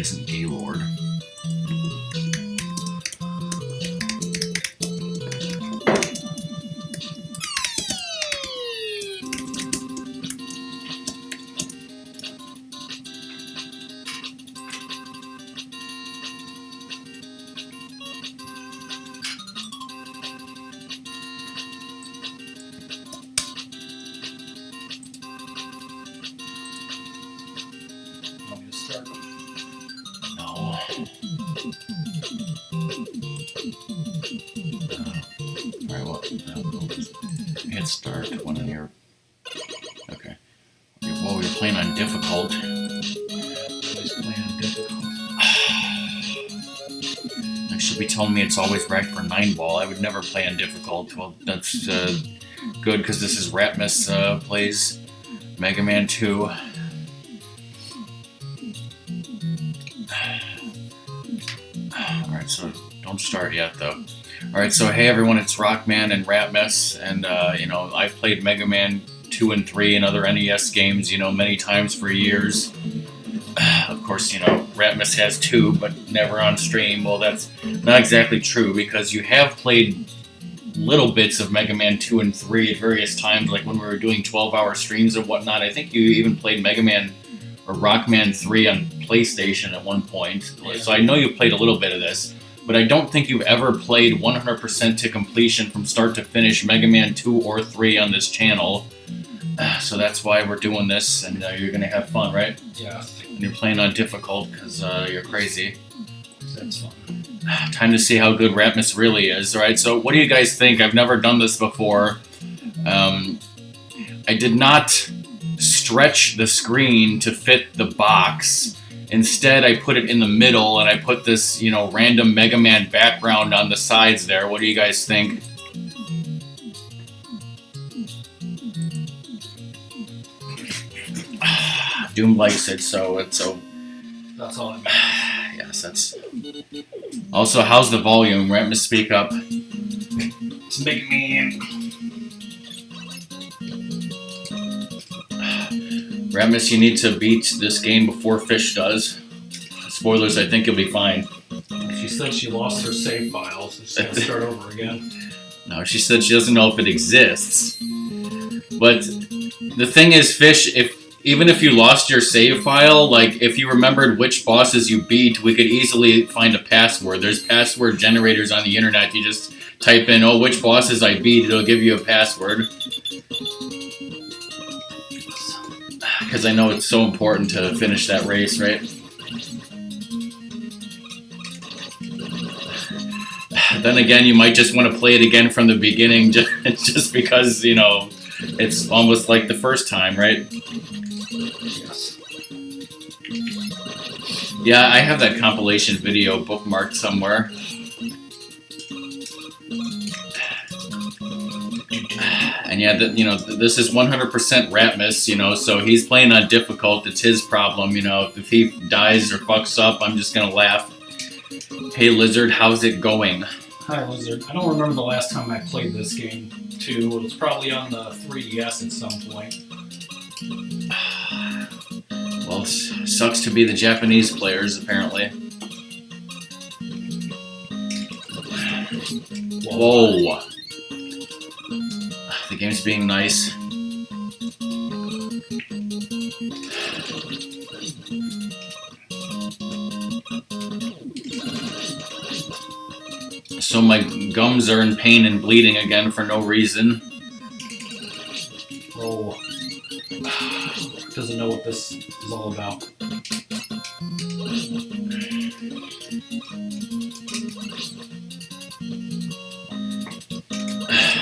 isn't Gaylord. Hit start when you're okay. Well, you're playing on difficult. You should be telling me it's always ranked for 9-ball. I would never play on difficult. Well, that's good because this is Ratmus plays Mega Man 2. Alright, so don't start yet though. Alright, so hey everyone, it's Rockman and Ratmus, and you know, I've played Mega Man 2 and 3 and other NES games, you know, many times for years. Of course, you know, Ratmus has 2, but never on stream. Well, that's not exactly true, because you have played little bits of Mega Man 2 and 3 at various times, like when we were doing 12-hour streams and whatnot. I think you even played Mega Man or Rockman 3 on PlayStation at one point. Yeah. So I know you played a little bit of this, but I don't think you've ever played 100% to completion from start to finish Mega Man 2 or 3 on this channel. So that's why we're doing this, and you're going to have fun, right? Yeah. And you're playing on difficult because you're crazy. That's fun. Time to see how good Ratmus really is. Alright, so what do you guys think? I've never done this before. I did not stretch the screen to fit the box. Instead, I put it in the middle, and I put this, you know, random Mega Man background on the sides there. What do you guys think? Doom likes it, so it's so. That's all it matters. Yes, that's. Also, how's the volume? Ratmus, speak up. It's MegaMan. Ratmus, you need to beat this game before Fish does. Spoilers, I think you'll be fine. She said she lost her save file, so she's gonna start over again. No, she said she doesn't know if it exists. But the thing is, Fish, even if you lost your save file, like, if you remembered which bosses you beat, we could easily find a password. There's password generators on the internet. You just type in, oh, which bosses I beat, it'll give you a password. Because I know it's so important to finish that race, right? Then again, you might just want to play it again from the beginning, just because, you know, it's almost like the first time, right? Yes. Yeah, I have that compilation video bookmarked somewhere. And yeah, you know, this is 100% Ratmus, you know, so he's playing on difficult. It's his problem, you know. If he dies or fucks up, I'm just gonna laugh. Hey, Lizard, how's it going? Hi, Lizard. I don't remember the last time I played this game, too. It was probably on the 3DS at some point. Well, it sucks to be the Japanese players, apparently. Whoa. The game's being nice. So my gums are in pain and bleeding again for no reason. Oh. Doesn't know what this is all about.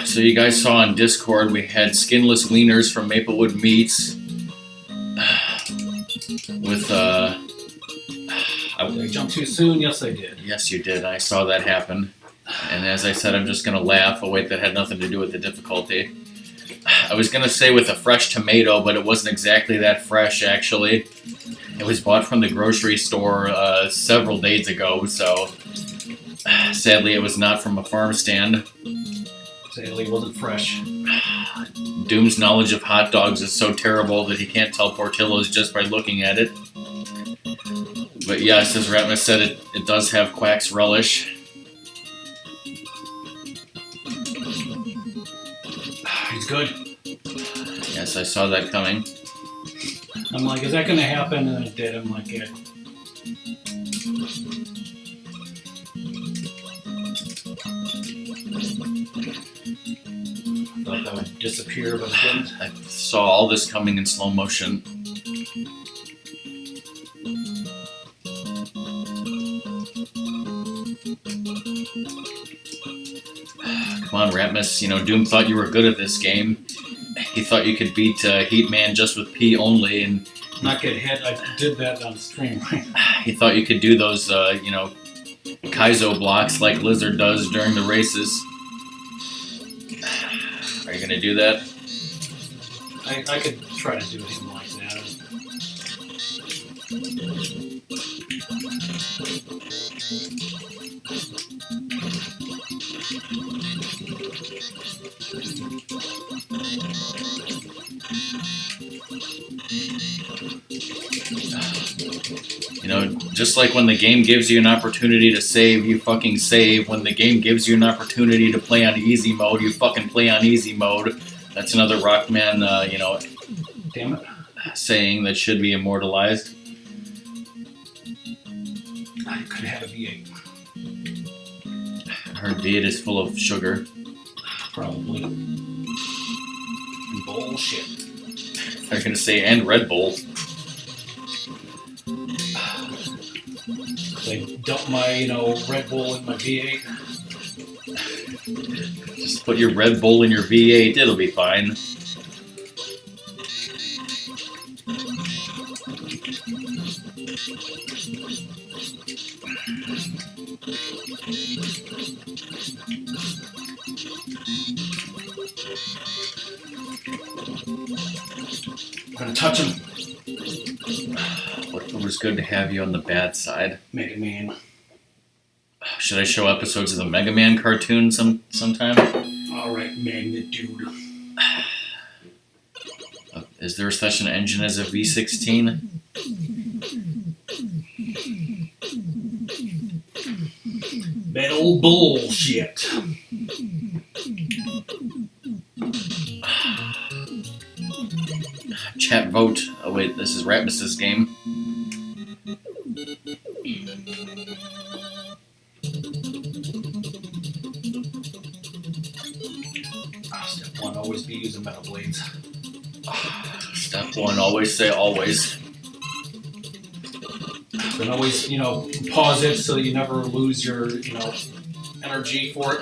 So you guys saw on Discord we had skinless wieners from Maplewood Meats with Did I jump too soon? Yes, I did. Yes, you did. I saw that happen. And as I said, I'm just gonna laugh. Oh wait, that had nothing to do with the difficulty. I was gonna say with a fresh tomato, but it wasn't exactly that fresh, actually. It was bought from the grocery store several days ago, so sadly it was not from a farm stand. Sadly, it wasn't fresh. Doom's knowledge of hot dogs is so terrible that he can't tell Portillo's just by looking at it. But yes, as Ratmus said, it does have Quack's relish. He's good. Yes, I saw that coming. I'm like, is that going to happen? And it did. I'm like, yeah. Thought that would disappear, but it didn't. I saw all this coming in slow motion. Come on, Ratmus. You know, Doom thought you were good at this game. He thought you could beat Heatman just with P only, and Not get hit. I did that on stream, right? he thought you could do those, you know, Kaizo blocks like Lizard does during the races. Are you gonna do that? I could try to do him like that. You know, just like when the game gives you an opportunity to save, you fucking save. When the game gives you an opportunity to play on easy mode, you fucking play on easy mode. That's another Rockman, you know, Damn it. saying that should be immortalized. I could have a V8. I heard V8 is full of sugar. Probably. Bullshit. They're gonna say, and Red Bull. They dump my, Red Bull in my V8. Just put your Red Bull in your V8, it'll be fine. I'm gonna touch him. It was good to have you on the bad side. MegaMan. Should I show episodes of the MegaMan cartoon sometime? Alright, magnitude. Is there such an engine as a V16? Metal bullshit. Chat vote. Oh wait, this is Ratmus's game. Step 1, always be using metal blades. Step 1, always say always. And always, pause it so you never lose your, energy for it.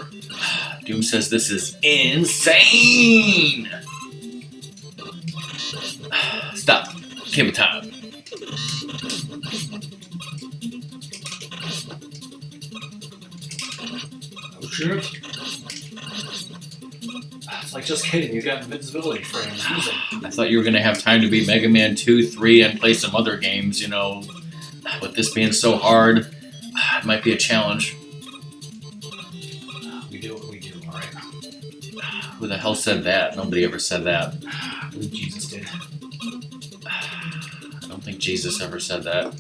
Doom says this is insane! Stop. Cable time. Oh shit. It's like, just kidding, you got invincibility frames. Use it. I thought you were going to have time to beat Mega Man 2, 3, and play some other games, With this being so hard, it might be a challenge. We do what we do, alright? Who the hell said that? Nobody ever said that. I believe Jesus did. I don't think Jesus ever said that.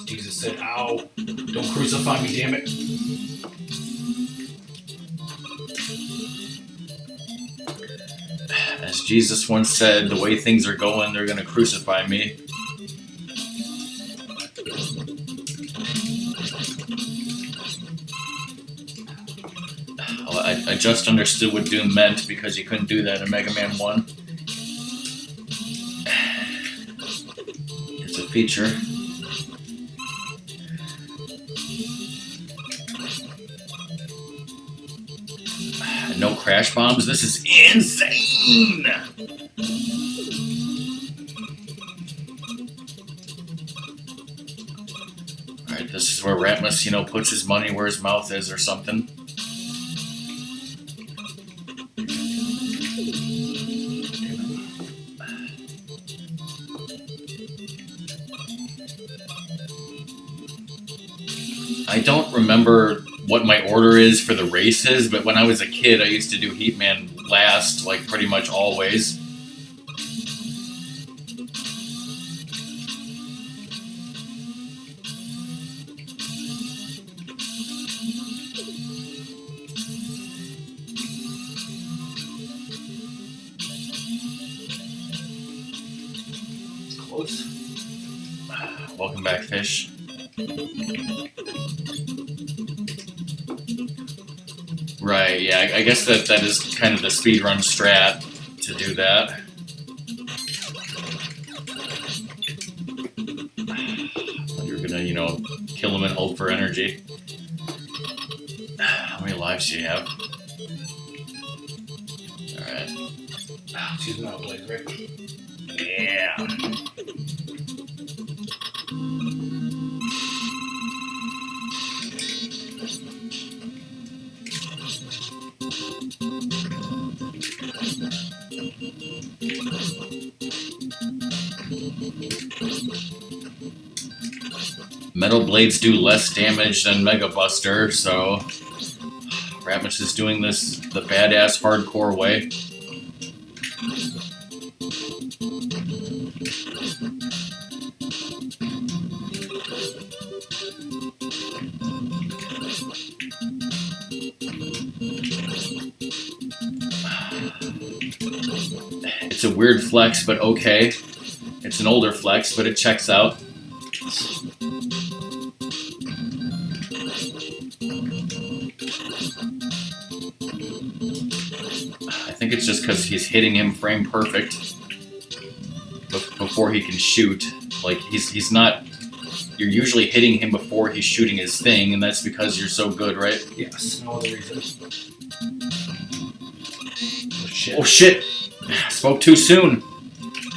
Jesus said, ow, don't crucify me, damn it. As Jesus once said, the way things are going, they're going to crucify me. Oh, I just understood what Doom meant because you couldn't do that in Mega Man 1. It's a feature. No crash bombs. This is insane! Alright, this is where Ratmus, puts his money where his mouth is or something. I don't remember what my order is for the races, but when I was a kid, I used to do Heatman last, like pretty much always. goes. Welcome back, Fish. Right, yeah, I guess that is kind of the speedrun strat to do that. You're gonna, you know, kill him and hope for energy. How many lives do you have? Alright. She's not a blaze, right? Yeah. Metal blades do less damage than Mega Buster, so Ratmus is doing this the badass hardcore way. It's a weird flex, but okay. It's an older flex, but it checks out. I think it's just because he's hitting him frame perfect before he can shoot. Like, he's not... You're usually hitting him before he's shooting his thing, and that's because you're so good, right? Yes, no other reason. Oh, shit. Oh, shit! Spoke too soon.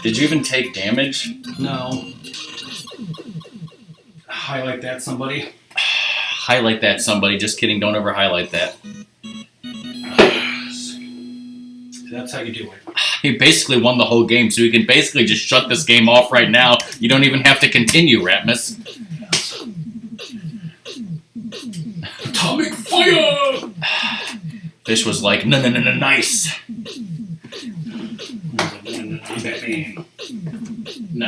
Did you even take damage? No. Highlight that, somebody. Highlight that, somebody. Just kidding, don't ever highlight that. That's how you do it. He basically won the whole game, so you can basically just shut this game off right now. You don't even have to continue, Ratmus. Atomic fire! Fish was like, no, nice. Batman. No.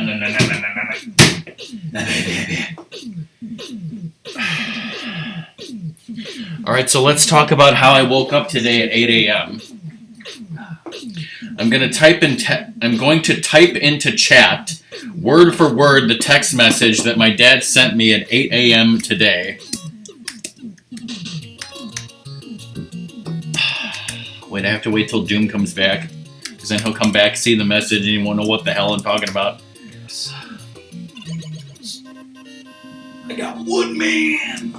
Alright, so let's talk about how I woke up today at 8 a.m. I'm going to type into chat, word for word, the text message that my dad sent me at 8 a.m. today. Wait, I have to wait till Doom comes back, because then he'll come back, see the message, and he won't know what the hell I'm talking about. Yes. I got Woodman!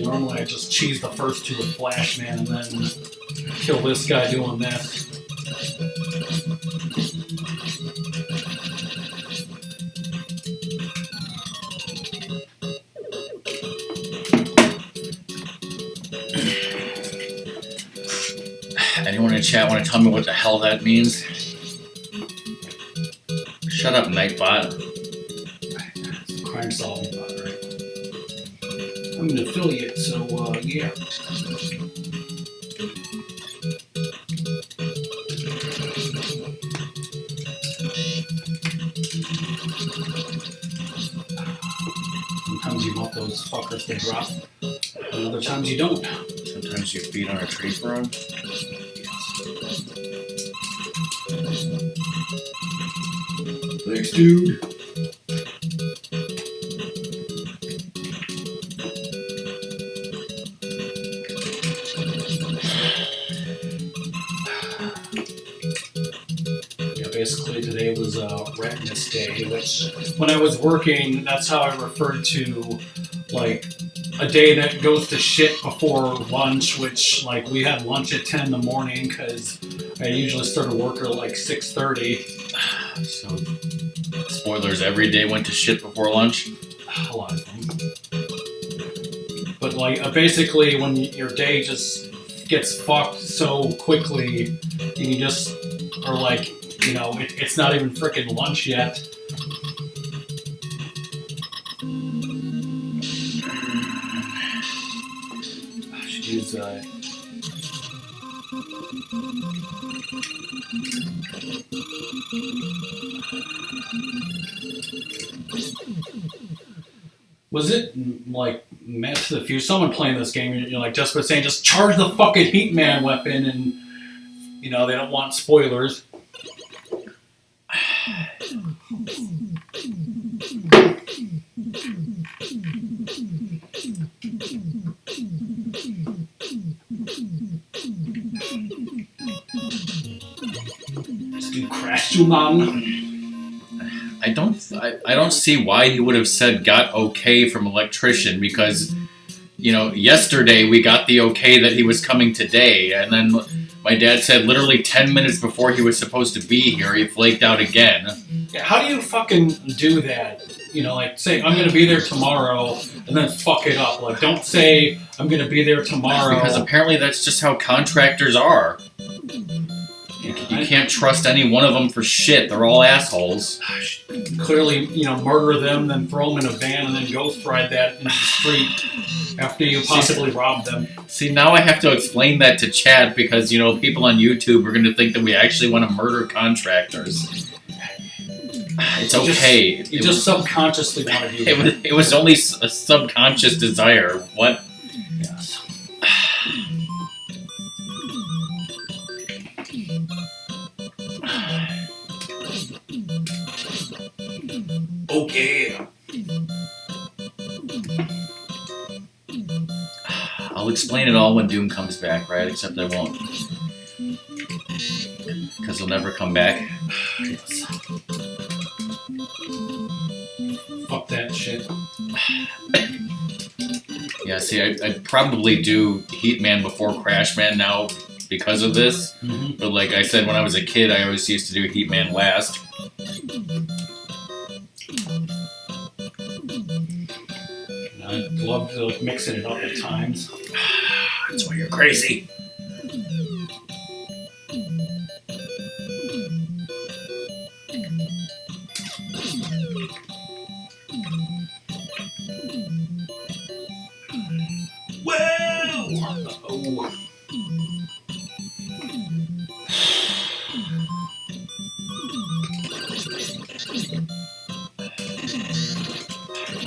Normally I just cheese the first two with Flash Man and then kill this guy doing this. Anyone in chat want to tell me what the hell that means? Shut up, Nightbot. It's a crime solving bot, right? I'm an affiliate, so yeah. Sometimes you want those fuckers to drop, and other times you don't. Sometimes you feed on a tree for him. Thanks, dude. Yeah, basically today was day, which when I was working, that's how I referred to, like, a day that goes to shit before lunch, which, like, we had lunch at 10 in the morning because I usually started work at like 6:30. So, spoilers, every day went to shit before lunch? A lot of them. But, like, basically, when your day just gets fucked so quickly, and you just are like, you know, it's not even frickin' lunch yet. I should use Was it like meant to the fuse? Someone playing this game, you're like desperate saying, just charge the fucking Heatman weapon, and you know they don't want spoilers. You crashed, you man. I don't see why he would have said got okay from electrician, because, you know, yesterday we got the okay that he was coming today, and then my dad said literally 10 minutes before he was supposed to be here, he flaked out again. Yeah, how do you fucking do that? You know, like, say, I'm going to be there tomorrow, and then fuck it up. Like, don't say, I'm going to be there tomorrow. Because apparently that's just how contractors are. You can't trust any one of them for shit. They're all assholes. Clearly, you know, murder them, then throw them in a van, and then ghost ride that in the street after you possibly rob them. See, now I have to explain that to Chad because, you know, people on YouTube are going to think that we actually want to murder contractors. It's okay. You just subconsciously want to do that. It was only a subconscious desire. What? Yes. Okay. I'll explain it all when Doom comes back, right? Except I won't. Because he'll never come back. Fuck that shit. Yeah, see, I'd probably do Heatman before Crashman now because of this. Mm-hmm. But like I said, when I was a kid, I always used to do Heatman last. I love like, mixing it up at times. That's why you're crazy. Oh.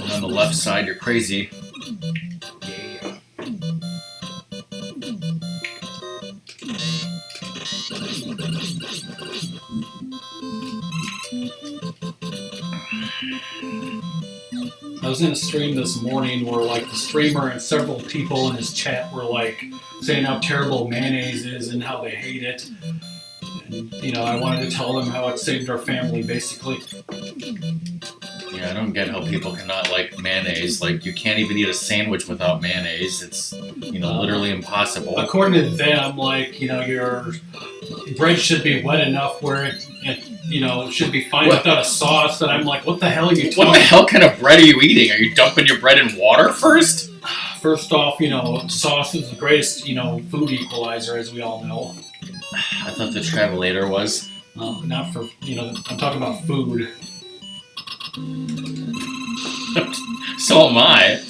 And on the left side, you're crazy. Yeah. I was in a stream this morning where like the streamer and several people in his chat were like saying how terrible mayonnaise is and how they hate it. And, you know, I wanted to tell them how it saved our family, basically. Yeah, I don't get how people cannot like mayonnaise. Like, you can't even eat a sandwich without mayonnaise. It's, you know, literally impossible. According to them, like, you know, your bread should be wet enough where it you know, should be fine without a sauce. And I'm like, what the hell are you talking? What the hell kind of bread are you eating? Are you dumping your bread in water first? First off, you know, sauce is the greatest, you know, food equalizer, as we all know. I thought the Travelator was. Not for, you know, I'm talking about food. So am I.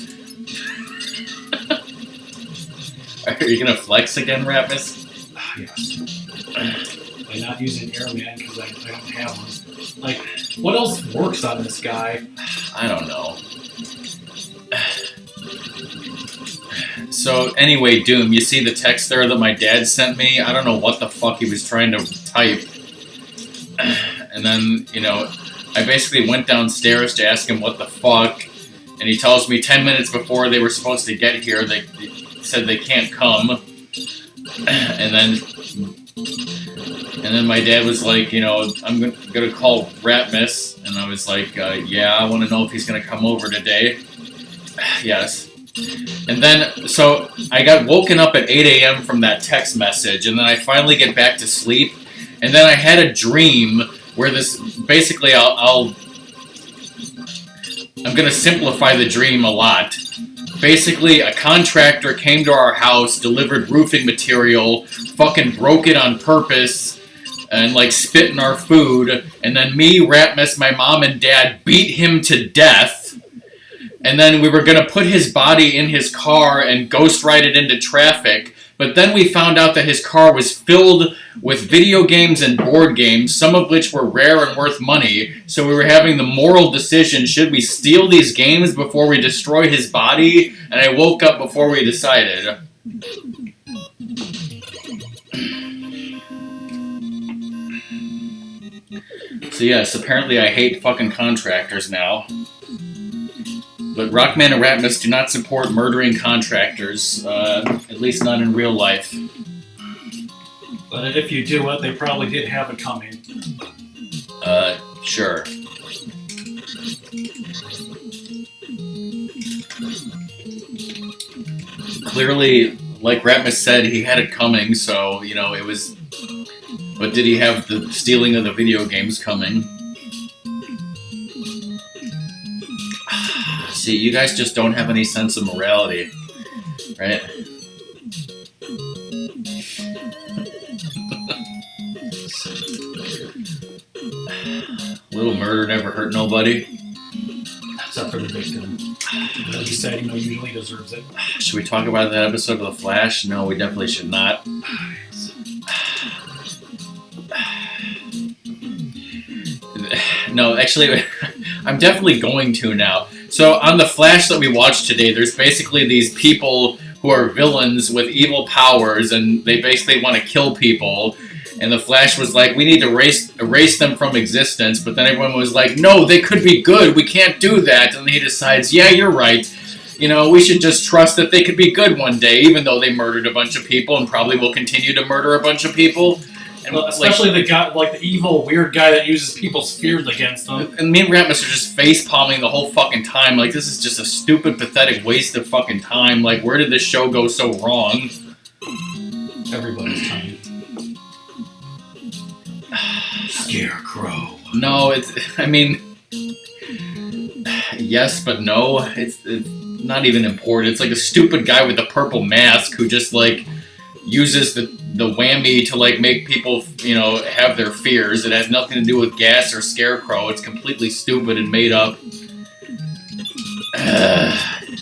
Are you gonna flex again, Ratmus? Yes. By not using Airman because I don't have one. Like, what else works on this guy? I don't know. So anyway, Doom, you see the text there that my dad sent me? I don't know what the fuck he was trying to type. And then, you know, I basically went downstairs to ask him what the fuck, and he tells me 10 minutes before they were supposed to get here, they said they can't come. And then And then my dad was like, you know, I'm gonna call Ratmus, and I was like, yeah, I want to know if he's gonna come over today. Yes. And then, so I got woken up at 8 a.m. from that text message, and then I finally get back to sleep, and then I had a dream where this, basically, I'm gonna simplify the dream a lot. Basically, a contractor came to our house, delivered roofing material, fucking broke it on purpose, and like spit in our food, and then me, Ratmus, my mom, and dad beat him to death. And then we were going to put his body in his car and ghost ride it into traffic. But then we found out that his car was filled with video games and board games, some of which were rare and worth money. So we were having the moral decision, should we steal these games before we destroy his body? And I woke up before we decided. So yes, apparently I hate fucking contractors now. But Rockman and Ratmus do not support murdering contractors, at least not in real life. But if you do it, they probably did have it coming. Sure. Clearly, like Ratmus said, he had it coming, so, you know, it was... But did he have the stealing of the video games coming? See, you guys just don't have any sense of morality, right? Little murder never hurt nobody. Except for the victim. Like you said, usually deserves it. Should we talk about that episode of The Flash? No, we definitely should not. No, actually, I'm definitely going to now. So on The Flash that we watched today, there's basically these people who are villains with evil powers, and they basically want to kill people. And The Flash was like, we need to erase them from existence. But then everyone was like, no, they could be good. We can't do that. And he decides, yeah, you're right. You know, we should just trust that they could be good one day, even though they murdered a bunch of people and probably will continue to murder a bunch of people. And especially the guy, like the evil, weird guy that uses people's fears against them. And me and Ratmus are just face palming the whole fucking time. Like, this is just a stupid, pathetic waste of fucking time. Like, where did this show go so wrong? Everybody's time. Scarecrow. No, it's. I mean, yes, but no. It's not even important. It's like a stupid guy with a purple mask who just like uses the whammy to like make people, you know, have their fears. It has nothing to do with gas or Scarecrow. It's completely stupid and made up.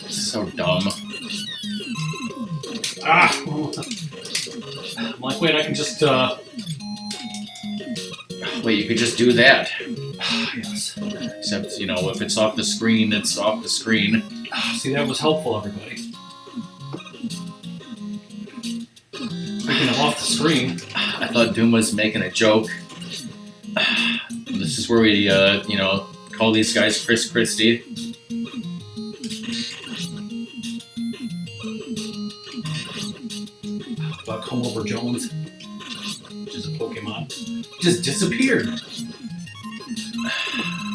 So dumb. I'm like, wait, I can just Wait, you could just do that. Yes. Except, you know, if it's off the screen, it's off the screen. See, that was helpful, everybody. Speaking of off the screen, I thought Doom was making a joke. This is where we, you know, call these guys Chris Christie. About Come Over Jones, which is a Pokemon, just disappeared.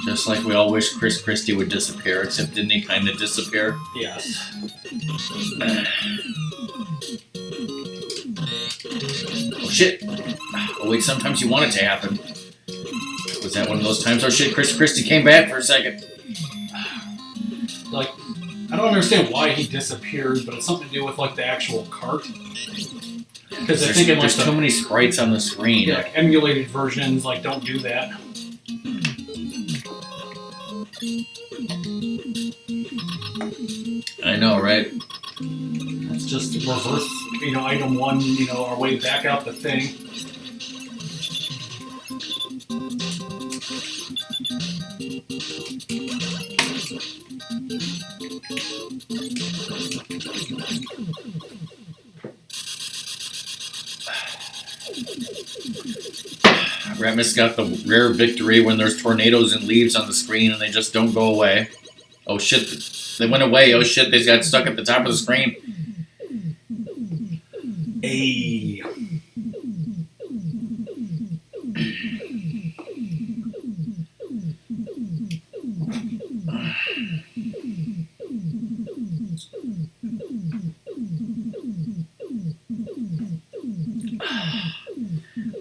Just like we all wish Chris Christie would disappear, except didn't he kind of disappear? Yes. Oh shit! Oh wait, sometimes you want it to happen. Was that one of those times? Oh shit, Chris Christie came back for a second. Like, I don't understand why he disappeared, but it's something to do with like the actual cart. Because I think there's too many sprites on the screen. Yeah, like emulated versions like don't do that. I know, right? Let's just reverse, you know, item one, you know, our way back out the thing. Ratmus got the rare victory when there's tornadoes and leaves on the screen and they just don't go away. Oh shit, they went away. Oh shit, they got stuck at the top of the screen. Hey.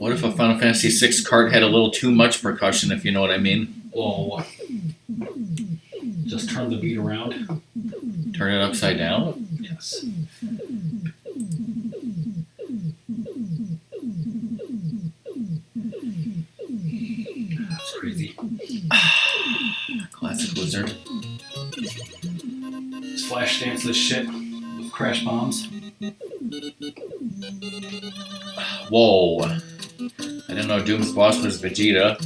What if a Final Fantasy VI cart had a little too much percussion, if you know what I mean? Well, just turn the beat around. Turn it upside down? Yes. That's crazy. Classic Wizard. Let's flash dance this shit with crash bombs. Whoa. I didn't know Doom's boss was Vegeta.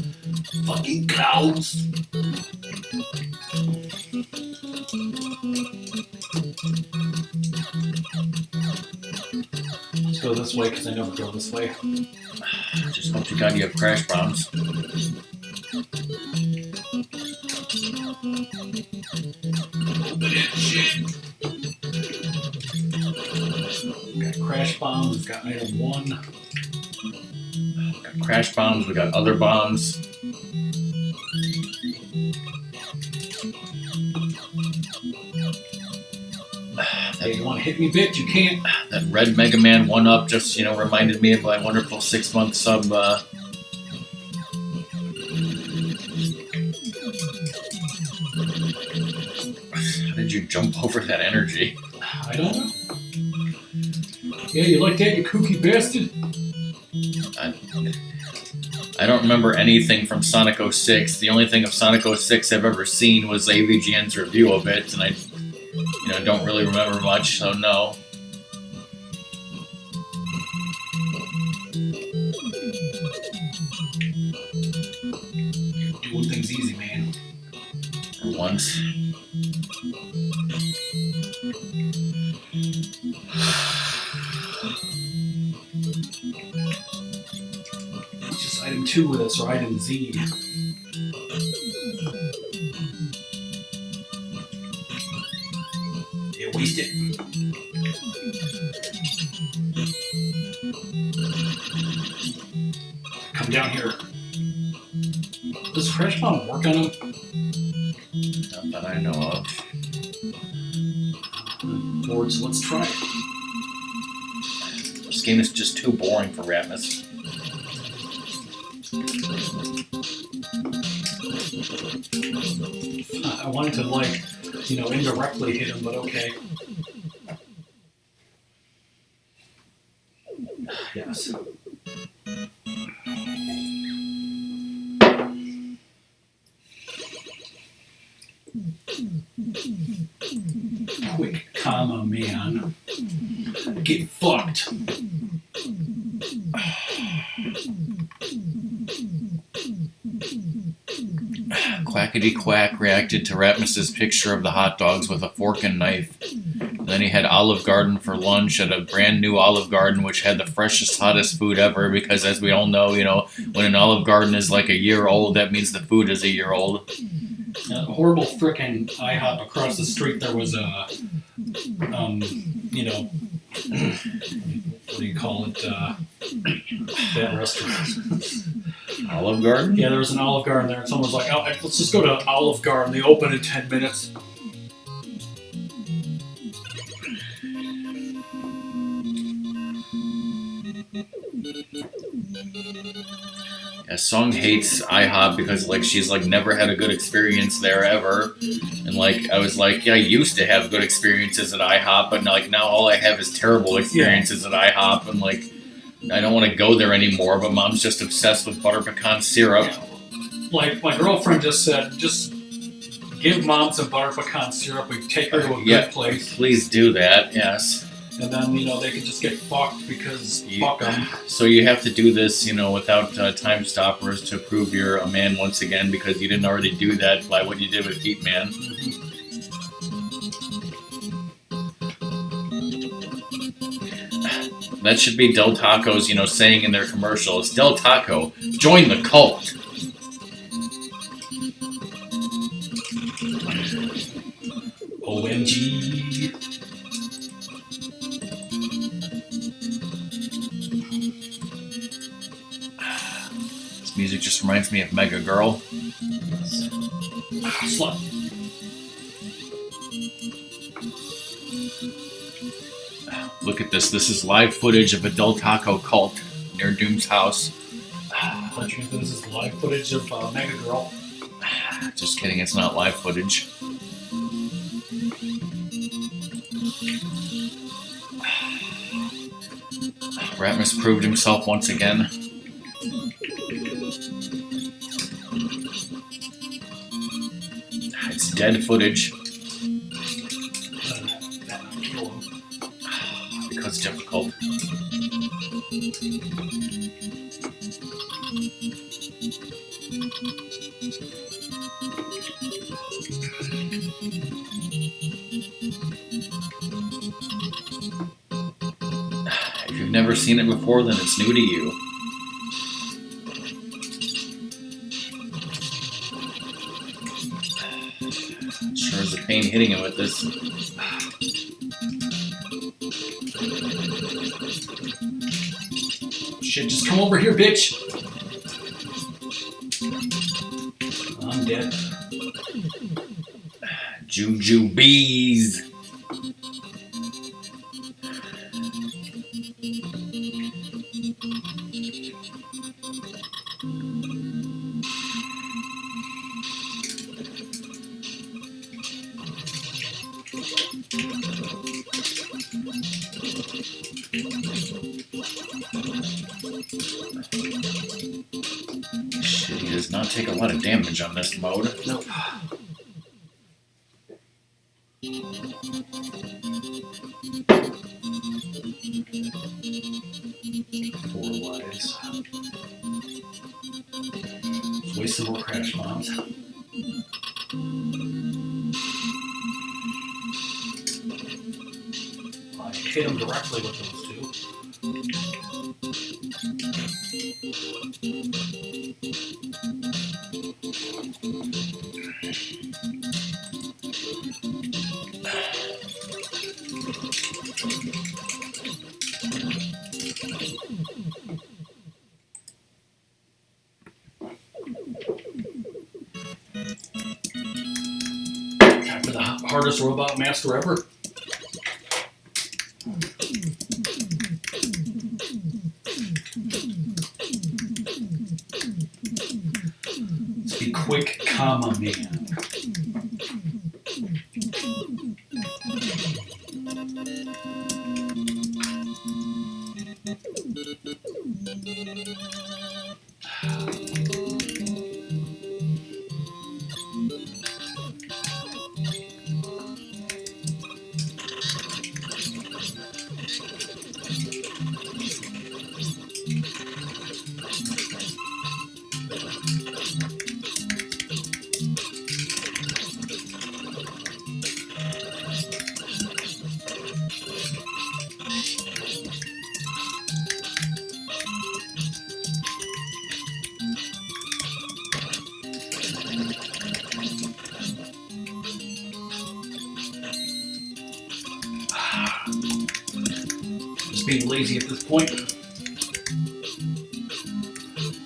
Fucking clouds. Let's go this way because I never go this way. Just hope to God you have crash bombs. We've got crash bombs, we've got item 1. We got crash bombs, we got other bombs. Hey, you want to hit me, bitch? You can't. That red MegaMan 1-up just, reminded me of my wonderful 6-month sub. How did you jump over that energy? I don't know. Yeah, you like that, you kooky bastard? I don't remember anything from Sonic 06. The only thing of Sonic 06 I've ever seen was AVGN's review of it, and I don't really remember much, so no. Doing things easy, man. For once. It's just item 2 with us, or item Z. Yeah, waste it. Come down here. Does Crash Bomb work on him? Not that I know of. Boards, let's try it. This game is just too boring for Ratmus. I wanted to, indirectly hit him, but okay. Yes. Quick, comma, man. Get fucked. Quackity Quack reacted to Ratmus's picture of the hot dogs with a fork and knife. And then he had Olive Garden for lunch at a brand new Olive Garden, which had the freshest, hottest food ever. Because as we all know, when an Olive Garden is like a year old, that means the food is a year old. A horrible frickin' IHOP across the street. There was a, what do you call it? That restaurant. Olive Garden? Yeah, there was an Olive Garden there, and someone was like, "Oh, let's just go to Olive Garden. They open in 10 minutes." Yeah, Song hates IHOP because she's never had a good experience there ever, and I was like, yeah, I used to have good experiences at IHOP, but now all I have is terrible experiences at IHOP, and I don't want to go there anymore. But Mom's just obsessed with butter pecan syrup. Yeah. My girlfriend just said, just give Mom some butter pecan syrup. We take her to a good place. Please do that. Yes. And then, they could just get fucked because fuck them. So you have to do this, without time stoppers to prove you're a man once again because you didn't already do that by what you did with Heat Man. Mm-hmm. That should be Del Taco's, saying in their commercials, Del Taco, join the cult. OMG. This music just reminds me of Mega Girl. Slut. Look at this. This is live footage of a Del Taco cult near Doom's house. footage of Mega Girl. Just kidding, it's not live footage. Ratmus proved himself once again. It's dead footage. Because it's difficult. If you've never seen it before, then it's new to you. Sure is a pain hitting him with this. Shit, just come over here, bitch! I'm dead. Juju bees! Shit, he does not take a lot of damage on this mode. Nope. Four lives. Let's waste some more crash bombs. I hit him directly with those two. Time for the hardest robot master ever. Let's be quick, comma man. Just being lazy at this point.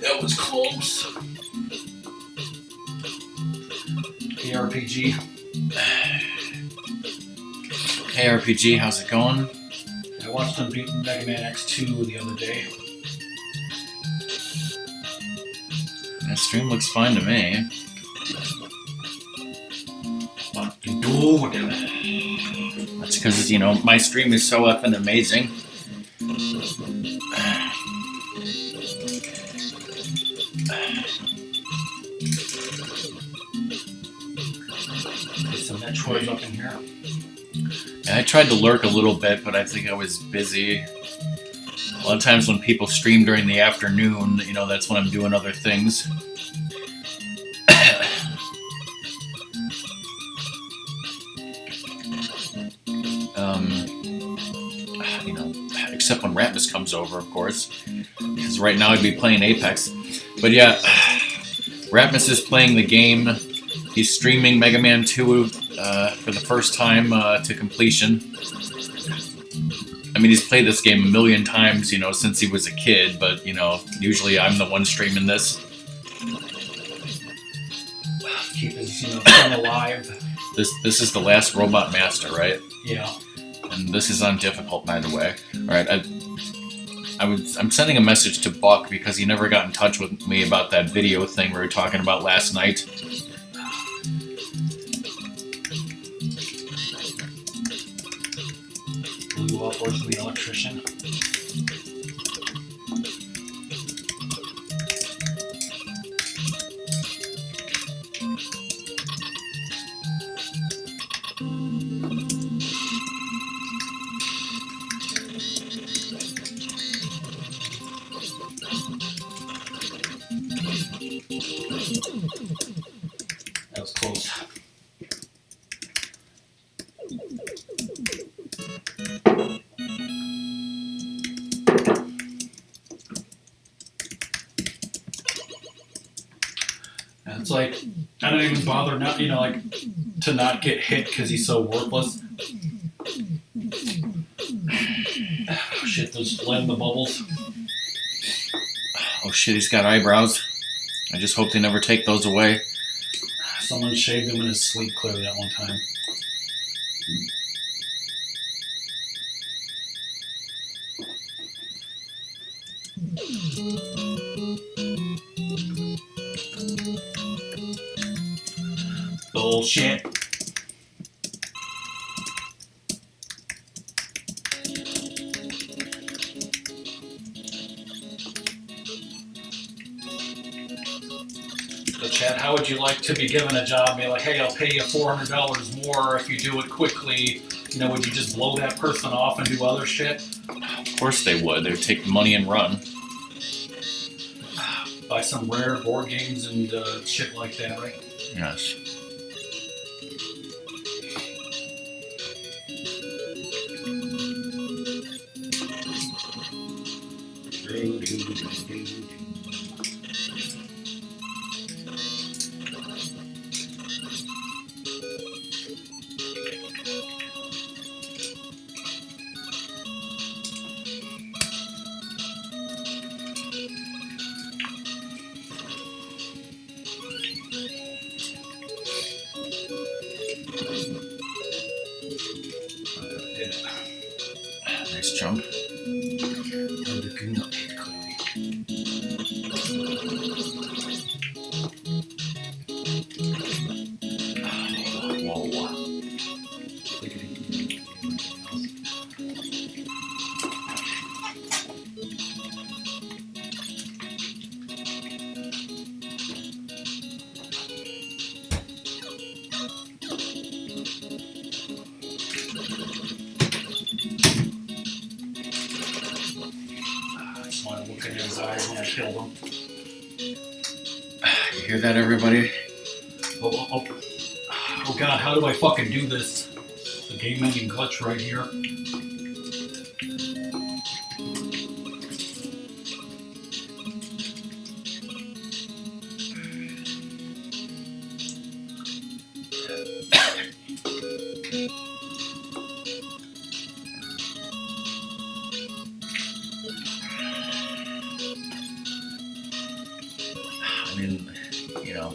That was close. ARPG. Hey RPG, how's it going? I watched him beat MegaMan X2 the other day. That stream looks fine to me. Fucking dude. That's because, you know, my stream is so effing amazing. Get some Metroids up in here. Yeah, I tried to lurk a little bit, but I think I was busy. A lot of times when people stream during the afternoon, you know, that's when I'm doing other things. You know, except when Ratmus comes over, of course. Because right now I'd be playing Apex. But yeah, Ratmus is playing the game. He's streaming Mega Man 2 for the first time to completion. I mean, he's played this game a million times, you know, since he was a kid, but, you know, usually I'm the one streaming this. Keep his, you know, son alive. This is the last Robot Master, right? Yeah. And this is on difficult, by the way. Alright, I'm sending a message to Buck because he never got in touch with me about that video thing we were talking about last night. Blew off worse than the electrician. That was close. And it's like, I don't even bother not, like, to not get hit because he's so worthless. Oh, shit, those lead in the bubbles. Oh shit, he's got eyebrows. I just hope they never take those away. Someone shaved him in his sleep clearly that one time. Bullshit. So Chad, how would you like to be given a job? Be like, hey, I'll pay you $400 more if you do it quickly. Would you just blow that person off and do other shit? Of course they would. They would take the money and run. Buy some rare board games and shit like that, right? Yes. Nice jump. Whoa. I just want to look in his eyes when I killed him. You hear that, everybody? Oh god, how do I fucking do this? The game ending glitch right here. I mean,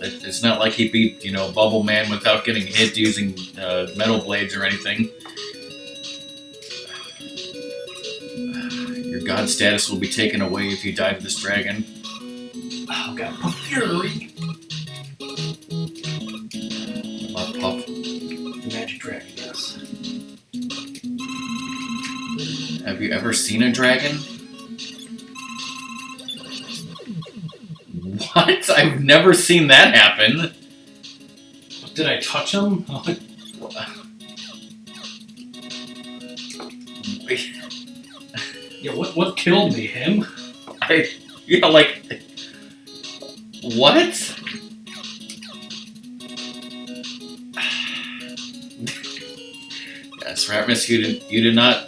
it's not like he beat, Bubble Man without getting hit using metal blades or anything. Your god status will be taken away if you die to this dragon. Oh god, Fury! About Puff. The magic dragon, yes. Have you ever seen a dragon? What? I've never seen that happen. Did I touch him? Yeah, what killed me? Him? What? Yes, Ratmus, you did not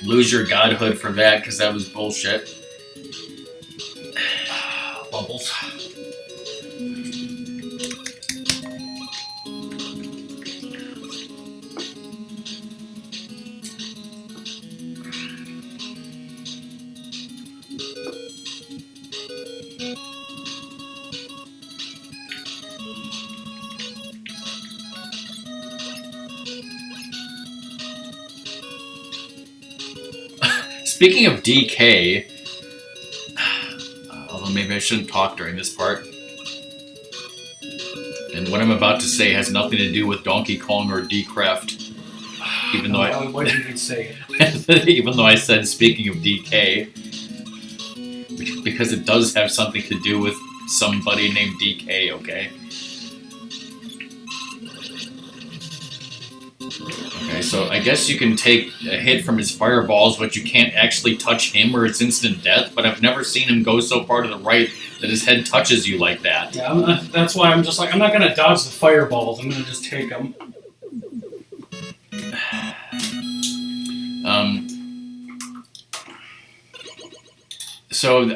lose your godhood for that, because that was bullshit. Bubbles. Speaking of DK, Well, maybe I shouldn't talk during this part. And what I'm about to say has nothing to do with Donkey Kong or D-Craft. Even though Why did you even say it? Even though I said speaking of DK, because it does have something to do with somebody named DK. Okay. Okay, so I guess you can take a hit from his fireballs, but you can't actually touch him or it's instant death. But I've never seen him go so far to the right that his head touches you like that. Yeah, that's why I'm just like, I'm not going to dodge the fireballs. I'm going to just take them. So,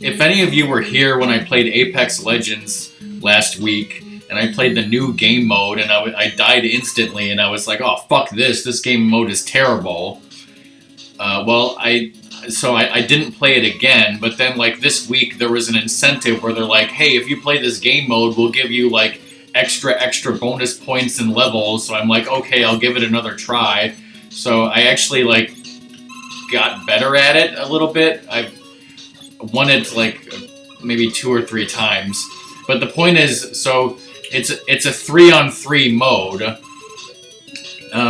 if any of you were here when I played Apex Legends last week, and I played the new game mode, and I died instantly, and I was like, oh, fuck this, this game mode is terrible. I didn't play it again, but then, like, this week, there was an incentive where they're like, hey, if you play this game mode, we'll give you, like, extra bonus points and levels, so I'm like, okay, I'll give it another try. So I actually, like, got better at it a little bit. I've won it, like, maybe 2 or 3 times. But the point is, so it's a 3-on-3 mode.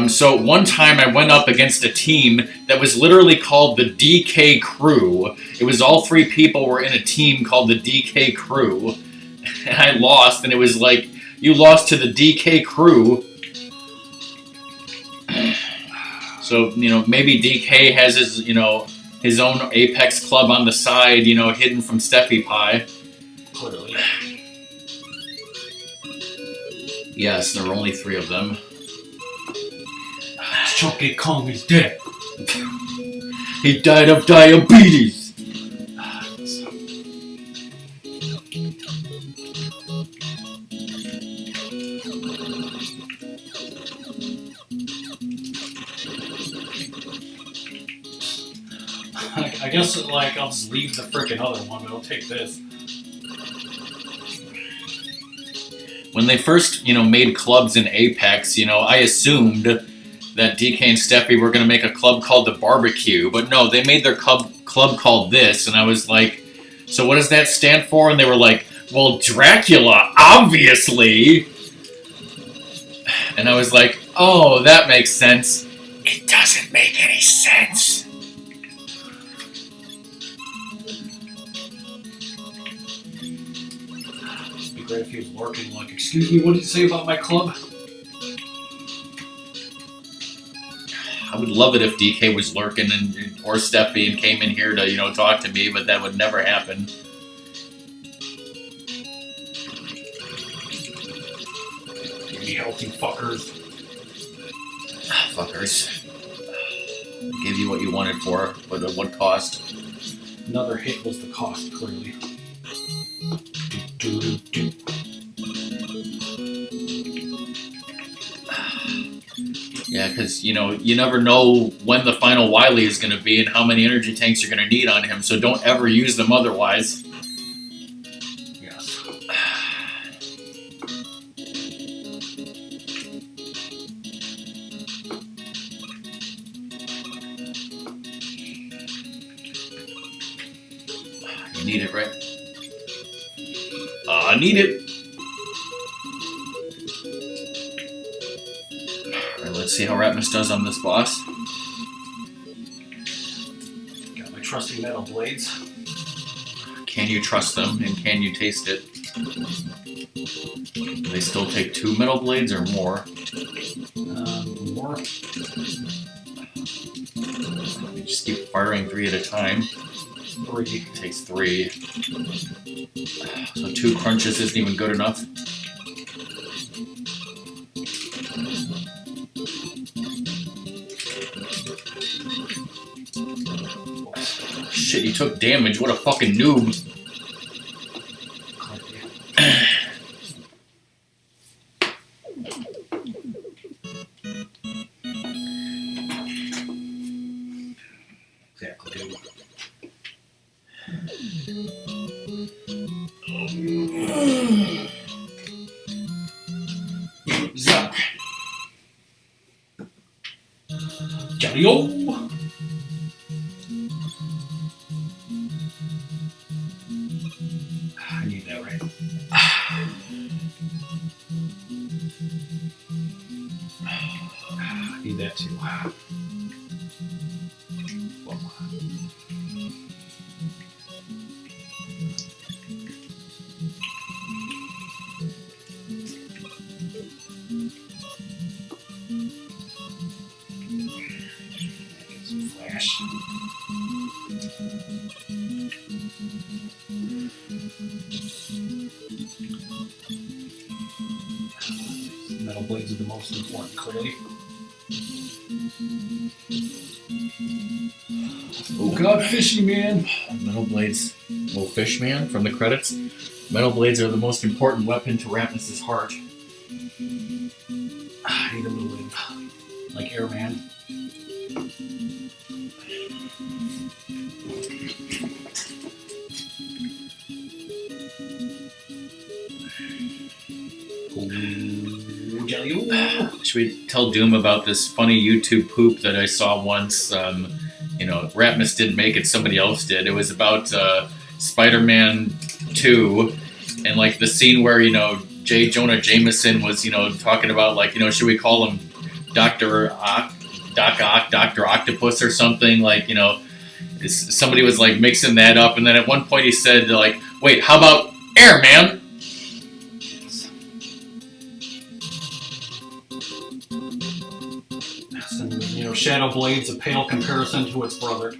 So one time I went up against a team that was literally called the DK Crew. It was all 3 people were in a team called the DK Crew. And I lost, and it was like, you lost to the DK Crew. So, you know, maybe DK has his, you know, his own Apex club on the side, you know, hidden from Steffi Pie. Clearly. Yes, there were only 3 of them. Donkey Kong is dead. He died of diabetes. I guess, like, I'll just leave the frickin' other one, but I'll take this. When they first, you know, made clubs in Apex, you know, I assumed that DK and Steffi were going to make a club called the Barbecue, but no, they made their club called this, and I was like, so what does that stand for? And they were like, well, Dracula, obviously. And I was like, oh, that makes sense. It doesn't make any sense. It'd be great if he was lurking, like, excuse me, what did you say about my club? I would love it if DK was lurking or Steffi and came in here to, you know, talk to me, but that would never happen. Give me healthy fuckers. Fuckers. Gave you what you wanted for, but at what cost? Another hit was the cost, clearly. Yeah, because, you know, you never know when the final Wily is going to be and how many energy tanks you're going to need on him, so don't ever use them otherwise. Yes. You need it, right? I need it! Alright, let's see how Ratmus does on this boss. Got my trusty metal blades. Can you trust them, and can you taste it? Do they still take 2 metal blades or more? More. You just keep firing 3 at a time. 3. It takes 3. So 2 crunches isn't even good enough. Shit, he took damage. What a fucking noob. Exactly, dude. Zuck. Jelly-o! Need that too. Get some flash. Metal blades are the most important, clearly. Oh God, fishy man! Metal blades. Oh, fish man from the credits. Metal blades are the most important weapon to Ratmus's heart. I need him to live. Like Airman. Oh, jelly. Ooh. Should we tell Doom about this funny YouTube poop that I saw once? Ratmus didn't make it, somebody else did. It was about Spider-Man 2 and like the scene where, J. Jonah Jameson was, talking about like, should we call him Dr. Octopus or something? Like, somebody was like mixing that up, and then at one point he said like, wait, how about Airman? And, Shadow Blade's a pale comparison to its brother.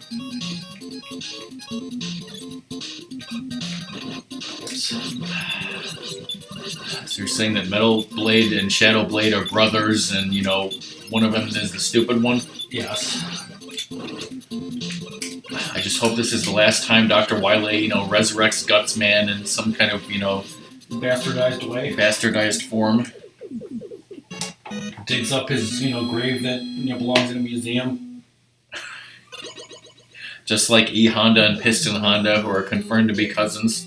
So you're saying that Metal Blade and Shadow Blade are brothers, and one of them is the stupid one? Yes. I just hope this is the last time Dr. Wily, resurrects Gutsman in some kind of, Bastardized way. Bastardized form. Digs up his, grave that belongs in a museum. Just like E Honda and Piston Honda, who are confirmed to be cousins.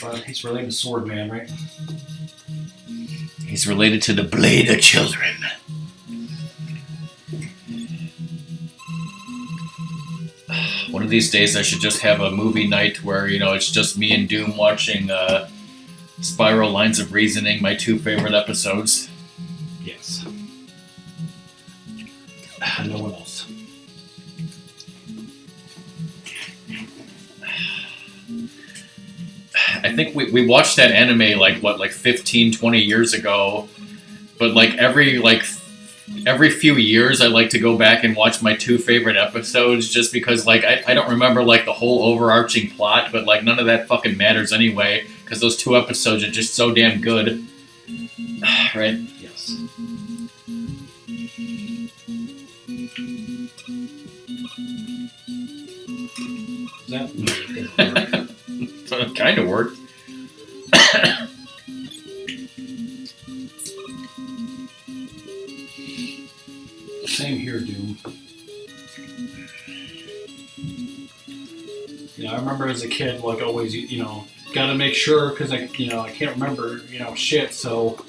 But he's related to Swordman, right? He's related to the Blade of Children. One of these days I should just have a movie night where, it's just me and Doom watching Spiral Lines of Reasoning, my two favorite episodes. Yes. No one else. I think we watched that anime like 15, 20 years ago, but every few years I like to go back and watch my two favorite episodes just because I don't remember the whole overarching plot, but none of that fucking matters anyway because those two episodes are just so damn good. Right? Yes. That So it kind of worked. Same here, Doom. I remember as a kid, always, gotta make sure because I can't remember, shit. So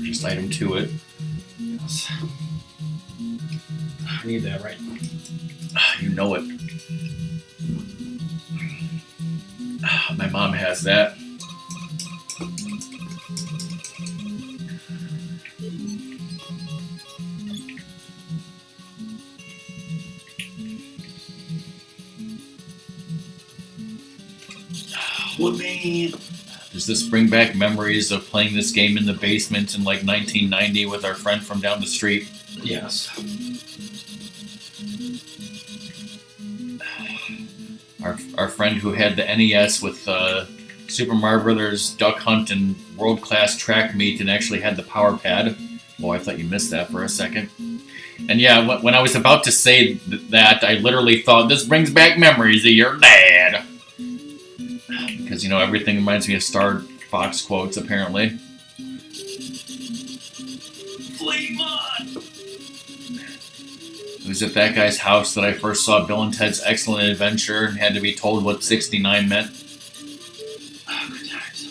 Just item to it. yes. I need that, right? You know it. My mom has that. What man? Does this bring back memories of playing this game in the basement in 1990 with our friend from down the street? Yes. Our friend who had the NES with Super Mario Brothers, Duck Hunt, and World Class Track Meet, and actually had the power pad. Oh, I thought you missed that for a second. And yeah, when I was about to say that, I literally thought, this brings back memories of your dad. Because, everything reminds me of Star Fox quotes, apparently. Fleetmon! It was at that guy's house that I first saw Bill and Ted's Excellent Adventure and had to be told what 69 meant. Oh, good times.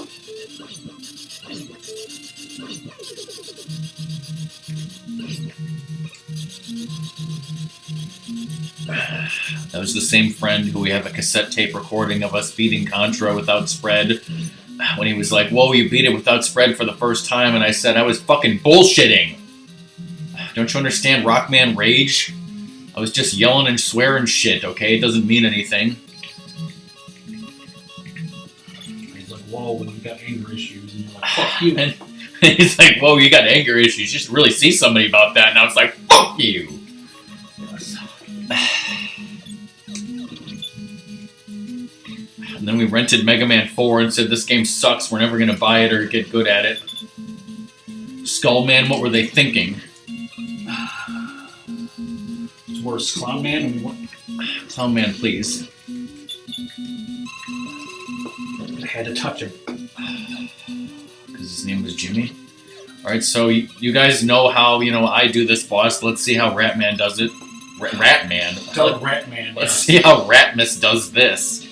That was the same friend who we have a cassette tape recording of us beating Contra without spread when he was like, "Whoa, you beat it without spread for the first time," and I said I was fucking bullshitting. Don't you understand Rockman rage? I was just yelling and swearing shit, okay? It doesn't mean anything. He's like, whoa, you got anger issues. And you're like, fuck you. And he's like, whoa, you got anger issues. You should really see somebody about that. Now it's like, fuck you. Yes. And then we rented MegaMan 4 and said, this game sucks. We're never going to buy it or get good at it. Skullman, what were they thinking? Worse, Clown Man. Clownman, please. I had to touch him. Because his name was Jimmy. Alright, so you guys know how, I do this boss. Let's see how Ratman does it. Ratman? Ratman. Let's see how Ratmus does this.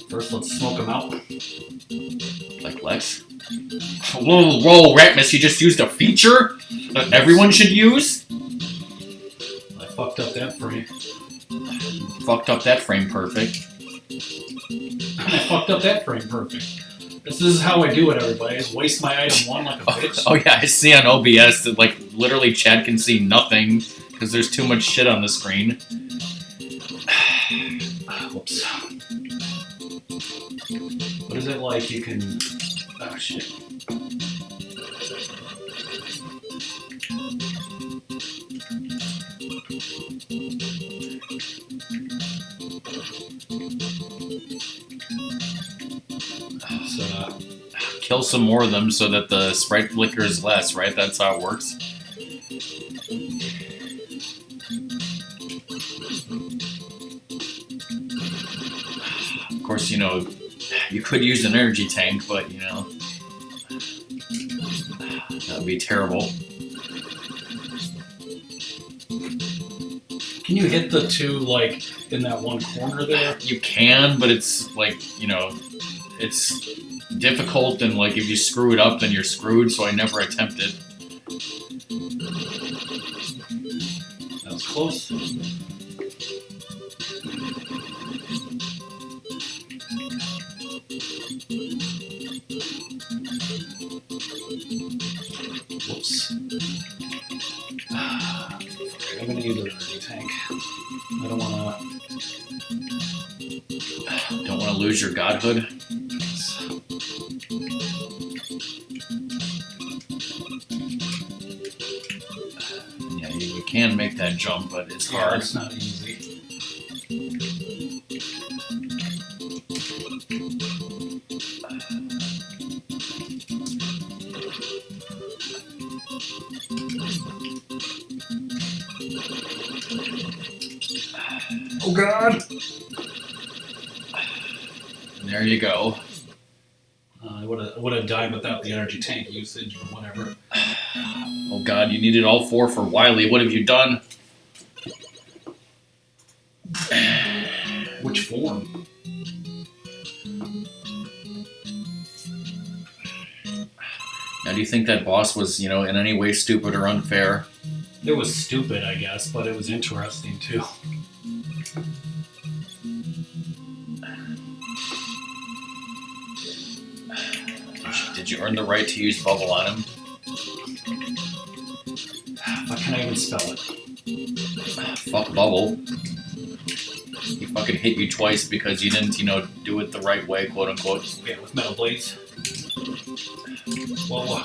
First, let's smoke him out. Like Lex? Whoa, Ratmus, you just used a feature that everyone should use? I fucked up that frame. Fucked up that frame perfect. I fucked up that frame perfect. This is how I do it, everybody. I just waste my item one like a bitch. Oh yeah, I see on OBS that like literally Chad can see nothing because there's too much shit on the screen. Whoops. What is it like you can... Oh shit. Kill some more of them so that the sprite flickers less, right? That's how it works. Of course, you could use an energy tank, but, that would be terrible. Can you hit the two, like, in that one corner there? You can, but it's, like, it's difficult, and, like, if you screw it up, then you're screwed, so I never attempted. That was close. Whoops. I'm gonna use an energy tank. I don't wanna lose your godhood. Yeah, you can make that jump, but it's hard. It's not easy. Oh God! And there you go. I would have died without the energy tank usage or whatever. Oh God, you needed all 4 for Wily. What have you done? Which form? Now, do you think that boss was, in any way stupid or unfair? It was stupid, I guess, but it was interesting too. Did you earn the right to use bubble on him? How can I even spell it? Fuck bubble. He fucking hit you twice because you didn't, do it the right way, quote unquote. Yeah, with metal blades. Whoa.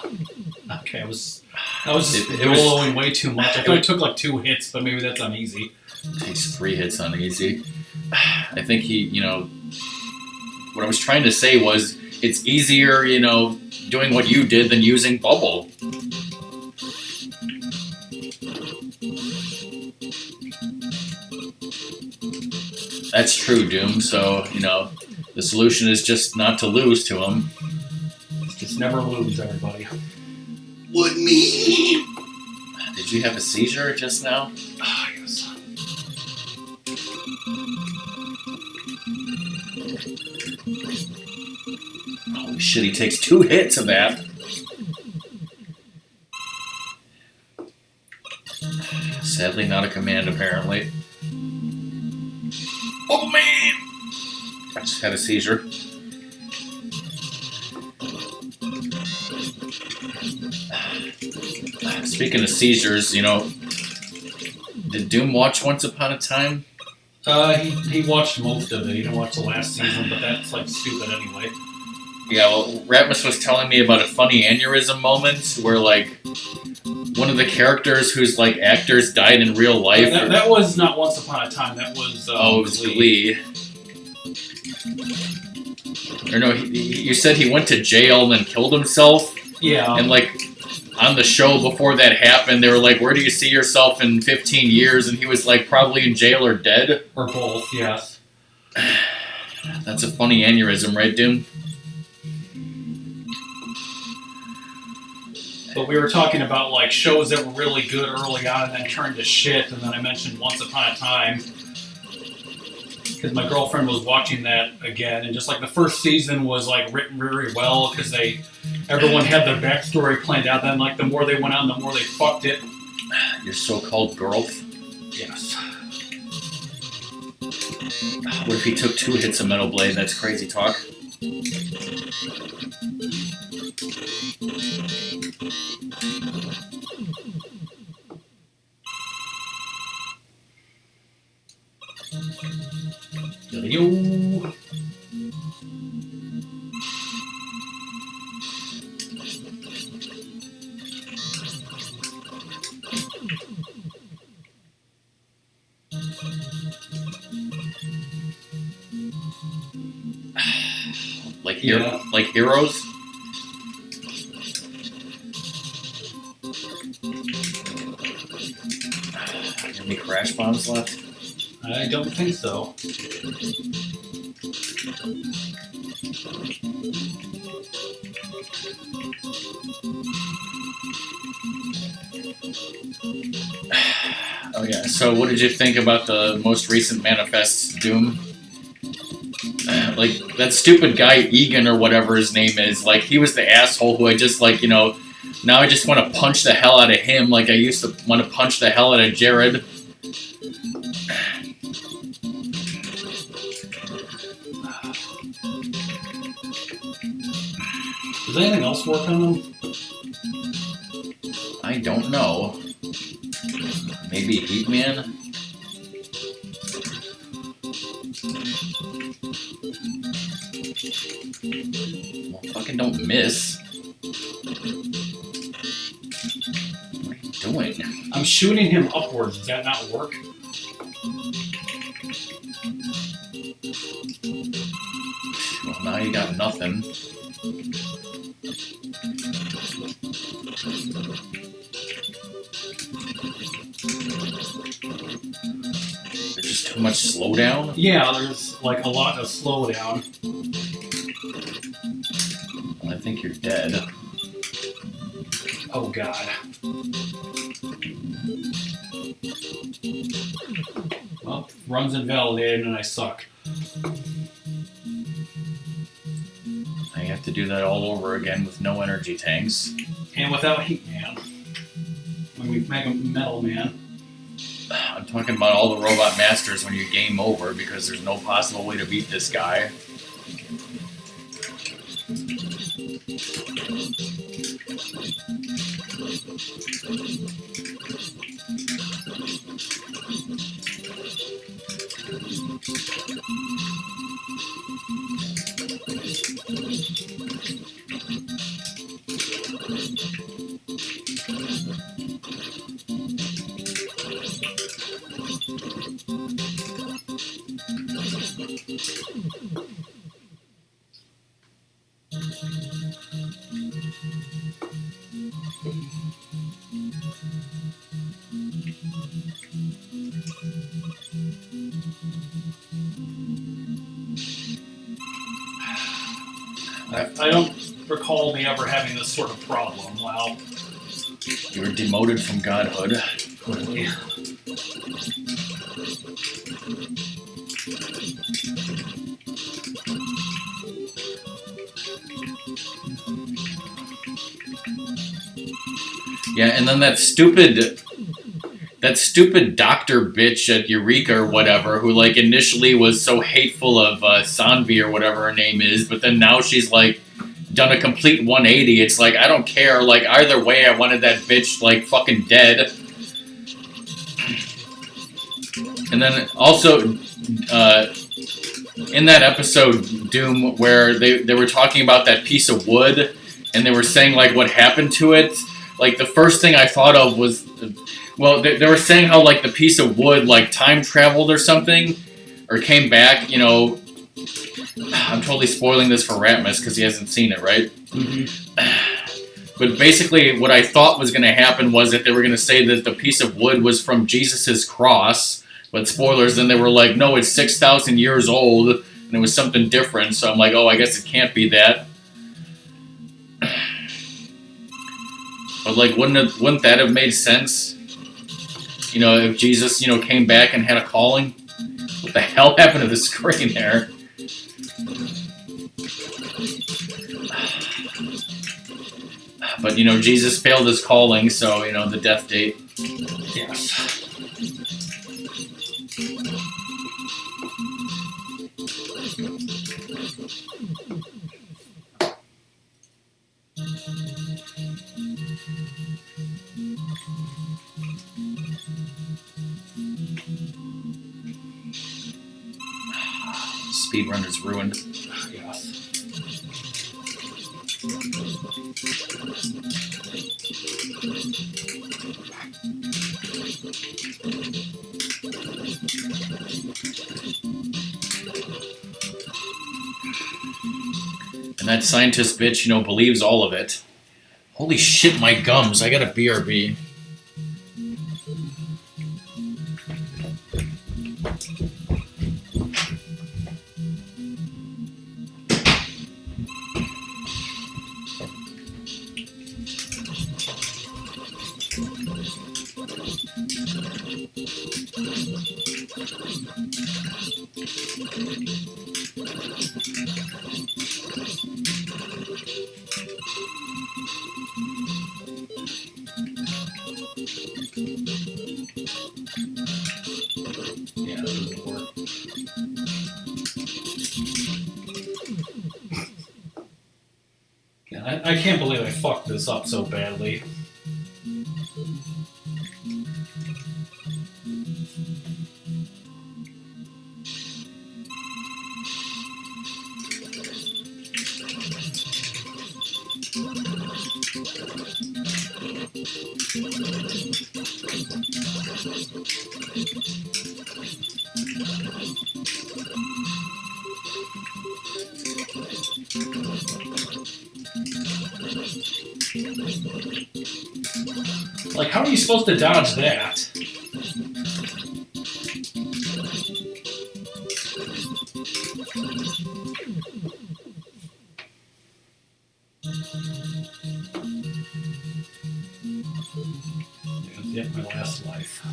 Okay, I was blowing way too much. I thought it took like 2 hits, but maybe that's uneasy. It takes 3 hits on easy. I think he, what I was trying to say was, it's easier, doing what you did than using bubble. That's true, Doom. So, the solution is just not to lose to him. Just never lose, everybody. Would me? Did you have a seizure just now? Ah, yes. Holy shit, he takes 2 hits of that. Sadly not a command, apparently. Oh, man! Just had a seizure. Speaking of seizures, you know, did Doom watch Once Upon a Time? He watched most of it. He didn't watch the last season, but that's like stupid anyway. Yeah, well, Ratmus was telling me about a funny aneurysm moment where, like, one of the characters whose, like, actors died in real life. That was not Once Upon a Time. That was it was Glee. Or no, you said he went to jail and then killed himself? Yeah. And, like, on the show before that happened, they were like, where do you see yourself in 15 years? And he was, like, probably in jail or dead. Or both, yes. That's a funny aneurysm, right, Doom? But we were talking about like shows that were really good early on and then turned to shit, and then I mentioned Once Upon a Time because my girlfriend was watching that again, and just like the first season was like written very well because everyone had their backstory planned out. Then like the more they went on, the more they fucked it. Your so-called growth. Yes. What if he took 2 hits of Metal Blade? That's crazy talk. Yo. Like heroes? Any crash bombs left? I don't think so. Oh yeah, so what did you think about the most recent manifest, Doom? Like, that stupid guy, Egan, or whatever his name is, like, he was the asshole who I just, like, you know, now I just want to punch the hell out of him like I used to want to punch the hell out of Jared. Does anything else work on them? I don't know. Maybe Heatman? Well, fucking don't miss. What are you doing? I'm shooting him upwards. Does that not work? Well, now you got nothing. There's just too much slowdown? Yeah, there's like a lot of slowdown. Well, I think you're dead. Oh god. Well, run's invalidated and I suck. I have to do that all over again with no energy tanks. And without Heatman. When we make a Metal Man. I'm talking about all the Robot Masters when you game over because there's no possible way to beat this guy. I don't recall me ever having this sort of problem. Wow. You were demoted from godhood. Clearly. Yeah, and then that stupid that stupid doctor bitch at Eureka or whatever, who like initially was so hateful of Sanvi or whatever her name is, but then now she's like done a complete 180. It's like I don't care. Like either way, I wanted that bitch like fucking dead. And then also in that episode Doom where they were talking about that piece of wood and they were saying like what happened to it. Like the first thing I thought of was, well, they were saying how like the piece of wood like time traveled or something, or came back. You know, I'm totally spoiling this for Ratmus because he hasn't seen it, right? Mm-hmm. But basically, what I thought was going to happen was that they were going to say that the piece of wood was from Jesus's cross. But spoilers, then they were like, no, it's 6,000 years old, and it was something different. So I'm like, oh, I guess it can't be that. But like, wouldn't that have made sense? You know, if Jesus, you know, came back and had a calling? What the hell happened to the screen there? But, you know, Jesus failed his calling, so, you know, the death date. Yes. Speedrunner's ruined. Yes. And that scientist bitch, you know, believes all of it. Holy shit, my gums. I got a BRB. Yeah, that doesn't work. Yeah, I can't believe I fucked this up so badly. Like, how are you supposed to dodge that? Yep, my last life.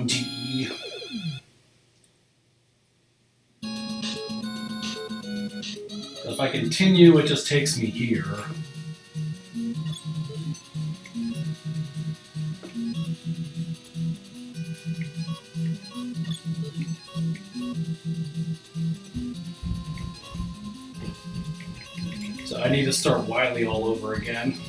Gee. If I continue, it just takes me here. So I need to start Wily all over again.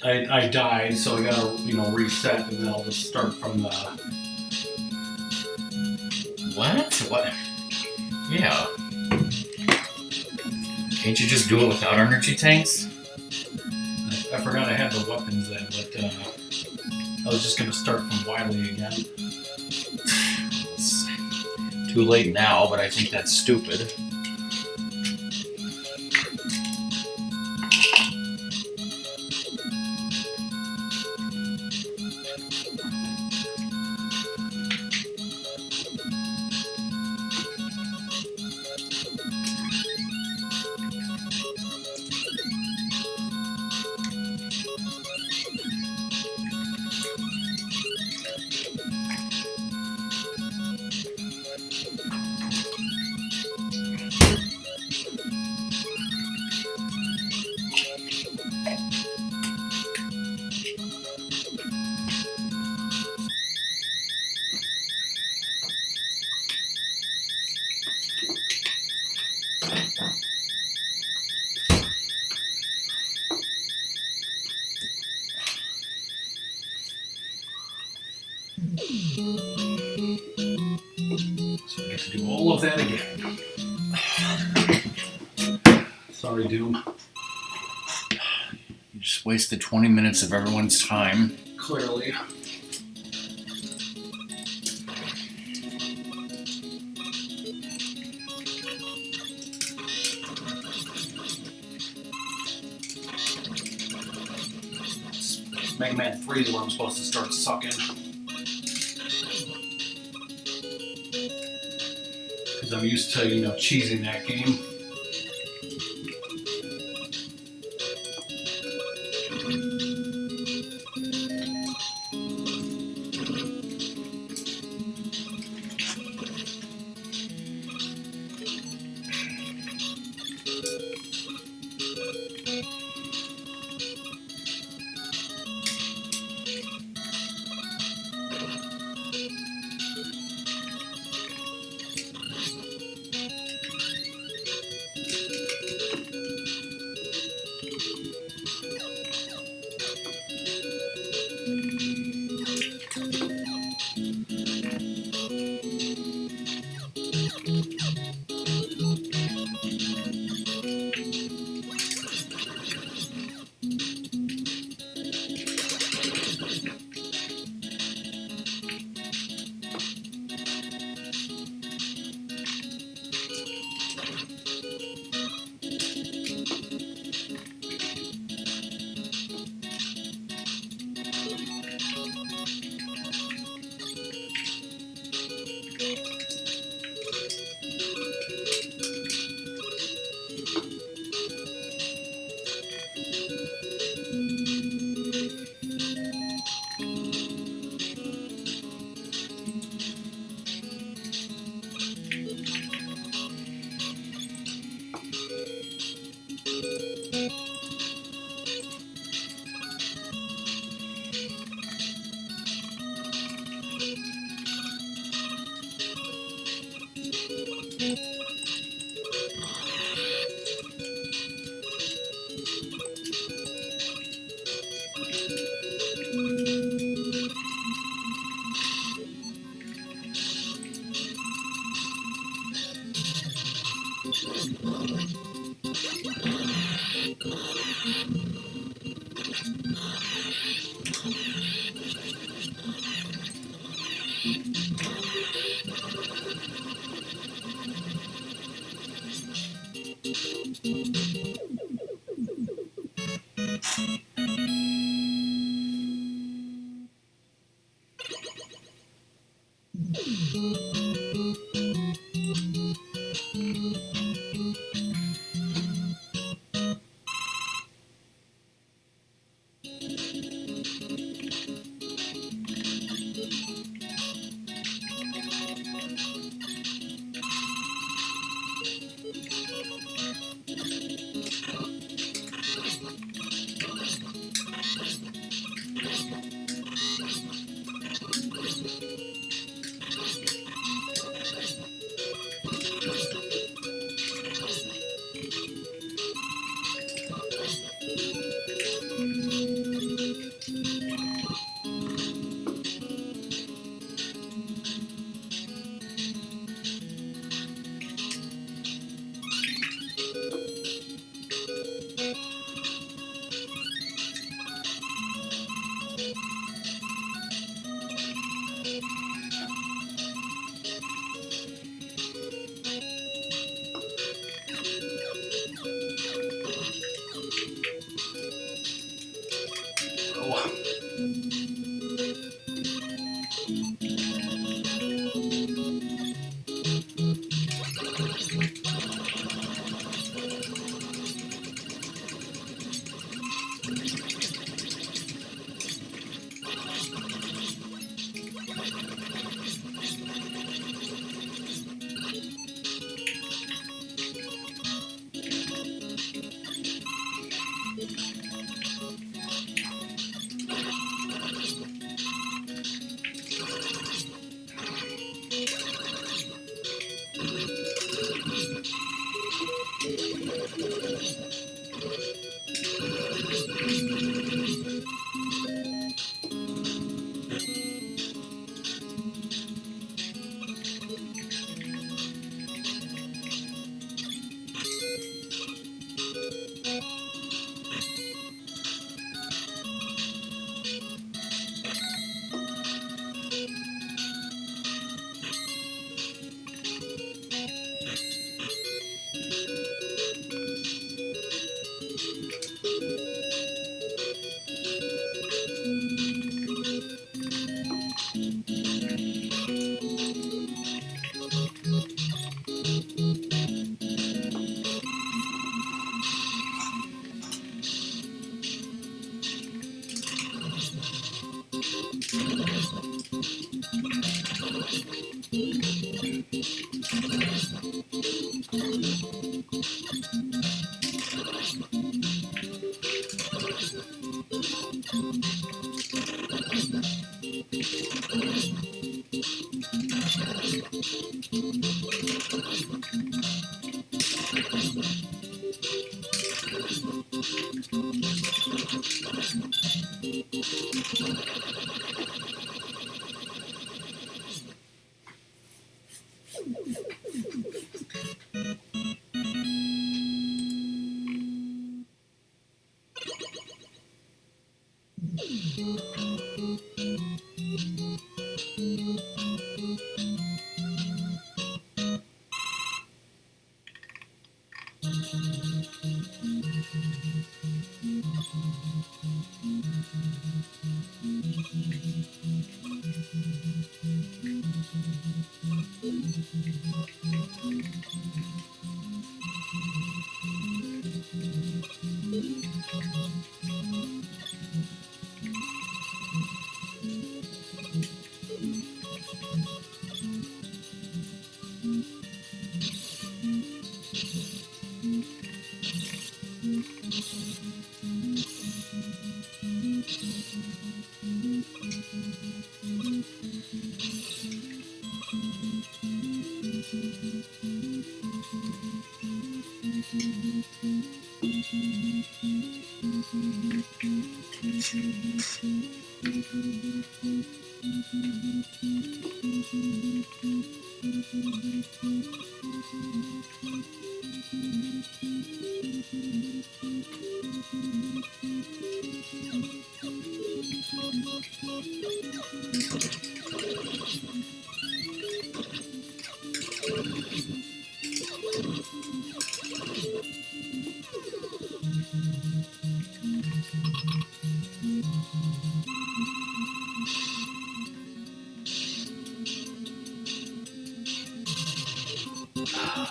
I died, so I gotta reset, and then I'll just start from the. What? Yeah. Can't you just do it without energy tanks? I forgot I had the weapons then, but I was just gonna start from Wily again. It's too late now, but I think that's stupid. So I get to do all of that again. Sorry, Doom. You just wasted 20 minutes of everyone's time. Clearly. Mega Man 3 is where I'm supposed to start sucking. Because I'm used to, cheesing that game.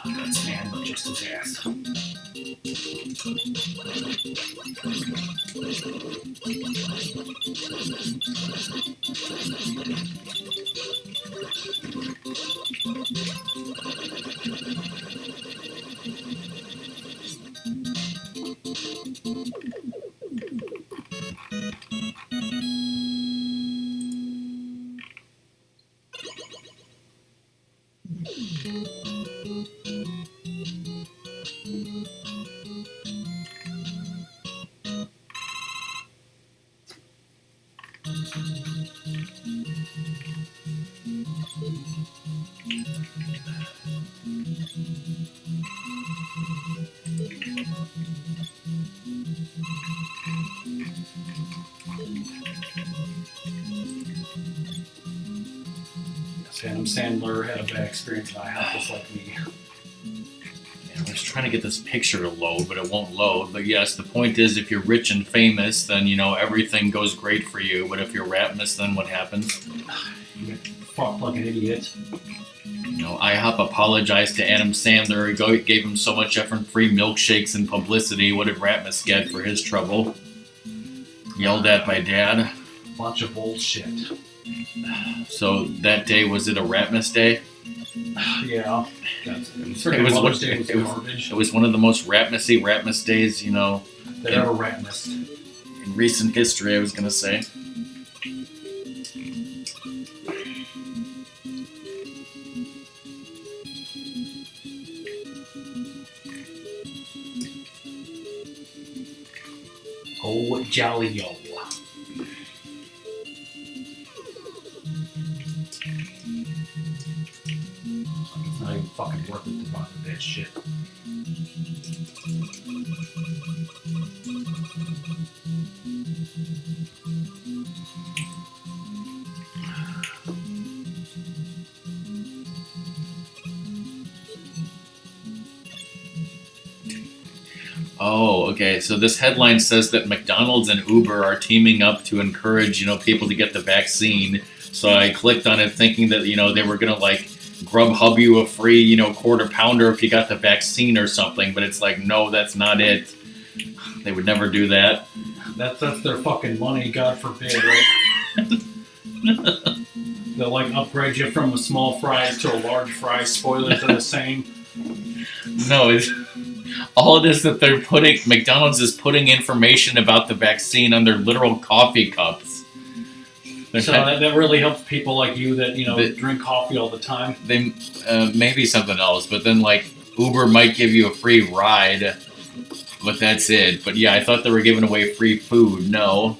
That's man, but just his ass. Adam Sandler had a bad experience at IHOP just like me. Yeah, I was trying to get this picture to load, but it won't load. But yes, the point is, if you're rich and famous, then everything goes great for you. But if you're Ratmus, then what happens? You get fucked like an idiot. IHOP apologized to Adam Sandler. He gave him so much effort, free milkshakes and publicity. What did Ratmus get for his trouble? Yelled at by dad. Bunch of bullshit. So that day, was it a Ratmus day? Yeah. It was one of the most Ratmusy Ratmus days, That ever Ratmus. in recent history, I was going to say. Oh, jolly yo. It's not even fucking worth it to buy that shit. Oh, okay. So this headline says that McDonald's and Uber are teaming up to encourage, people to get the vaccine. So I clicked on it thinking that, they were going to Grubhub you a free, quarter pounder if you got the vaccine or something. But it's like, no, that's not it. They would never do that. That's their fucking money, God forbid, right? They'll like upgrade you from a small fries to a large fry. Spoilers are the same. No, it's all it is that they're putting. McDonald's is putting information about the vaccine on their literal coffee cups. So that really helps people like you that drink coffee all the time. They maybe something else, but then like Uber might give you a free ride, but that's it. But yeah, I thought they were giving away free food. No.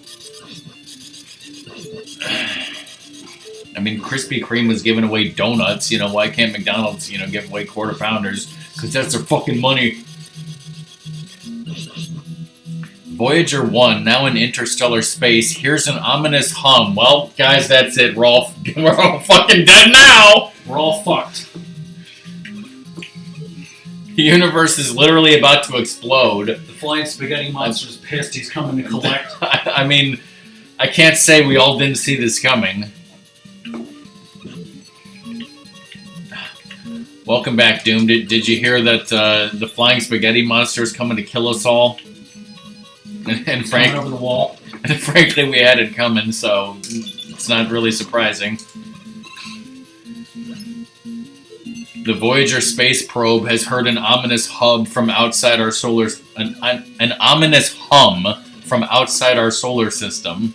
I mean, Krispy Kreme was giving away donuts. Why can't McDonald's, give away quarter pounders? Because that's their fucking money. Voyager 1, now in interstellar space. Here's an ominous hum. Well, guys, that's it. We're all fucking dead now. We're all fucked. The universe is literally about to explode. The flying spaghetti monster's pissed. He's coming to collect. I mean, I can't say we all didn't see this coming. Welcome back, Doom. Did you hear that the flying spaghetti monster is coming to kill us all? And Coming over the wall. And frankly, we had it coming, so it's not really surprising. The Voyager space probe has heard an ominous hum from outside our solar an ominous hum from outside our solar system.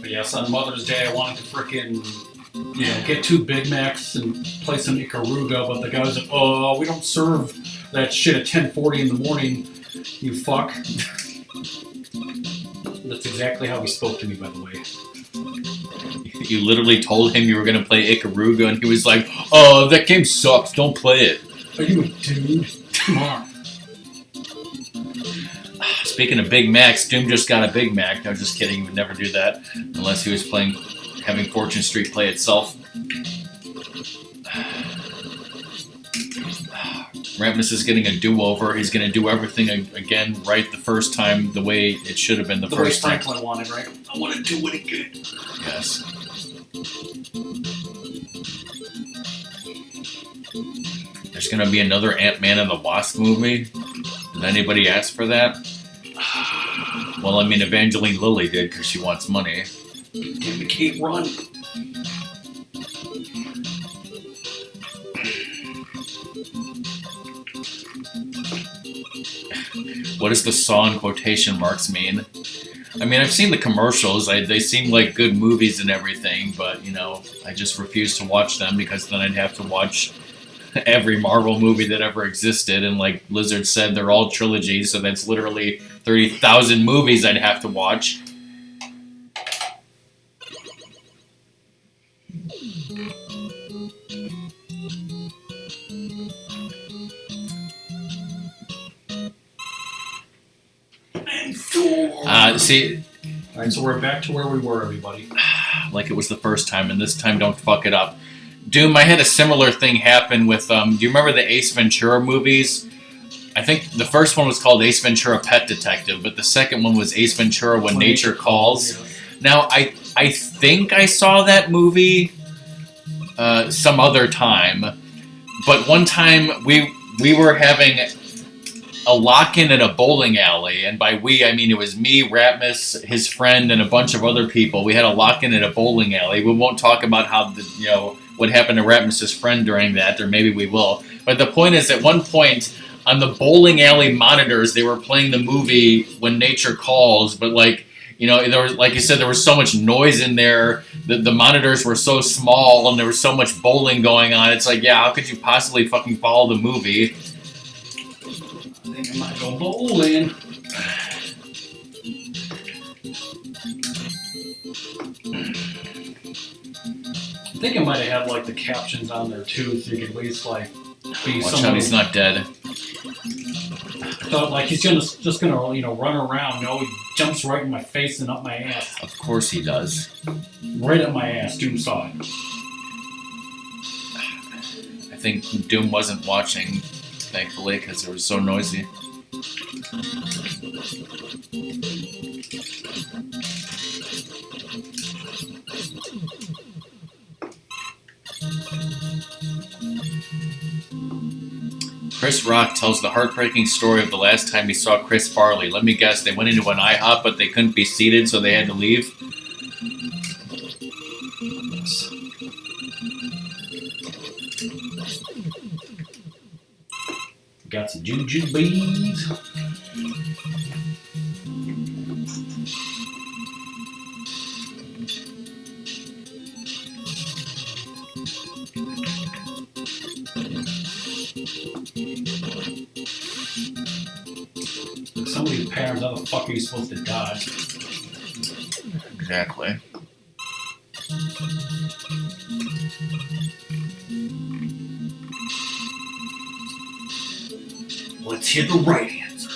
But yes, on Mother's Day, I wanted to frickin' get 2 Big Macs and play some Ikaruga, but the guy's like, oh, we don't serve that shit at 10:40 in the morning, you fuck. That's exactly how he spoke to me, by the way. You literally told him you were going to play Ikaruga, and he was like, oh, that game sucks, don't play it. Are you a dude? Come on. Speaking of Big Macs, Doom just got a Big Mac. No, just kidding, he would never do that, unless he was having Fortune Street play itself. Ratmus is getting a do-over. He's going to do everything again right the first time, the way it should have been the first time. The way Franklin wanted, right? I want to do it again. Yes. There's going to be another Ant-Man and the Wasp movie. Did anybody ask for that? Well, I mean, Evangeline Lilly did because she wants money. Damn it, Kate, run. What does the saw in quotation marks mean? I mean, I've seen the commercials. They seem like good movies and everything, but, I just refuse to watch them because then I'd have to watch every Marvel movie that ever existed. And like Blizzard said, they're all trilogies, so that's literally 30,000 movies I'd have to watch. See, Alright, so we're back to where we were, everybody. Like it was the first time, and this time don't fuck it up. Doom, I had a similar thing happen with, do you remember the Ace Ventura movies? I think the first one was called Ace Ventura Pet Detective, but the second one was Ace Ventura When Nature Calls. Yeah. Now, I think I saw that movie some other time, but one time we were having a lock-in at a bowling alley, and by we, I mean it was me, Ratmus, his friend, and a bunch of other people. We had a lock-in at a bowling alley. We won't talk about how, what happened to Ratmus's friend during that, or maybe we will. But the point is, at one point, on the bowling alley monitors, they were playing the movie When Nature Calls, but there was, like you said, there was so much noise in there. The monitors were so small, and there was so much bowling going on. It's like, yeah, how could you possibly fucking follow the movie? I think I might go bowling. I think I might have had the captions on there too, so you could at least be Watch out, he's not dead. I thought he's just gonna run around. No, he jumps right in my face and up my ass. Of course he does. Right up my ass. Doom saw it. I think Doom wasn't watching, thankfully, because it was so noisy. Chris Rock tells the heartbreaking story of the last time he saw Chris Farley. Let me guess, they went into an IHOP, but they couldn't be seated, so they had to leave? Yes. Got some juju bees. Some of these patterns, how the fuck are you supposed to dodge? Exactly. Let's hit the right answer.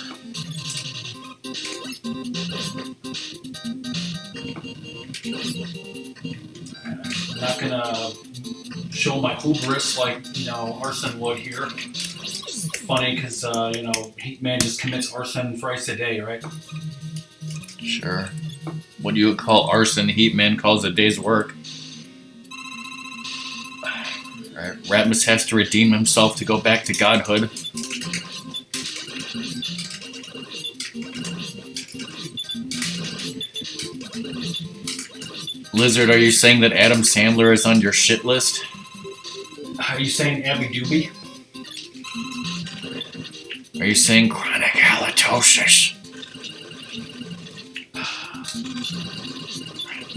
I'm not gonna show my hubris like, arson would here. It's funny because, Man just commits arson thrice a day, right? Sure. What do you call arson? Heat Man calls a day's work. Alright, Ratmus has to redeem himself to go back to godhood. Lizard, are you saying that Adam Sandler is on your shit list? Are you saying Abby Doobie? Are you saying chronic halitosis?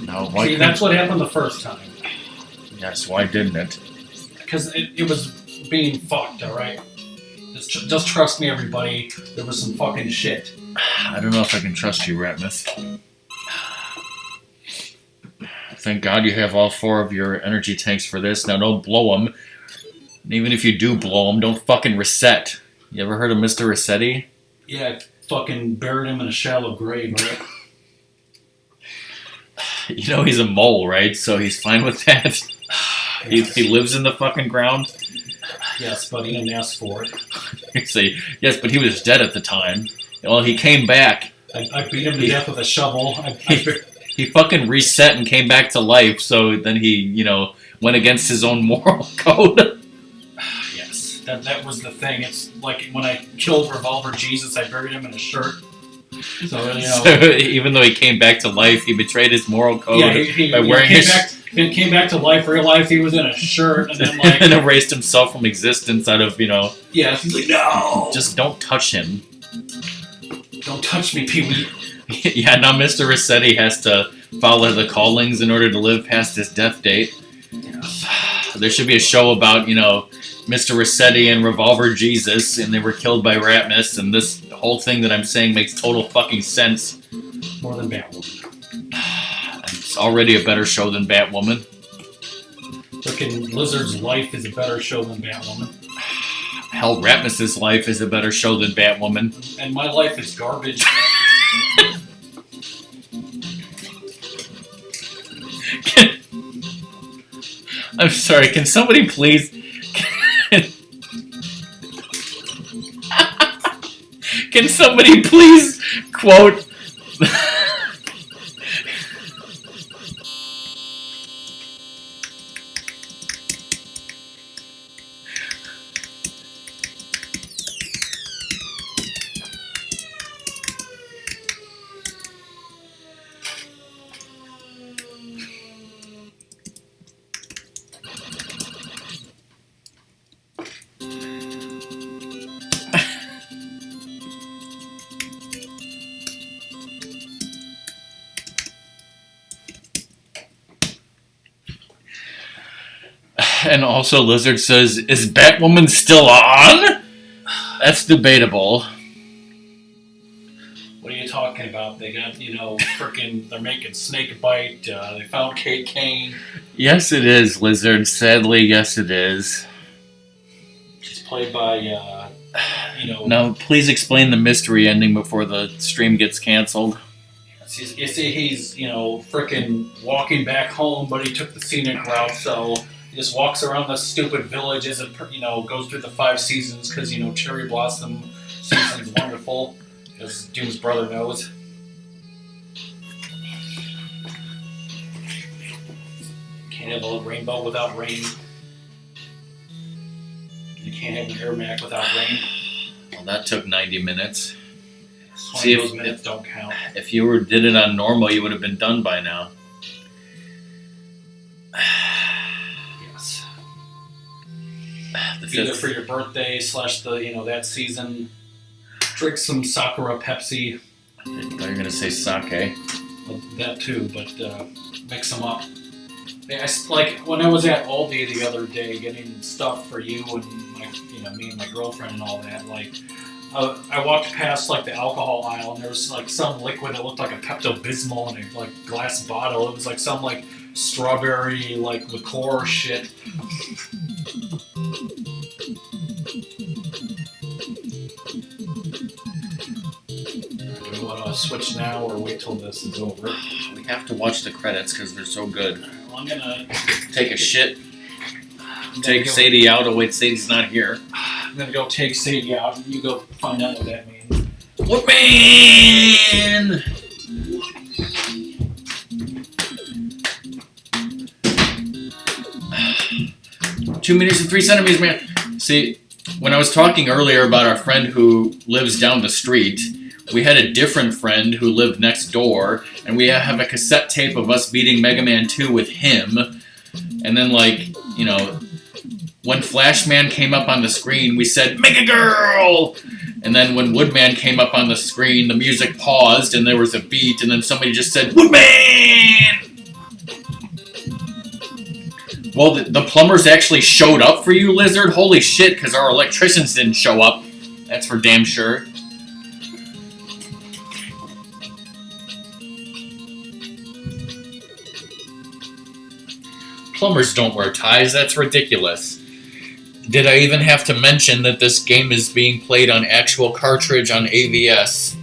No, why? See, that's what happened the first time. Yes, why didn't it? Because it was being fucked, alright? Just trust me, everybody. There was some fucking shit. I don't know if I can trust you, Ratmus. Thank God you have all 4 of your energy tanks for this. Now don't blow them. And even if you do blow them, don't fucking reset. You ever heard of Mr. Resetti? Yeah, I fucking buried him in a shallow grave, right? You know he's a mole, right? So he's fine with that. Yes. He lives in the fucking ground. Yes, but he didn't ask for it. You say, yes, but he was dead at the time. Well, he came back. I beat him to death with a shovel. He fucking reset and came back to life, so then he, went against his own moral code. Yes, that was the thing. It's like when I killed Revolver Jesus, I buried him in a shirt. So, So, even though he came back to life, he betrayed his moral code by wearing He came back to life, realized he was in a shirt, and then and erased himself from existence out of, Yeah, he's like, no! Just don't touch him. Don't touch me, Pee-wee. Yeah, now Mr. Resetti has to follow the callings in order to live past his death date. There should be a show about, Mr. Resetti and Revolver Jesus, and they were killed by Ratmus, and this whole thing that I'm saying makes total fucking sense. More than Batwoman. It's already a better show than Batwoman. Frickin' Lizard's life is a better show than Batwoman. Hell, Ratmus's life is a better show than Batwoman. And my life is garbage. I'm sorry, can somebody please... Can somebody please quote... And also Lizard says, is Batwoman still on? That's debatable. What are you talking about? They got, frickin' they're making Snakebite. They found Kate Kane. Yes, it is, Lizard. Sadly, yes, it is. She's played by, Now, please explain the mystery ending before the stream gets canceled. You see, he's, frickin' walking back home, but he took the scenic route, so he just walks around the stupid villages and, goes through the 5 seasons because, Cherry Blossom season's wonderful, as Doom's brother knows. Can't have a rainbow without rain. You can't have an air Mac without rain. Well, that took 90 minutes. 20 of those minutes don't count. If you did it on normal, you would have been done by now. Yes. The Either for your birthday / the that season, drink some Sakura Pepsi. I thought you were gonna say sake. Well, that too, but mix them up. Like when I was at Aldi the other day getting stuff for you and me and my girlfriend and all that. Like I walked past like the alcohol aisle and there was like some liquid that looked like a Pepto-Bismol in a like glass bottle. It was like some like strawberry like liqueur shit. Do we want to switch now or wait till this is over? We have to watch the credits because they're so good. Well, I'm gonna take a shit. Take Sadie out. Oh wait, Sadie's not here. I'm gonna go take Sadie out and you go find out what that means. What man? Two meters and 3 centimeters, man. See, when I was talking earlier about our friend who lives down the street, we had a different friend who lived next door, and we have a cassette tape of us beating Mega Man 2 with him. And then, when Flashman came up on the screen, we said, Mega Girl! And then when Woodman came up on the screen, the music paused, and there was a beat, and then somebody just said, Woodman! Well, the plumbers actually showed up for you, Lizard? Holy shit, because our electricians didn't show up. That's for damn sure. Plumbers don't wear ties, that's ridiculous. Did I even have to mention that this game is being played on actual cartridge on AVS?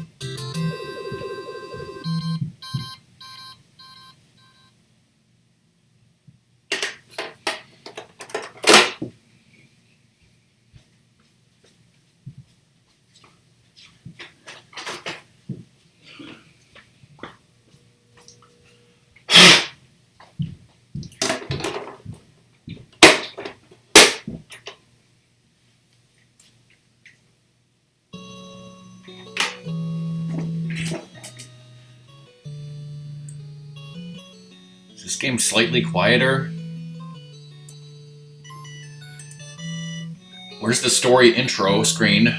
This game slightly quieter. Where's the story intro screen?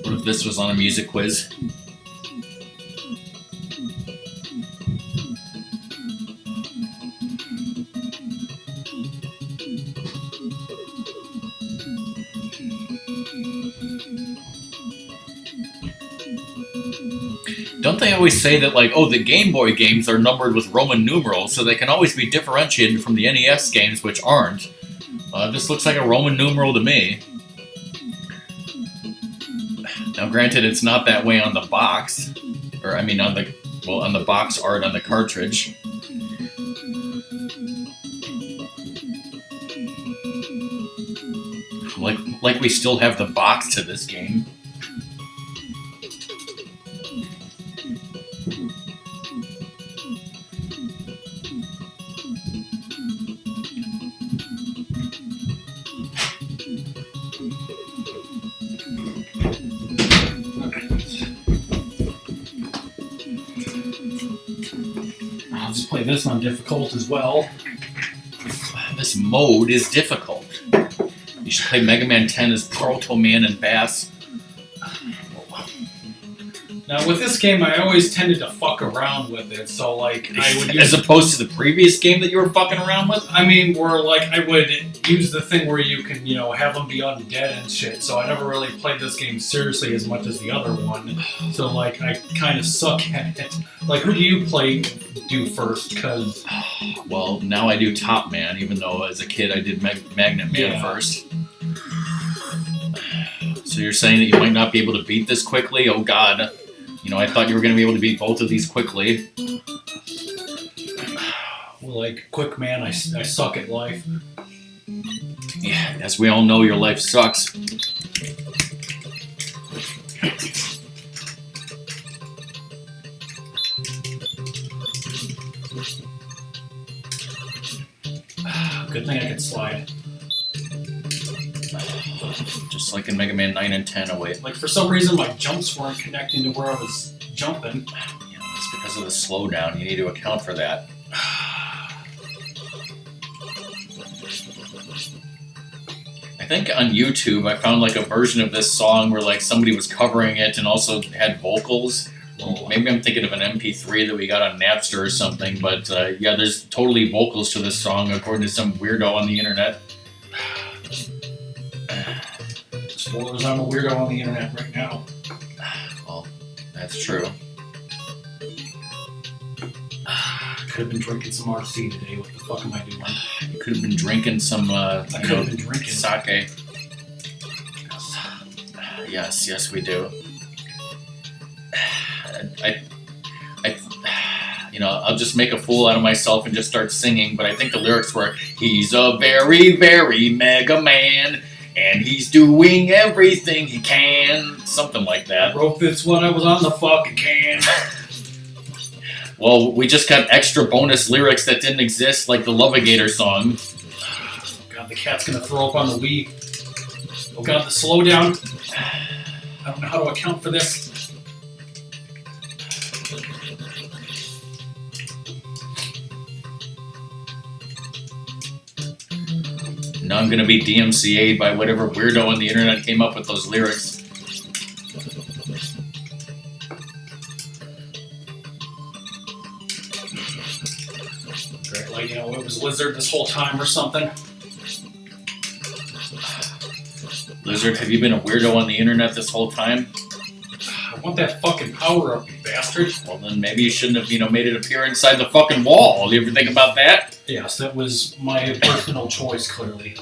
What if this was on a music quiz? Don't they always say that, the Game Boy games are numbered with Roman numerals, so they can always be differentiated from the NES games, which aren't? This looks like a Roman numeral to me. Now, granted, it's not that way on the box. Or, on the box art on the cartridge. Like we still have the box to this game. I'll just play this on difficult as well. This mode is difficult. You should play Mega Man 10 as Proto Man and Bass. Now with this game, I always tended to fuck around with it, so I would use... As opposed to the previous game that you were fucking around with? I mean, where I would use the thing where you can, have them be undead and shit, so I never really played this game seriously as much as the other one, so I kind of suck at it. Who do you do first, cause... Well, now I do Top Man, even though as a kid I did Magnet Man first. So you're saying that you might not be able to beat this quickly? Oh god. I thought you were going to be able to beat both of these quickly. Well, Quick Man, I suck at life. Yeah, as we all know, your life sucks. Good thing I could slide. Just like in Mega Man 9 and 10. Oh wait. Like, for some reason, my jumps weren't connecting to where I was jumping. Yeah, it's because of the slowdown. You need to account for that. I think on YouTube I found like a version of this song where like somebody was covering it and also had vocals. Maybe I'm thinking of an MP3 that we got on Napster or something, but yeah, there's totally vocals to this song according to some weirdo on the internet. Spoilers, I'm a weirdo on the internet right now. Well, that's true. Could have been drinking some RC today. What the fuck am I doing? You could have been drinking some, I could have been drinking sake. Yes, we do. I'll just make a fool out of myself and just start singing, but I think the lyrics were, he's a very, very Mega Man, and he's doing everything he can. Something like that. I wrote this when I was on the fucking can. Well, we just got extra bonus lyrics that didn't exist, like the Lovigator song. Oh god, the cat's gonna throw up on the Wii. Oh god, the slowdown. I don't know how to account for this. Now I'm gonna be DMCA'd by whatever weirdo on the internet came up with those lyrics. Like, it was Lizard this whole time or something. Lizard, have you been a weirdo on the internet this whole time? I want that fucking power up, you bastard. Well, then maybe you shouldn't have, made it appear inside the fucking wall. You ever think about that? Yes, that was my personal choice, clearly.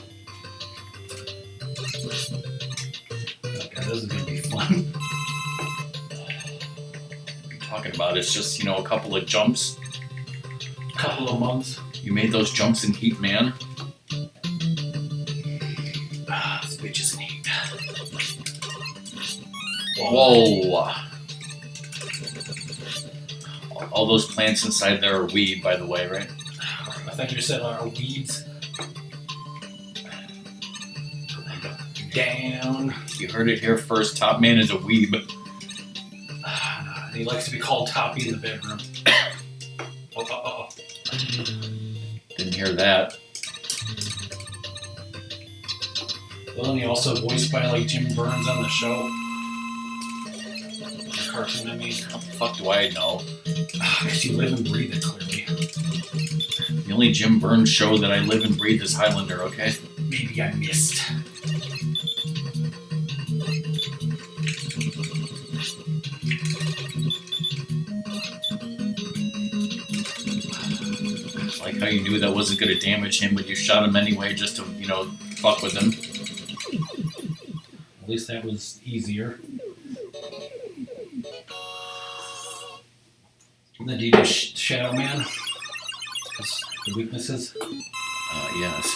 Okay, this is gonna be fun. What are you talking about? It's just, a couple of jumps. Couple of months. You made those jumps in heat, man. This bitch is in heat. Whoa. All those plants inside there are weed, by the way, right? I thought you said weeds. Down. You heard it here first. Top Man is a weeb. He likes to be called Toppy in the bedroom. Oh. Didn't hear that. Well, and he also voiced by like Jim Burns on the show. The cartoon, I mean. How the fuck do I know? Because you live and breathe it, clearly. The only Jim Burns show that I live and breathe is Highlander, okay? Maybe I missed. Like how you knew that wasn't going to damage him, but you shot him anyway just to, fuck with him. At least that was easier. And then do you do Shadow Man? The weaknesses? Yes.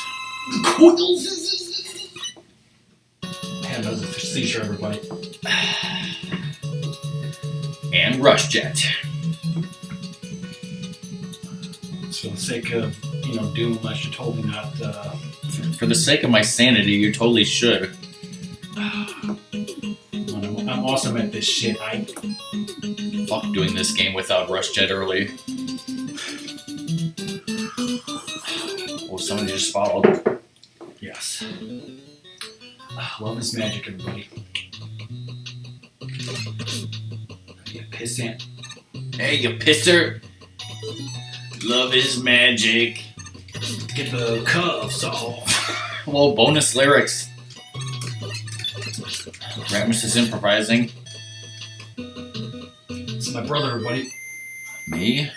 Hand does a seizure, everybody. And Rush Jet. For the sake of, Doom, unless you told me not. For the sake of my sanity, you totally should. I'm awesome at this shit. Fuck doing this game without Rush Jet early. Oh, somebody just followed. Yes. Love is magic, everybody. You pissant. Hey, you pisser! Love is magic. Get the cuffs off. Whoa, bonus lyrics. Ratmus is improvising. It's my brother, everybody. Me?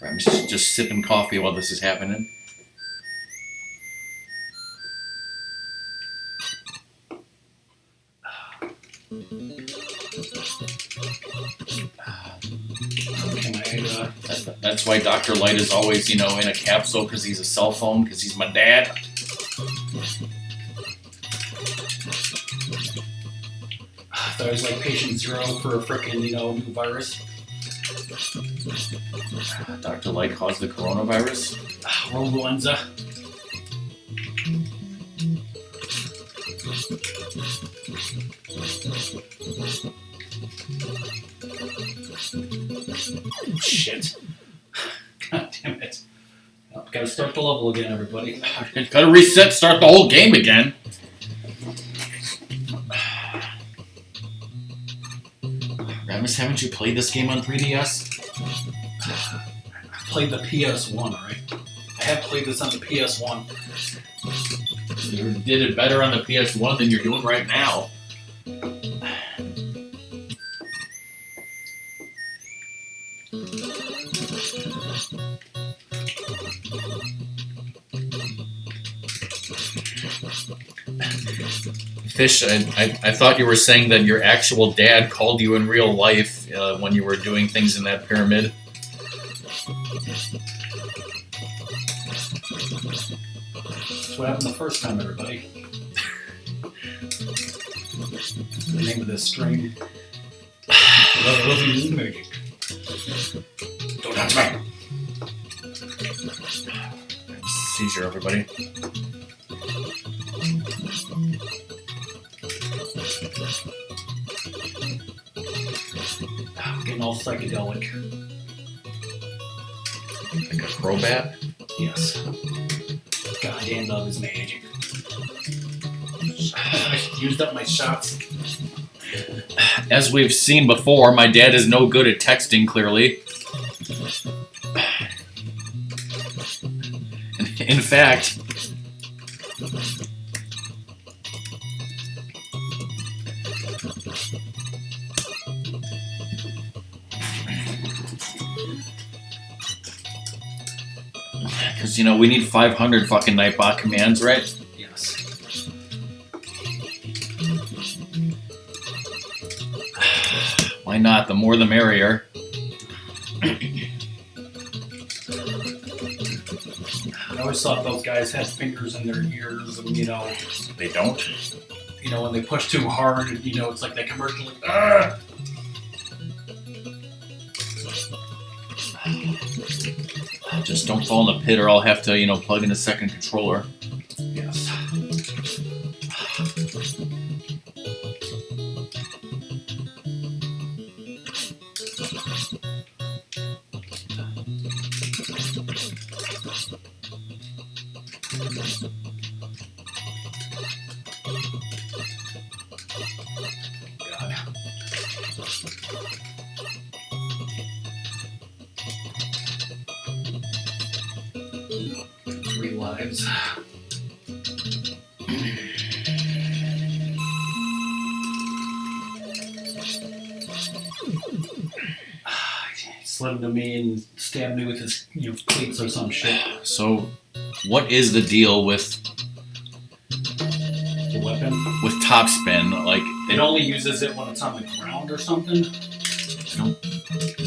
Ratmus is just sipping coffee while this is happening. Can I That's why Dr. Light is always, in a capsule because he's a cell phone, because he's my dad. I thought it was like patient 0 for a frickin', new virus. Dr. Light caused the coronavirus. Influenza. Shit. God damn it. Well, gotta start the level again, everybody. Gotta reset, start the whole game again. Ratmus, haven't you played this game on 3DS? I played the PS1, right? I have played this on the PS1. You did it better on the PS1 than you're doing right now. Fish, I thought you were saying that your actual dad called you in real life when you were doing things in that pyramid. That's what happened the first time, everybody. The name of this stream. Love you magic. Don't touch me. Seizure, everybody. Getting all psychedelic. Like a crobat? Yes. Goddamn love is magic. I used up my shots. As we've seen before, my dad is no good at texting, clearly. In fact, because, we need 500 fucking Nightbot commands, right? Yes. Why not? The more the merrier. I always thought those guys had fingers in their ears, and They don't? when they push too hard, it's like that commercial. Like, Just don't fall in the pit or I'll have to, plug in a second controller. yes. God. 3 lives. He slid into me and stabbed me with his cleats or some shit. So, what is the deal with The weapon. topspin? Like, It only uses it when it's on the ground or something.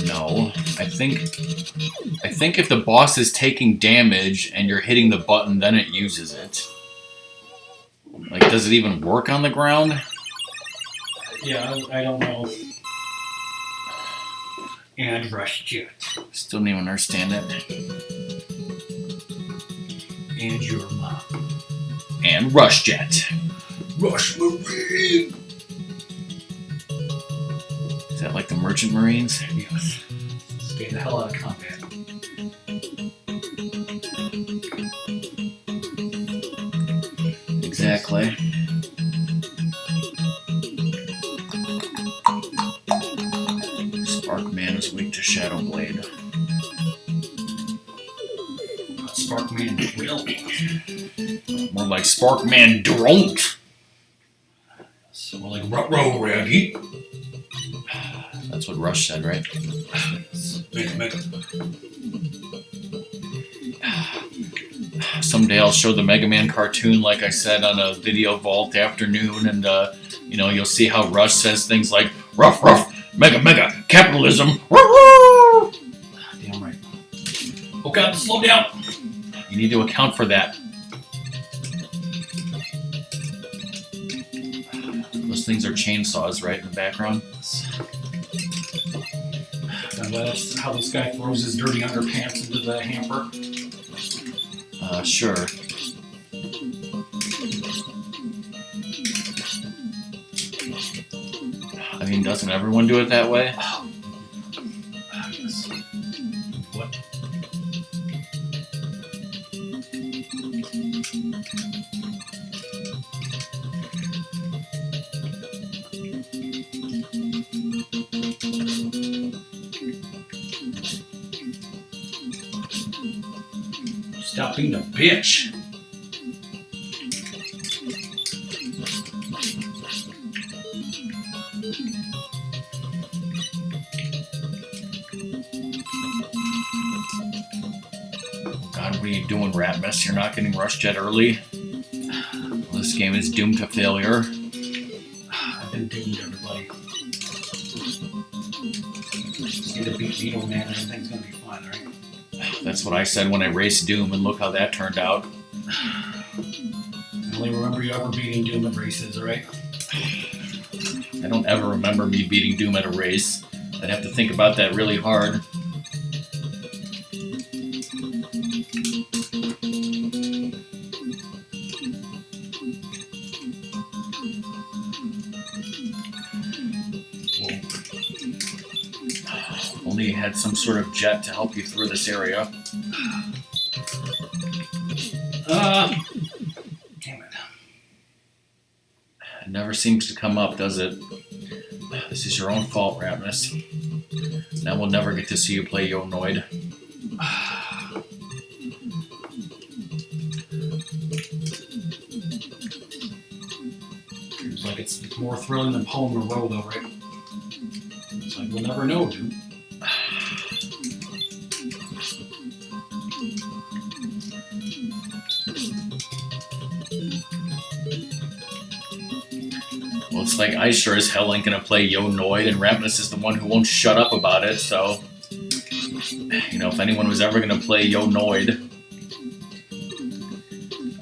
no. I think if the boss is taking damage and you're hitting the button, then it uses it. Like, does it even work on the ground? Yeah, I don't know. And rush jet. Still don't even understand it. And your mom. And rush jet. Rush Marine! Is that like the Merchant Marines? Yes. Stay the hell out of combat. Exactly. Sparkman is weak to Shadow Blade. Sparkman drill. More like Sparkman don't. So like row ready. That's what Rush said, right? Mega. Someday I'll show the MegaMan cartoon, like I said, on a Video Vault afternoon, and you'll see how Rush says things like "rough, mega, capitalism." Damn God, slow down. You need to account for that. Those things are chainsaws, right, in the background? And that's how this guy throws his dirty underpants into the hamper. Sure. I mean, doesn't everyone do it that way? Yes. What? Stop being a bitch. God, what are you doing, Ratmus? You're not getting rushed yet early? Well, this game is doomed to failure. I've been doomed, everybody. Just need to beat MegaMan and everything's gonna be fine, right? That's what I said when I raced Doom, and look how that turned out. I only remember you ever beating Doom at races, alright? I don't ever remember me beating Doom at a race. I'd have to think about that really hard. Only you had some sort of jet to help you through this area. Damn it. It never seems to come up, does it? This is your own fault, Ratmus. Now we'll never get to see you play Yonoid. Seems like it's more thrilling than Palmer Row, though, right? It's like we'll never know, dude. Well, it's like I sure as hell ain't gonna play Yonoid, and Ratmus is the one who won't shut up about it, so... You know, if anyone was ever gonna play Yonoid...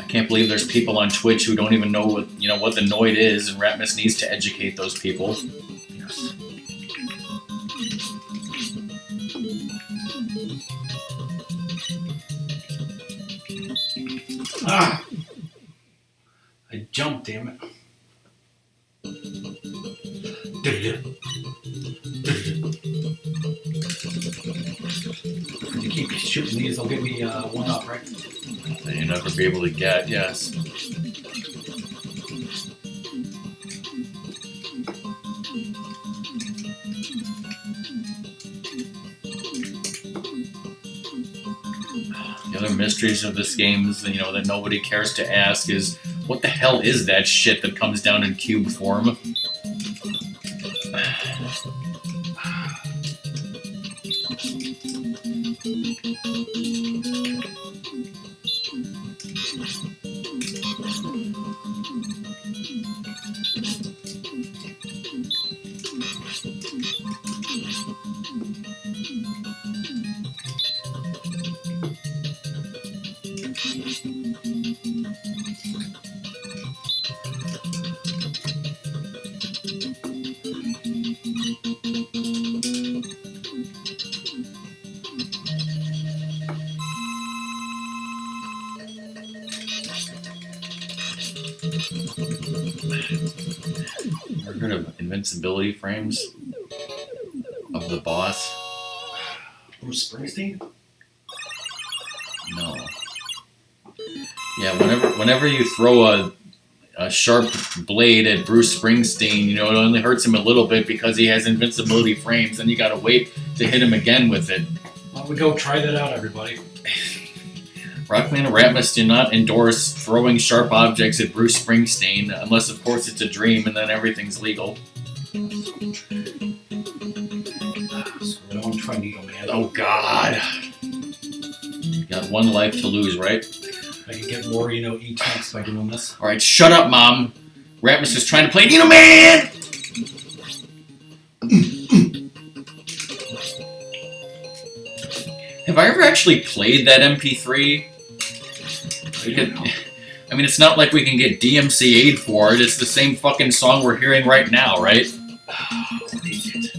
I can't believe there's people on Twitch who don't even know what the Noid is, and Ratmus needs to educate those people. Yes. Ah! I jumped, damn it. If you keep shooting these, they'll give me one up, right? That you'll never be able to get, yes. The other mysteries of this game is, that nobody cares to ask is, what the hell is that shit that comes down in cube form? Ever heard of invincibility frames of the boss? Bruce Springsteen? No. Yeah, whenever you throw a sharp blade at Bruce Springsteen, it only hurts him a little bit because he has invincibility frames, and you gotta wait to hit him again with it. Why don't we go try that out, everybody? Rockman and Ratmus do not endorse throwing sharp objects at Bruce Springsteen, unless of course it's a dream and then everything's legal. So I don't want to try MegaMan. Oh God! You got one life to lose, right? I can get more, E-tanks by doing this. Alright, shut up, Mom! Ratmus is trying to play MegaMan! Have I ever actually played that MP3? I mean, it's not like we can get DMCA'd for it. It's the same fucking song we're hearing right now, right? What is it?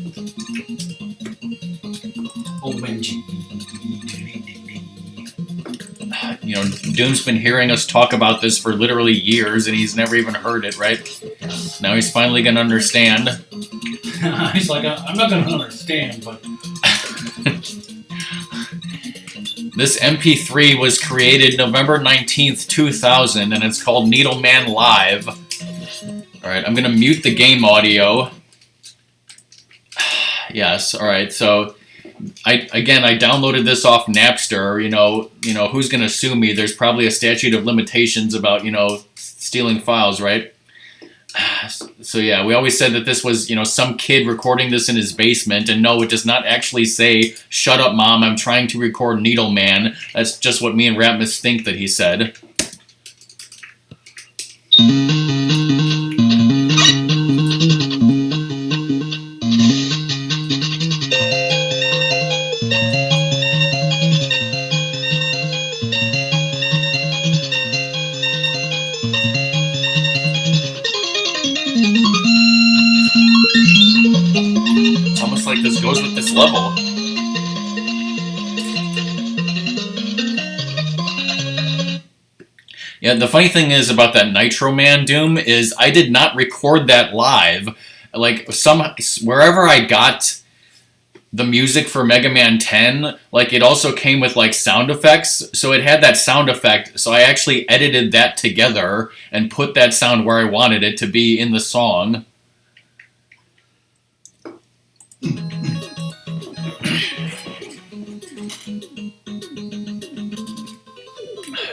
OMG. You know, Doom's been hearing us talk about this for literally years, and he's never even heard it, right? Yes. Now he's finally gonna understand. He's like, I'm not gonna understand, but... This MP3 was created November 19th, 2000, and it's called Needleman Live. Alright, I'm gonna mute the game audio. Yes, alright, so... I downloaded this off Napster. You know, who's gonna sue me? There's probably a statute of limitations about, stealing files, right? So yeah, we always said that this was, some kid recording this in his basement, and no, it does not actually say, "Shut up, Mom, I'm trying to record Needleman." That's just what me and Ratmus think that he said. It's almost like this goes with this level. Yeah, the funny thing is about that Nitro Man Doom is I did not record that live. Like, wherever I got the music for Mega Man 10, like, it also came with, like, sound effects. So it had that sound effect. So I actually edited that together and put that sound where I wanted it to be in the song.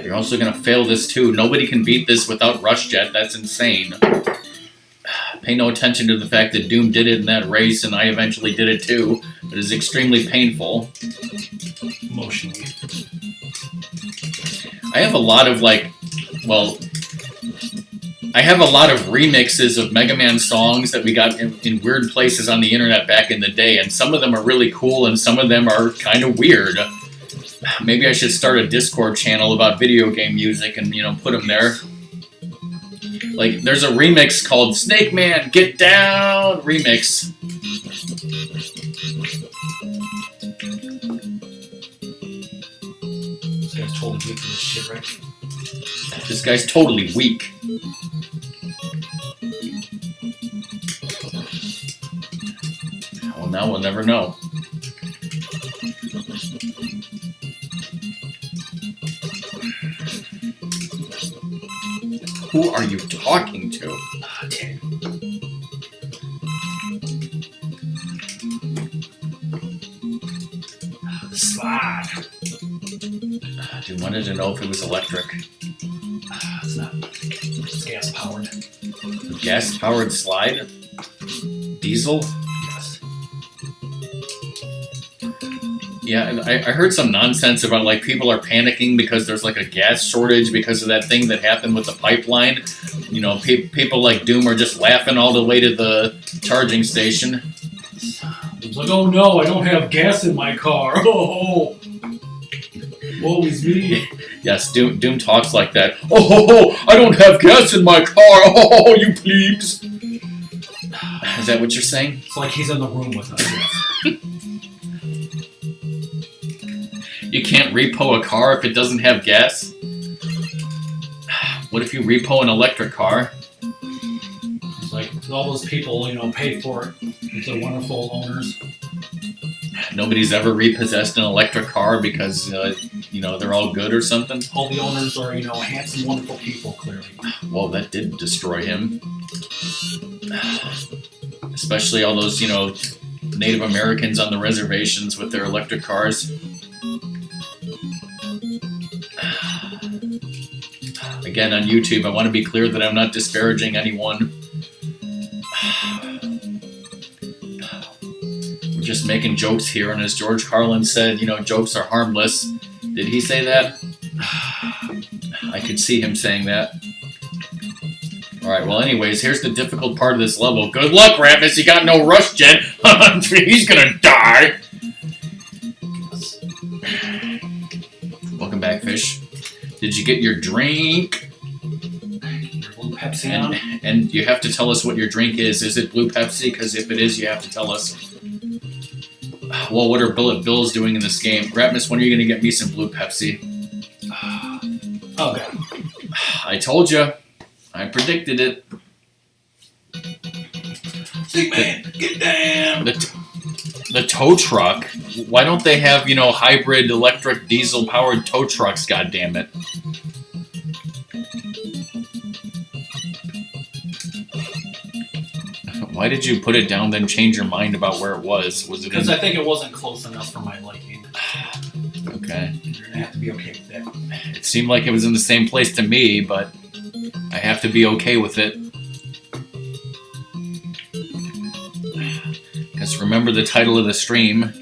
You're also gonna fail this too. Nobody can beat this without Rush Jet. That's insane. Pay no attention to the fact that Doom did it in that race, and I eventually did it too. It is extremely painful. Emotionally. I have a lot of, I have a lot of remixes of Mega Man songs that we got in weird places on the internet back in the day, and some of them are really cool, and some of them are kind of weird. Maybe I should start a Discord channel about video game music and, put them there. Like, there's a remix called Snake Man, Get Down Remix. This guy's totally weak for this shit, right? This guy's totally weak. Well, now we'll never know. Who are you talking to? Okay. The slide. I wanted to know if it was electric. It's not. It's gas powered. Gas powered slide? Diesel? Yes. Yeah, I heard some nonsense about, like, people are panicking because there's, like, a gas shortage because of that thing that happened with the pipeline. People like Doom are just laughing all the way to the charging station. It's like, oh no, I don't have gas in my car. Oh, woe is me. Yes, Doom talks like that. Oh, I don't have gas in my car. Oh, you plebes. Is that what you're saying? It's like he's in the room with us. You can't repo a car if it doesn't have gas? What if you repo an electric car? It's like all those people, paid for it. They're wonderful owners. Nobody's ever repossessed an electric car because, they're all good or something? All the owners are, handsome, wonderful people, clearly. Well, that did destroy him. Especially all those, Native Americans on the reservations with their electric cars. Again, on YouTube, I want to be clear that I'm not disparaging anyone. We're just making jokes here, and as George Carlin said, jokes are harmless. Did he say that? I could see him saying that. Alright, well anyways, here's the difficult part of this level. Good luck, Ratmus, you got no rush jet. He's gonna die! back, fish. Did you get your drink? Blue Pepsi on. And you have to tell us what your drink is. Is it Blue Pepsi? Because if it is, you have to tell us. Well, what are Bullet Bills doing in this game? Ratmus, when are you going to get me some Blue Pepsi? Okay. I told you. I predicted it. Man, get down! The tow truck? Why don't they have, hybrid electric diesel powered tow trucks, goddammit? Why did you put it down then change your mind about where it was? Was it because I think it wasn't close enough for my liking. Okay. You're gonna have to be okay with that. It seemed like it was in the same place to me, but I have to be okay with it. Because remember the title of the stream,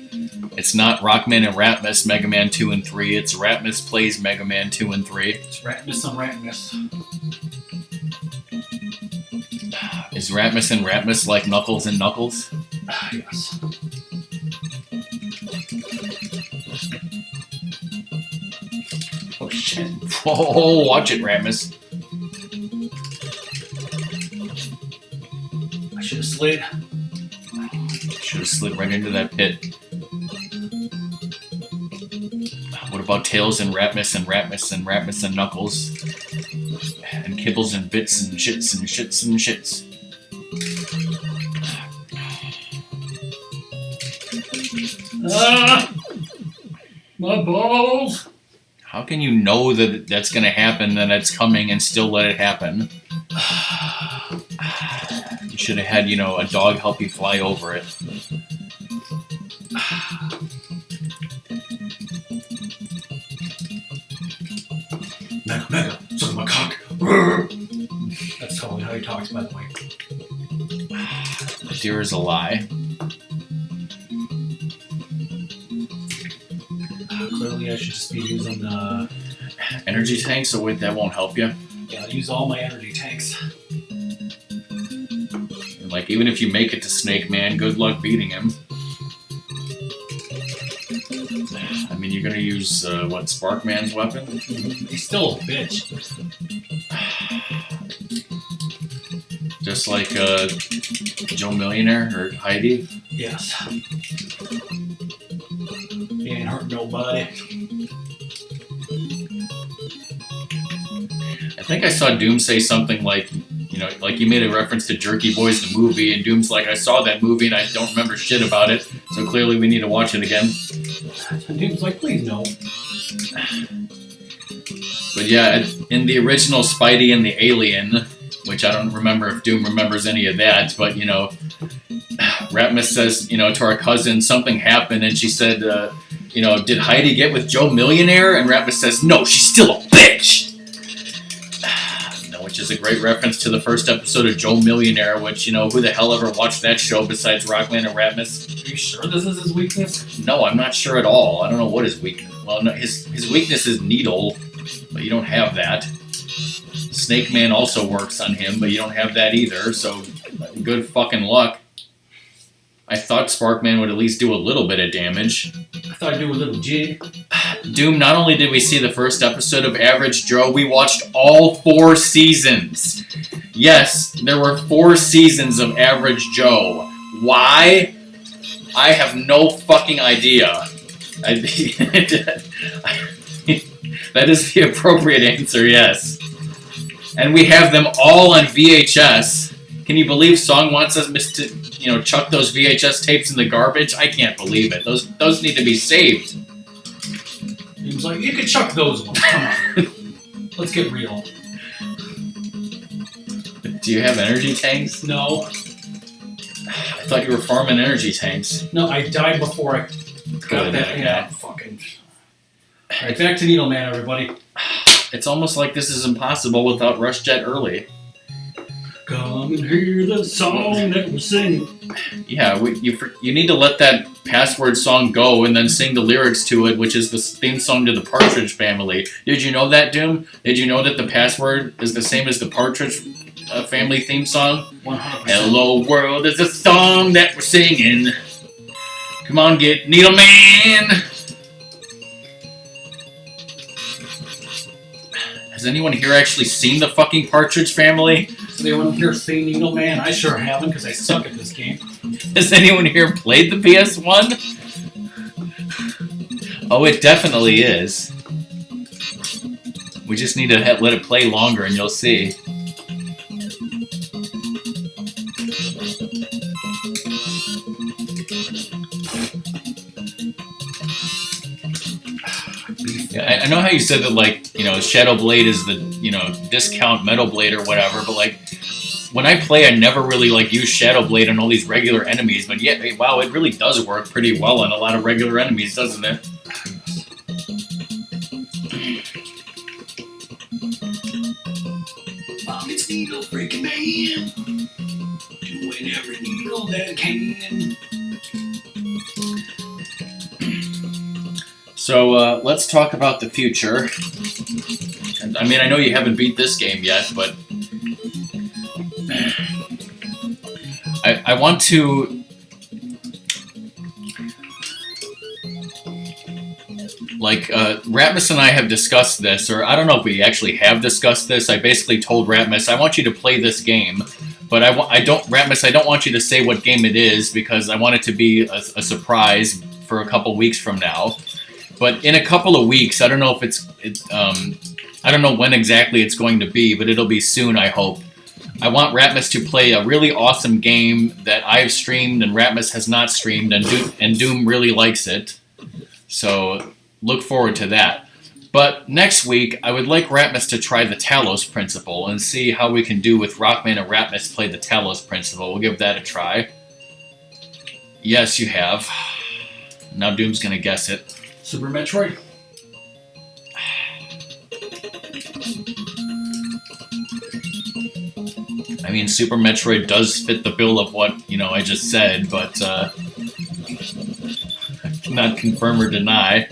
it's not Rockman and Ratmus, Mega Man 2 and 3, it's Ratmus Plays Mega Man 2 and 3. It's Ratmus and Ratmus. Is Ratmus and Ratmus like Knuckles and Knuckles? Yes. Oh shit. Whoa, watch it, Ratmus. I should have slid. Should have slid right into that pit. What about Tails and Ratmus and Ratmus and Ratmus and Knuckles? And Kibbles and Bits and Shits and Shits and Shits. My balls! How can you know that that's going to happen, that it's coming, and still let it happen? You should have had, a dog help you fly over it. Mega, suck my cock. That's totally how he talks, by the way. The deer is a lie. Clearly, I should just be using Energy tank, so wait, that won't help you. Yeah, I'll use all my energy tanks. Like, even if you make it to Snake Man, good luck beating him. I mean, you're gonna use, Sparkman's weapon? He's still a bitch. Just like, Joe Millionaire, or Heidi? Yes. He ain't hurt nobody. I think I saw Doom say something like, like you made a reference to Jerky Boys the movie, and Doom's like, I saw that movie and I don't remember shit about it, so clearly we need to watch it again. And Doom's like, please no. But yeah, in the original Spidey and the Alien, which I don't remember if Doom remembers any of that, but Ratmus says, to our cousin, something happened, and she said, did Heidi get with Joe Millionaire? And Ratmus says, no, she's still a bitch! Which is a great reference to the first episode of Joe Millionaire, which, who the hell ever watched that show besides Rockman and Ratmus? Are you sure this is his weakness? No, I'm not sure at all. I don't know what his weakness... Well, no, his weakness is Needle, but you don't have that. Snake Man also works on him, but you don't have that either, so good fucking luck. I thought Sparkman would at least do a little bit of damage. I thought I'd do a little jig. Doom, not only did we see the first episode of Average Joe, we watched all 4 seasons. Yes, there were 4 seasons of Average Joe. Why? I have no fucking idea. That is the appropriate answer, yes. And we have them all on VHS. Can you believe Song wants us to, chuck those VHS tapes in the garbage? I can't believe it. Those need to be saved. He was like, you can chuck those ones. Come on. Let's get real. Do you have energy tanks? No. I thought you were farming energy tanks. No, I died before I got that. Okay. Yeah, fucking. Alright, back to Needle Man, everybody. It's almost like this is impossible without Rush Jet early. Come and hear the song that we're singing. Yeah, you need to let that password song go and then sing the lyrics to it, which is the theme song to the Partridge Family. Did you know that, Doom? Did you know that the password is the same as the Partridge Family theme song? 100%. Hello world is a song that we're singing. Come on, get Needle Man. Has anyone here actually seen the fucking Partridge Family? Has anyone here seen Needle Man? I sure haven't because I suck at this game. Has anyone here played the PS1? Oh, it definitely is. We just need to let it play longer and you'll see. Yeah, I know how you said that, like, you know, Shadow Blade is the, you know, discount Metal Blade or whatever, but, like, when I play, I never really, like, use Shadow Blade on all these regular enemies, but yet, wow, it really does work pretty well on a lot of regular enemies, doesn't it? It's Needle freaking Man. Doing every needle that can. So, let's talk about the future. And, I mean, I know you haven't beat this game yet, but I want to, like, Ratmus and I have discussed this, or I don't know if we actually have discussed this. I basically told Ratmus, I want you to play this game, but Ratmus, I don't want you to say what game it is because I want it to be a surprise for a couple weeks from now. But in a couple of weeks, I don't know if I don't know when exactly it's going to be, but it'll be soon, I hope. I want Ratmus to play a really awesome game that I've streamed and Ratmus has not streamed, and Doom really likes it. So look forward to that. But next week, I would like Ratmus to try the Talos Principle and see how we can do with Rockman and Ratmus play the Talos Principle. We'll give that a try. Yes, you have. Now Doom's going to guess it. Super Metroid. I mean, Super Metroid does fit the bill of what, you know, I just said, but not confirm or deny.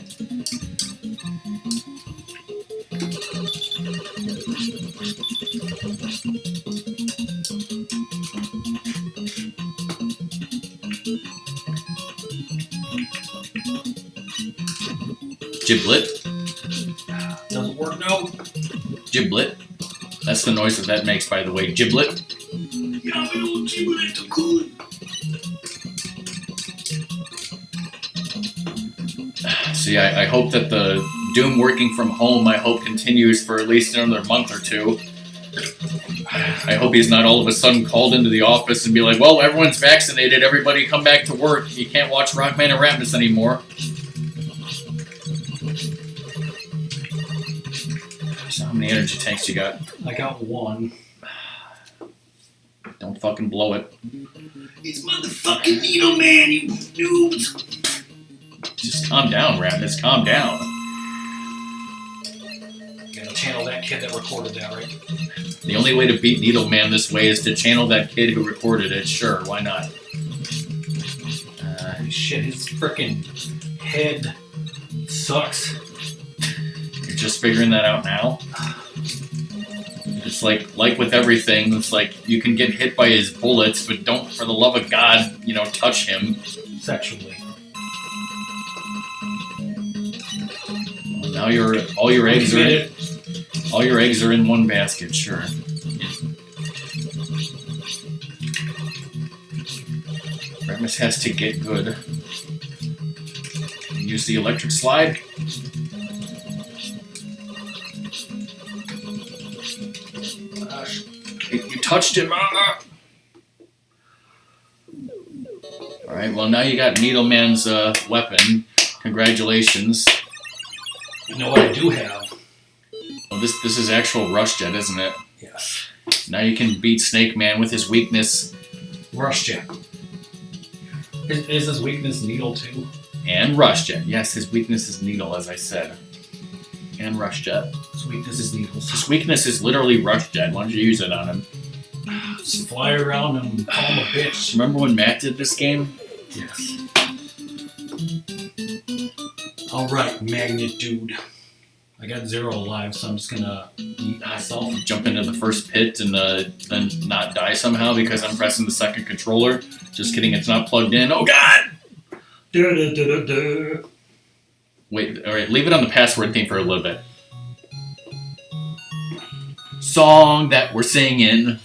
Giblet. Doesn't work, no. Giblet. That's the noise that makes, by the way. Giblet. See, I hope that the Doom working from home, I hope, continues for at least another month or two. I hope he's not all of a sudden called into the office and be like, well, everyone's vaccinated, everybody come back to work. You can't watch Rockman and Ratmus anymore. So how many energy tanks you got? I got one. Don't fucking blow it. It's motherfucking Needle Man, you noobs. Just calm down, Ratmus. Calm down. You gotta channel that kid that recorded that, right? The only way to beat Needle Man this way is to channel that kid who recorded it. Sure, why not? Shit, his frickin' head sucks. You're just figuring that out now? It's like with everything, it's like you can get hit by his bullets, but don't, for the love of God, you know, touch him. Sexually. Well, now all your eggs are in one basket, sure. Ratmus has to get good. Use the electric slide. You touched him. Alright, well now you got Needle Man's weapon. Congratulations. You know what I do have? Well, this is actual Rush Jet, isn't it? Yes. Now you can beat Snake Man with his weakness. Rush Jet. Is his weakness Needle too? And Rush Jet. Yes, his weakness is Needle, as I said. And Rush Jet. His weakness is Needles. His weakness is literally Rush Jet. Why don't you use it on him? Just fly around and call him a bitch. Remember when Matt did this game? Yes. Alright, Magnet Dude. I got 0 lives, so I'm just gonna eat myself. Jump into the first pit and then not die somehow because I'm pressing the second controller. Just kidding, it's not plugged in. Oh God! Wait, alright, leave it on the password theme for a little bit. song that we're singing.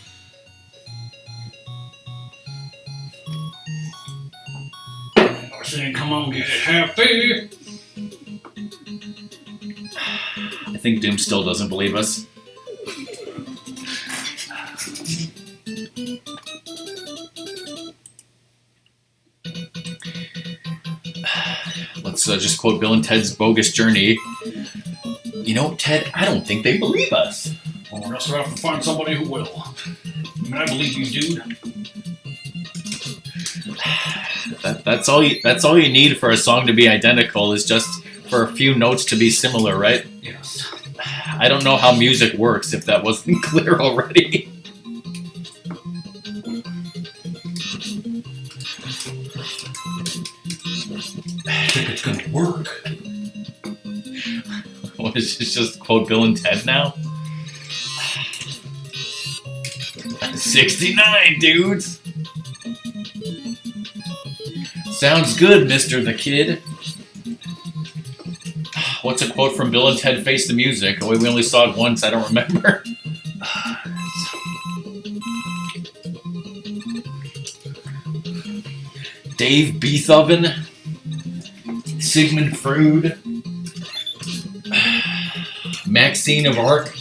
We're saying, come on, get happy. I think Doom still doesn't believe us. Let's just quote Bill and Ted's Bogus Journey. You know, Ted, I don't think they believe us. Well, we're just gonna have to find somebody who will. I mean, I believe you, dude. That's all you need for a song to be identical is just for a few notes to be similar, right? Yes. I don't know how music works if that wasn't clear already. I think it's gonna work. What is this, just quote Bill and Ted now? 69, dudes! Sounds good, Mr. the Kid. What's a quote from Bill and Ted Face the Music? Oh, we only saw it once, I don't remember. Dave Beethoven, Sigmund Freud, Maxine of Arc.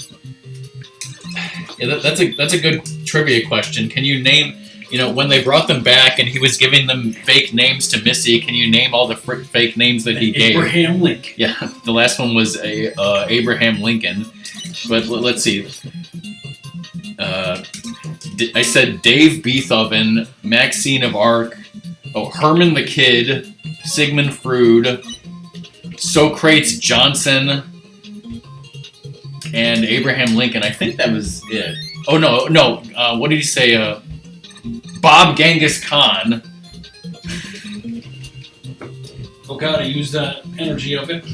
Yeah, that's a good trivia question. Can you name, when they brought them back and he was giving them fake names to Missy, can you name all the fake names that he gave? Abraham Lincoln. Yeah, the last one was Abraham Lincoln. But let's see. I said Dave Beethoven, Maxine of Arc, Herman the Kid, Sigmund Freud, Socrates Johnson, and Abraham Lincoln. I think that was it. Oh, no. What did he say? Bob Genghis Khan. Oh, God, I used the energy of it.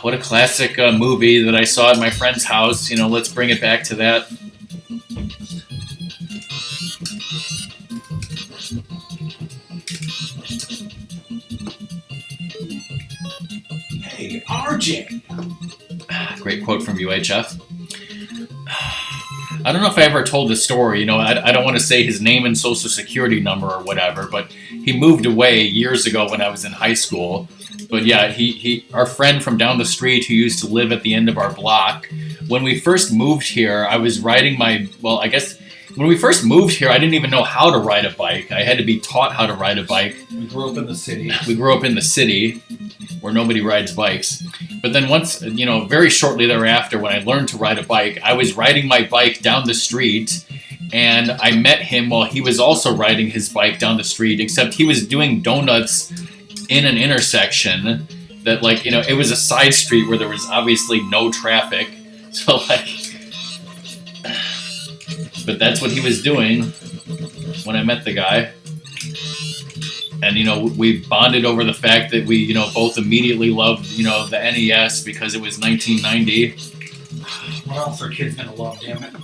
What a classic movie that I saw at my friend's house. Let's bring it back to that. Hey, RJ. Great quote from UHF. I don't know if I ever told this story. I don't want to say his name and social security number or whatever, but he moved away years ago when I was in high school. But yeah, our friend from down the street who used to live at the end of our block, when we first moved here, I was riding when we first moved here, I didn't even know how to ride a bike. I had to be taught how to ride a bike. We grew up in the city. We grew up in the city where nobody rides bikes. But then once, very shortly thereafter, when I learned to ride a bike, I was riding my bike down the street and I met him while he was also riding his bike down the street, except he was doing donuts in an intersection that, it was a side street where there was obviously no traffic. So, but that's what he was doing when I met the guy. And, we bonded over the fact that we, both immediately loved, the NES because it was 1990. What else are kids gonna love, damn it?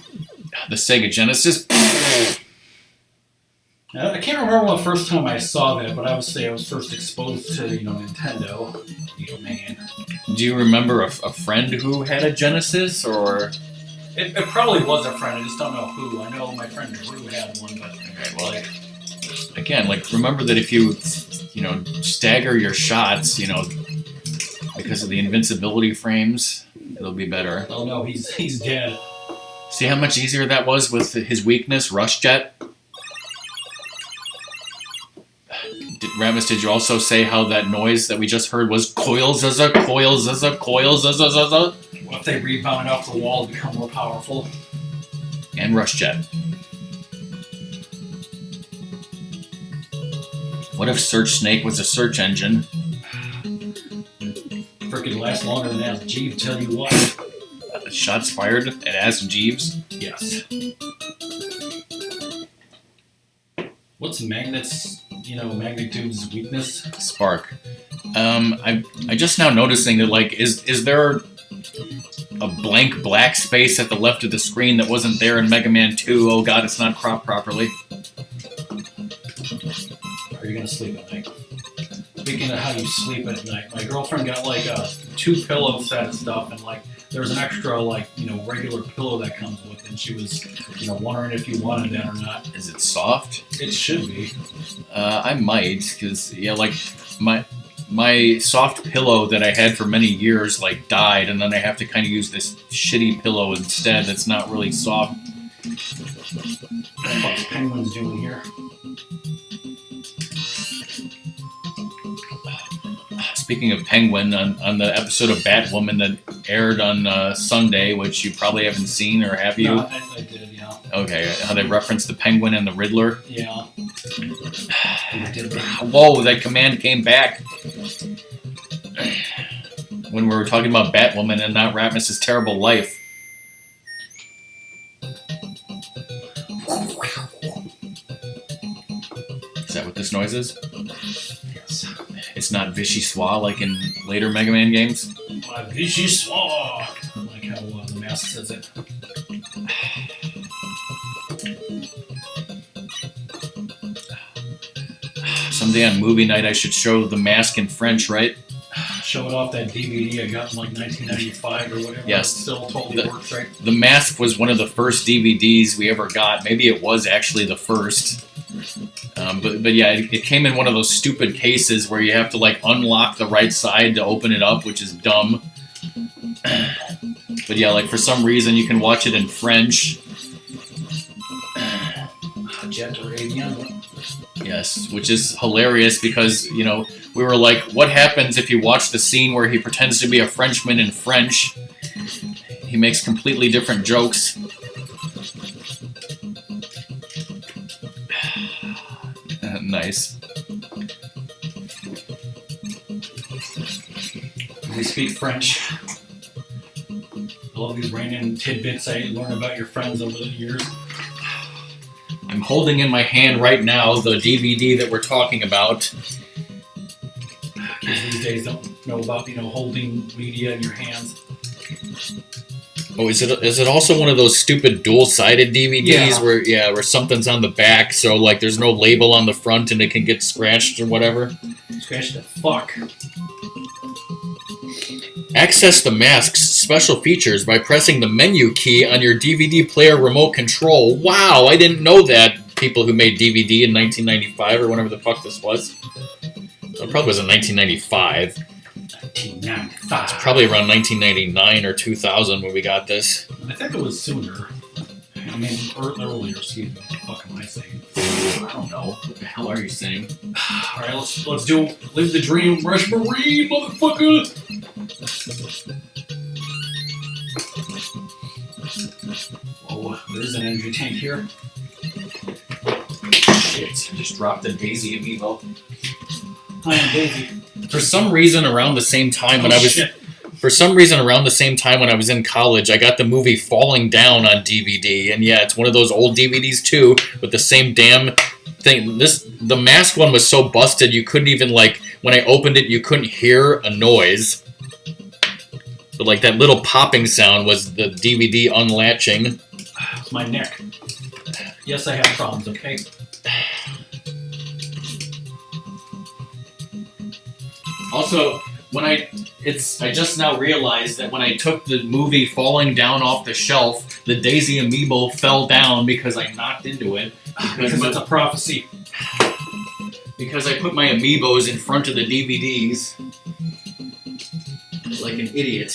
The Sega Genesis. I can't remember the first time I saw that, but I would say I was first exposed to, Nintendo. Man. Do you remember a friend who had a Genesis, or? It probably was a friend, I just don't know who. I know my friend Drew had one, but... Okay, well, again, remember that if you, stagger your shots, because of the invincibility frames, it'll be better. Oh no, he's dead. See how much easier that was with his weakness, Rush Jet? Ratmus, did you also say how that noise that we just heard was coils as a coils as a coils as a? What if they rebound off the wall and become more powerful? And Rush Jet. What if Search Snake was a search engine? Freaking last longer than Ask Jeeves, tell you what. Shots fired at Ask Jeeves? Yes. What's Magnet's, Magnitude's weakness? Spark. I just now noticing that, is there a blank black space at the left of the screen that wasn't there in Mega Man 2? Oh god, it's not cropped properly. Are you gonna sleep at night? Speaking of how you sleep at night, my girlfriend got like a 2-pillow set of stuff, and like there's an extra like regular pillow that comes with it. And she was wondering if you wanted that or not. Is it soft? It should be. I might, because like my soft pillow that I had for many years like died, and then I have to kind of use this shitty pillow instead. That's not really soft. What's Penguin's doing here? Speaking of Penguin, on the episode of Batwoman that aired on Sunday, which you probably haven't seen, or have you? No, I did, yeah. Okay, how they referenced the Penguin and the Riddler? Yeah. Whoa, that command came back when we were talking about Batwoman and not Ratmus' terrible life. Is that what this noise is? Yes. It's not Vichyssoise like in later Mega Man games? Vichyssoise! Like how the mask says it. Someday on movie night I should show The Mask in French, right? Show it off that DVD I got in like 1995 or whatever. Yes. It still totally works, right? The Mask was one of the first DVDs we ever got. Maybe it was actually the first. But yeah, it came in one of those stupid cases where you have to like unlock the right side to open it up, which is dumb. But yeah, like for some reason you can watch it in French. Jet Arabian. Yes, which is hilarious because, we were like, what happens if you watch the scene where he pretends to be a Frenchman in French? He makes completely different jokes. Nice. We speak French. I love these random tidbits I learn about your friends over the years. I'm holding in my hand right now the DVD that we're talking about. Kids these days don't know about, holding media in your hands. Oh, is it also one of those stupid dual-sided DVDs where something's on the back, so like there's no label on the front and it can get scratched or whatever? Scratched the fuck. Access the Mask's special features by pressing the menu key on your DVD player remote control. Wow, I didn't know that. People who made DVD in 1995 or whenever the fuck this was. It probably was in 1995. 1995. It's probably around 1999 or 2000 when we got this. I think it was sooner. I mean, earlier, excuse me. What the fuck am I saying? I don't know. What the hell are you saying? Alright, let's do Live the Dream, Rush Marine, motherfucker! Oh, there's an energy tank here. Shit, I just dropped a Daisy amiibo. Hi, I'm Daisy. For some reason around the same time when I was in college, I got the movie Falling Down on DVD, and yeah, it's one of those old DVDs too, with the same damn thing. The Mask one was so busted you couldn't even when I opened it you couldn't hear a noise. But like that little popping sound was the DVD unlatching. My neck. Yes, I have problems, okay? Also, I just now realized that when I took the movie Falling Down off the shelf, the Daisy amiibo fell down because I knocked into it. Because it's a prophecy. Because I put my amiibos in front of the DVDs. Like an idiot.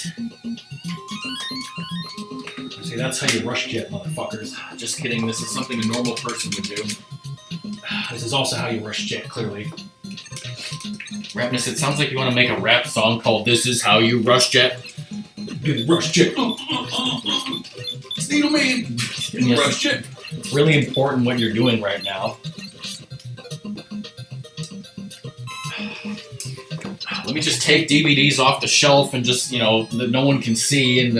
See, that's how you rush jet, motherfuckers. Just kidding, this is something a normal person would do. This is also how you rush jet, clearly. Ratmus, it sounds like you want to make a rap song called This Is How You Rush Jet. Rush jet. Needle man. Yes, Rush jet. It's really important what you're doing right now. Let me just take DVDs off the shelf and just, that no one can see and,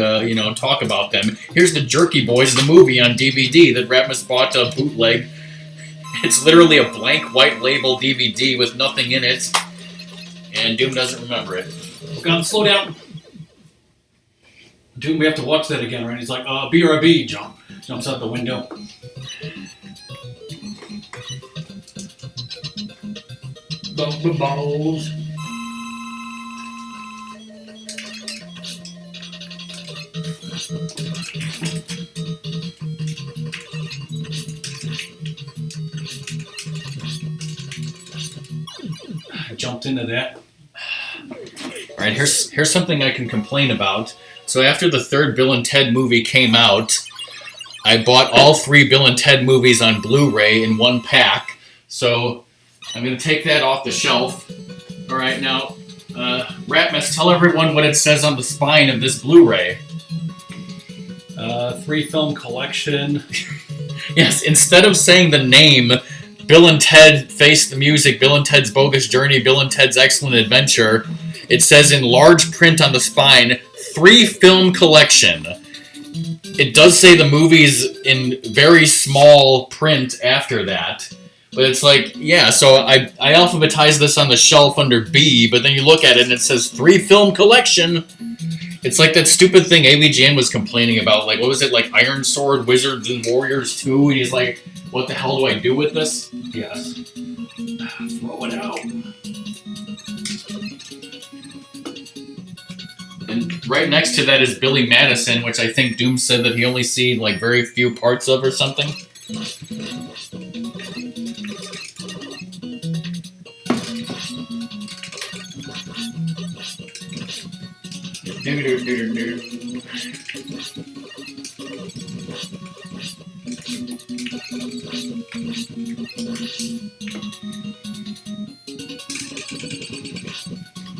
talk about them. Here's the Jerky Boys, the movie on DVD that Ratmus bought a bootleg. It's literally a blank white label DVD with nothing in it. And Doom doesn't remember it. Look on, slow down. Doom, we have to watch that again, right? He's like, BRB, jumps out the window. Balls. I jumped into that. All right, here's something I can complain about. So after the third Bill and Ted movie came out, I bought all 3 Bill and Ted movies on Blu-ray in one pack. So I'm going to take that off the shelf. All right, now, Ratmus, tell everyone what it says on the spine of this Blu-ray. 3-film collection. Yes, instead of saying the name, Bill and Ted Face the Music, Bill and Ted's Bogus Journey, Bill and Ted's Excellent Adventure, it says in large print on the spine, 3-film collection. It does say the movies in very small print after that. But it's like, yeah, so I alphabetized this on the shelf under B, but then you look at it and it says 3-film collection. It's like that stupid thing AVGN was complaining about, like, what was it, like Iron Sword, Wizards, and Warriors 2? And he's like, what the hell do I do with this? Yes. Throw it out. And right next to that is Billy Madison, which I think Doom said that he only seen, like, very few parts of or something.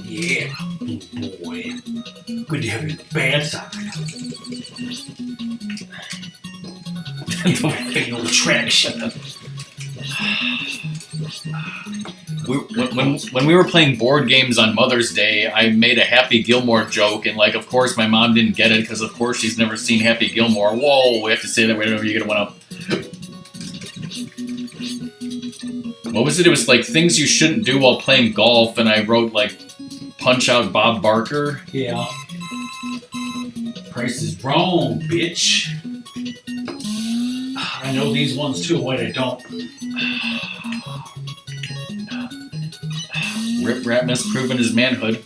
Yeah, boy. Good to have you bad side. The fatal attraction. When we were playing board games on Mother's Day, I made a Happy Gilmore joke, and, like, of course my mom didn't get it because, of course, she's never seen Happy Gilmore. Whoa, we have to say that whenever you get one up. What was it? It was like things you shouldn't do while playing golf, and I wrote, like, Punch Out Bob Barker. Yeah. Price is wrong, bitch. I know these ones too. Wait, I don't. Rip Ratmus proving his manhood.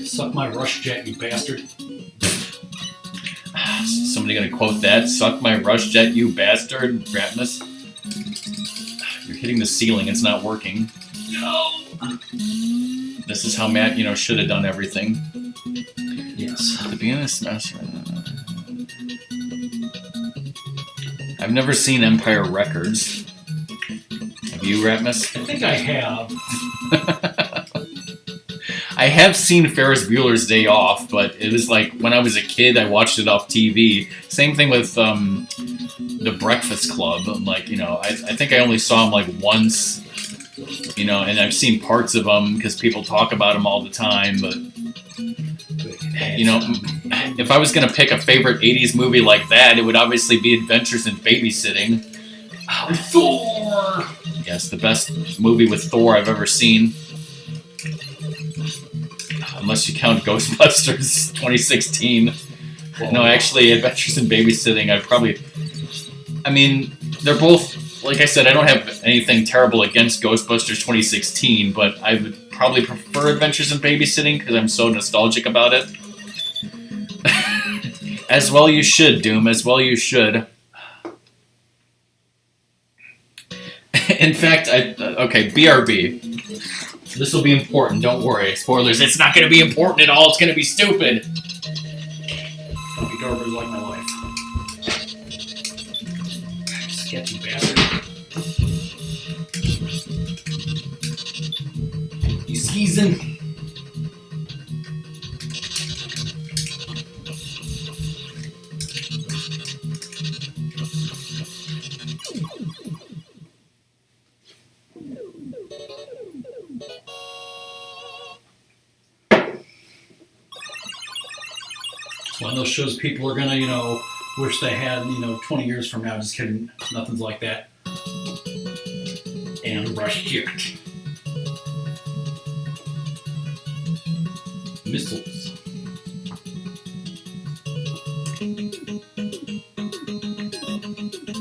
Suck my rush jet, you bastard. Somebody gonna quote that? Suck my rush jet, you bastard, Ratmus. You're hitting the ceiling, it's not working. No! This is how Matt, should have done everything. Yes. To be honest, I've never seen Empire Records. Have you, Ratmus? I think I have. I have seen Ferris Bueller's Day Off, but it was like when I was a kid, I watched it off TV. Same thing with The Breakfast Club. Like, I think I only saw him like once, and I've seen parts of them because people talk about him all the time. But, if I was going to pick a favorite 80s movie like that, it would obviously be Adventures in Babysitting. Thor! Yes, the best movie with Thor I've ever seen. Unless you count Ghostbusters 2016. Well, no, actually, Adventures in Babysitting, they're both, like I said, I don't have anything terrible against Ghostbusters 2016, but I would probably prefer Adventures in Babysitting because I'm so nostalgic about it. As well you should, Doom, as well you should. In fact, okay, BRB. This will be important, don't worry. Spoilers, it's not going to be important at all, it's going to be stupid. Don't be garbage like my life. Sketchy bastard. You skeezing? It's one of those shows people are gonna, wish they had, 20 years from now. Just kidding. Nothing's like that. And rush here. Missiles.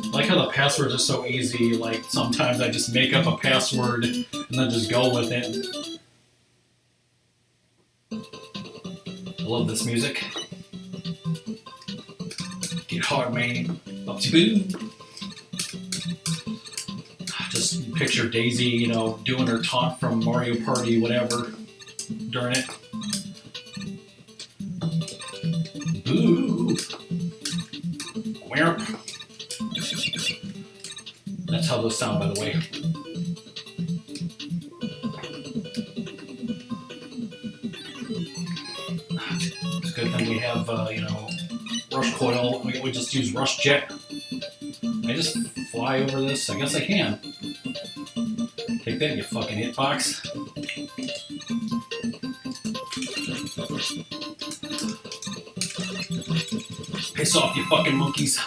I like how the passwords are so easy. Like, sometimes I just make up a password and then just go with it. I love this music. Get hard, man. Upsy boo. Just picture Daisy, you know, doing her taunt from Mario Party, whatever, during it. Boo. Wimp. That's how those sound, by the way. It's a good thing we have, you know, Rush Coil. We just use Rush Jet. Can I just fly over this? I guess I can. Take that, you fucking hitbox. Piss off, you fucking monkeys.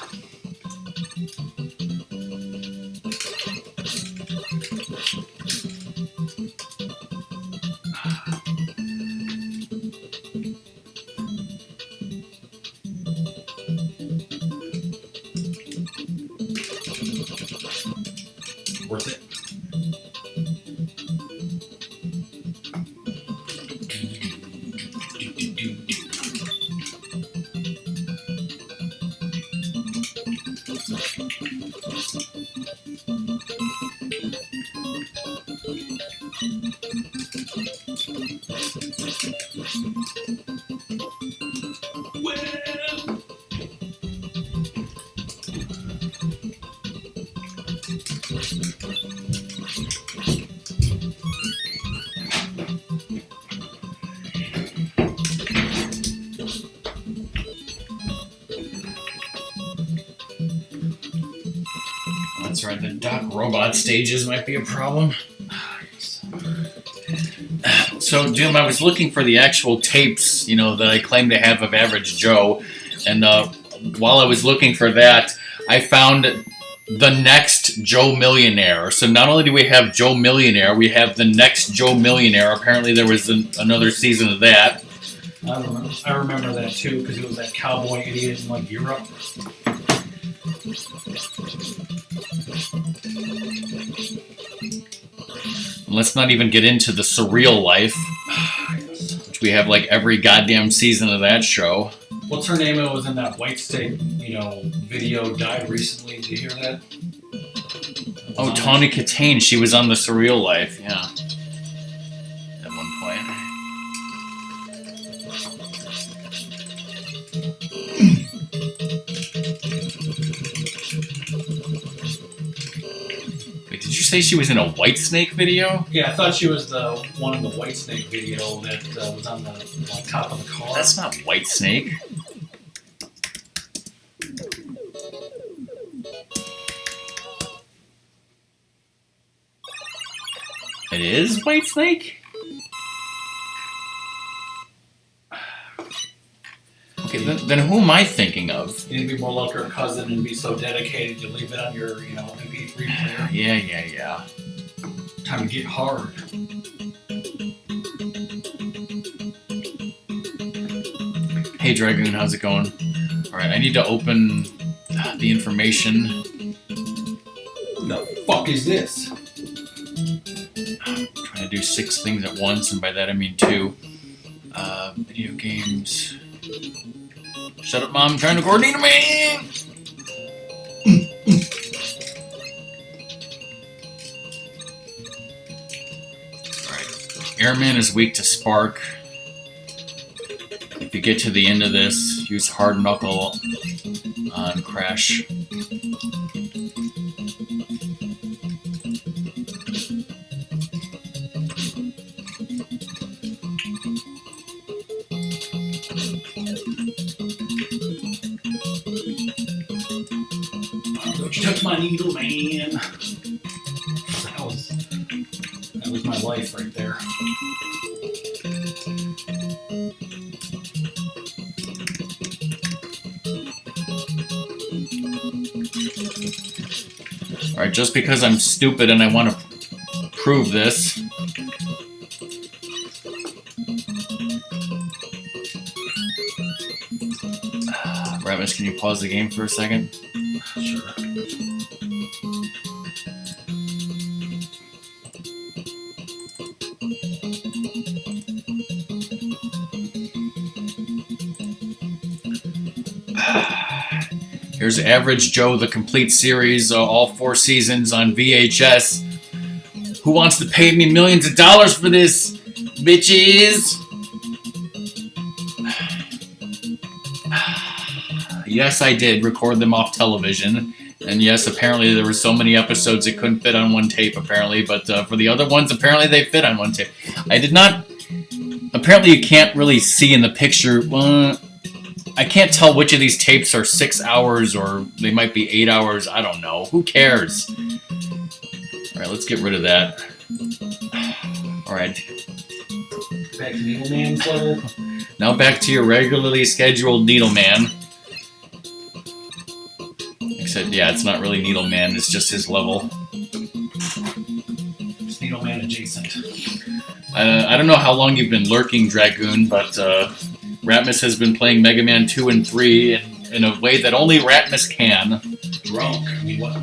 Worth it. That's right, the Doc Robot stages might be a problem. So, Doom, I was looking for the actual tapes, you know, that I claim to have of Average Joe, and while I was looking for that, I found the next Joe Millionaire. So not only do we have Joe Millionaire, we have the next Joe Millionaire. Apparently there was another season of that. I remember that too, because it was that cowboy idiot in like Europe. And let's not even get into the Surreal Life, which we have like every goddamn season of that show. What's her name? It was in that White Stick, you know, video. Died recently. Did you hear that? Oh, Tawny Katane. She was on the Surreal Life. Yeah. At one point. Wait, did you say she was in a Whitesnake video? Yeah, I thought she was the one in the Whitesnake video that was on the top of the car. That's not Whitesnake. It is Whitesnake? Okay, then who am I thinking of? You need to be more like her cousin and be so dedicated you leave it on your, you know, MP3 player. Yeah. Time to get hard. Hey Dragoon, how's it going? Alright, I need to open the information. What the fuck is this? I'm trying to do 6 things at once, and by that I mean 2. Video games. Shut up, Mom. I'm trying to coordinate a man! Alright. Airman is weak to spark. If you get to the end of this, use hard knuckle on Crash. Don't you touch my needle, man. That was my life right there. Alright, just because I'm stupid and I want to prove this. Ratmus, can you pause the game for a second? Sure. Here's Average Joe, the complete series, all 4 seasons on VHS. Who wants to pay me millions of dollars for this, bitches? Yes, I did record them off television. And yes, apparently there were so many episodes it couldn't fit on one tape, apparently. But for the other ones, apparently they fit on one tape. I did not... Apparently you can't really see in the picture... I can't tell which of these tapes are 6 hours or they might be 8 hours. I don't know. Who cares? Alright, let's get rid of that. Alright. Back to Needleman's level. Now back to your regularly scheduled Needleman. Except, yeah, it's not really Needleman, it's just his level. It's Needleman adjacent. I don't know how long you've been lurking, Dragoon, but Ratmus has been playing Mega Man 2 and 3 in a way that only Ratmus can. Drunk. I mean, what?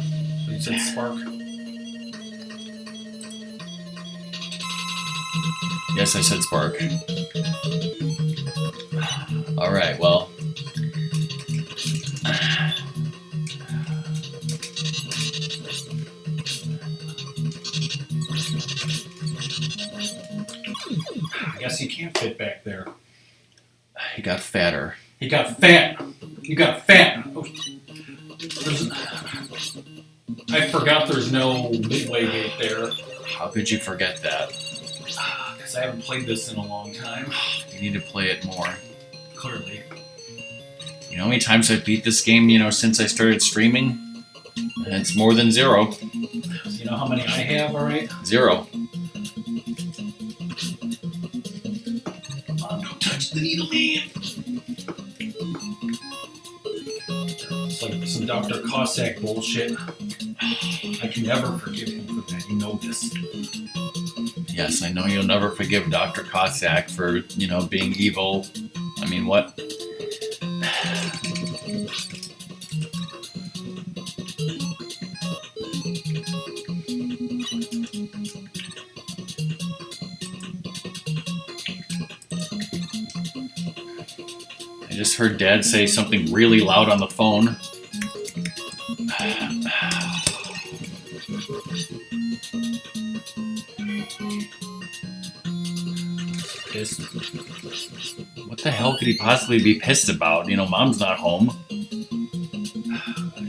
You said Spark? Yes, I said Spark. Alright, well. I guess he can't fit back there. He got fatter. He got fat. You got fat. Oh, I forgot there's no midway gate there. How could you forget that? Because I haven't played this in a long time. You need to play it more. Clearly. You know how many times I've beat this game, since I started streaming? And it's more than 0. You know how many I have, alright? 0. Come on, don't touch the needle, man! It's like some Dr. Cossack bullshit. I can never forgive him for that, you know this. Yes, I know you'll never forgive Dr. Cossack for, being evil. I mean, what? I just heard Dad say something really loud on the phone. Pissed. What the hell could he possibly be pissed about? Mom's not home. I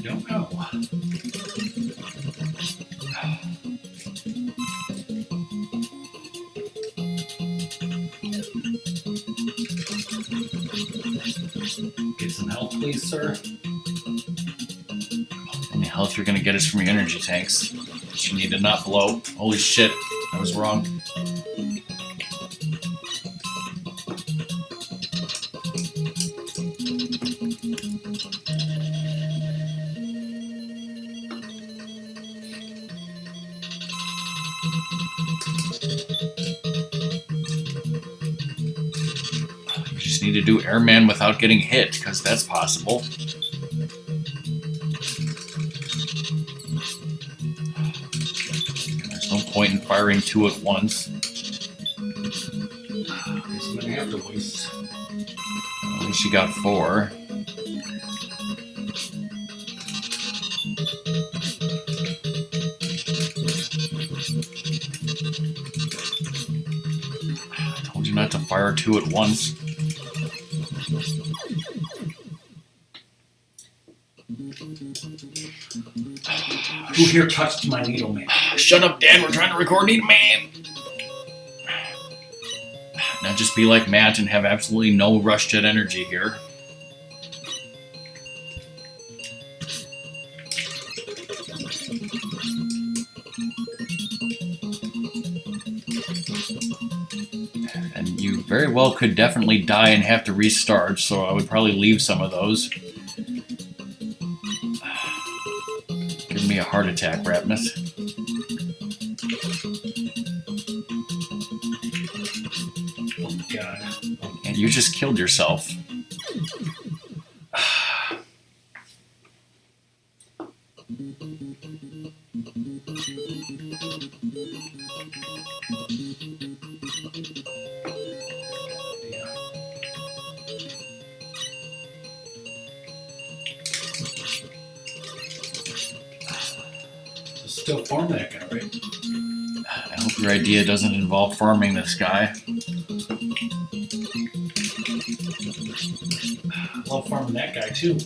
don't know. Get some help, please, sir. Any health you're gonna get is from your energy tanks. You need to not blow. Holy shit, I was wrong. You just need to do Airman without getting hit, because that's possible. There's no point in firing 2 at once. I'm gonna have to waste. At least you got 4. I told you not to fire 2 at once. Who here touched my needle, man? Shut up, Dad. We're trying to record Needle Man. Now just be like Matt and have absolutely no rush jet energy here. And you very well could definitely die and have to restart, so I would probably leave some of those. Give me a heart attack, Ratmus. Oh, God. And you just killed yourself. Still farm that guy, right? I hope your idea doesn't involve farming this guy. I love farming that guy too.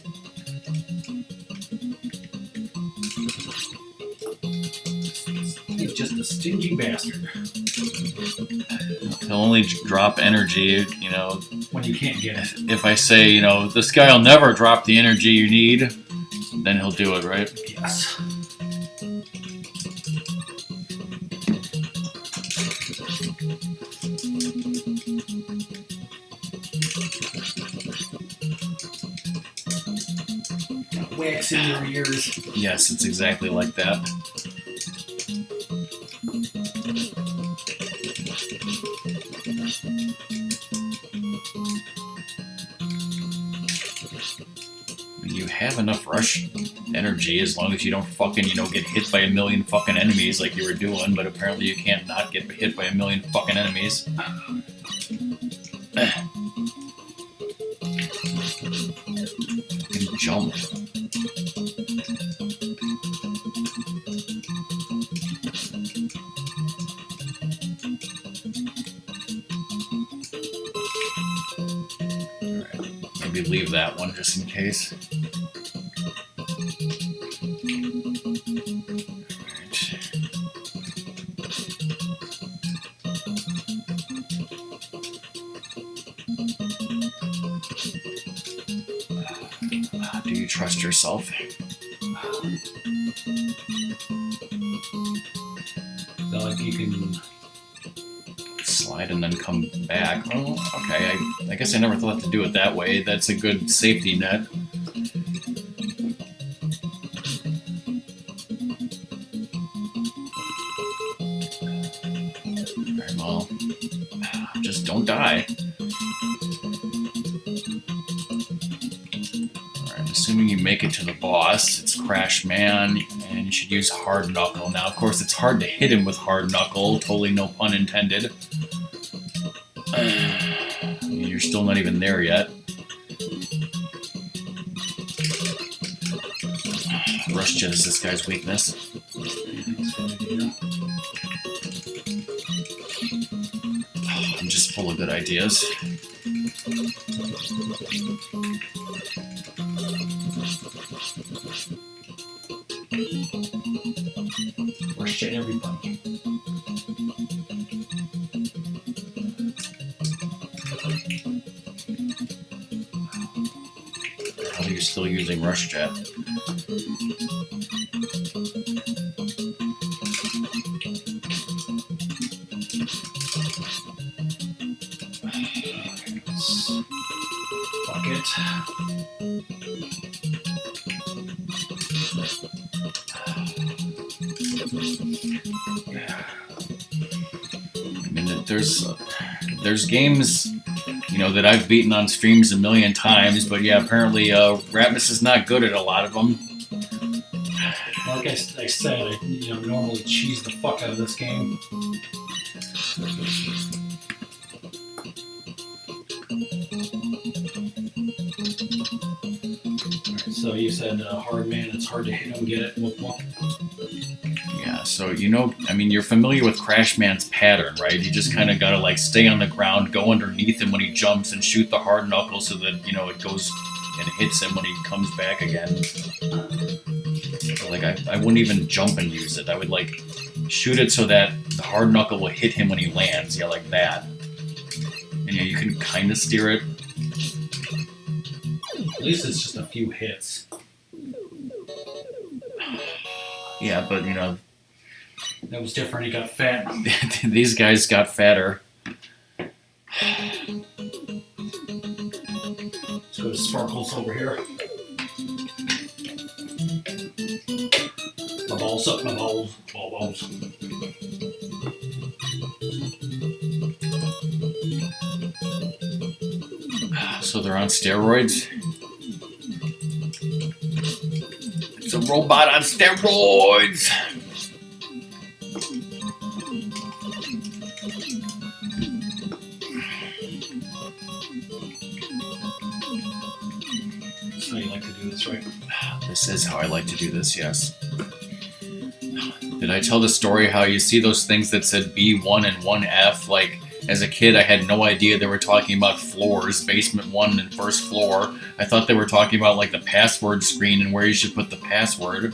He's just a stingy bastard. He'll only drop energy, you know. When you can't get it. If I say, you know, this guy will never drop the energy you need, then he'll do it, right? Yes. Wax in your ears. Yes, it's exactly like that. You have enough rush energy as long as you don't fucking, you know, get hit by a million fucking enemies like you were doing, but apparently you can't not get hit by a million fucking enemies. Fucking jump. Maybe leave that one just in case. Do you trust yourself? So like you can Slide and then come back. Oh, okay. I guess I never thought to do it that way. That's a good safety net. Very well. Just don't die. Alright, assuming you make it to the boss, it's Crash Man, and you should use Hard Knuckle. Now, of course, it's hard to hit him with Hard Knuckle, totally no pun intended. You're still not even there yet. Rush Jet is this guy's weakness. I'm just full of good ideas. rush jet everybody. How are you still using Rush Jet? Fuck it. I mean, there's games, you know, that I've beaten on streams a million times, but yeah, apparently Ratmus is not good at a lot of them. Like I said, I normally cheese the fuck out of this game. So you said hard man, it's hard to hit him, get it, whoop whoop. Yeah, so I mean, you're familiar with Crash Man's pattern, right? You just kind of gotta like stay on the ground, go underneath him when he jumps, and shoot the hard knuckle so that it goes and hits him when he comes back again. Like I wouldn't even jump and use it. I would like shoot it so that the hard knuckle will hit him when he lands. Yeah, like that. And yeah, you can kind of steer it. At least it's just a few hits. Yeah, but That was different. He got fat. these guys got fatter. Let's go to Sparkles over here. My balls up, my balls. Balls. So they're on steroids. It's a robot on steroids. So you like to do this, right? This is how I like to do this, yes. Did I tell the story how you see those things that said B1 and 1F? Like, as a kid, I had no idea they were talking about floors, basement 1 and first floor. I thought they were talking about, like, the password screen and where you should put the password.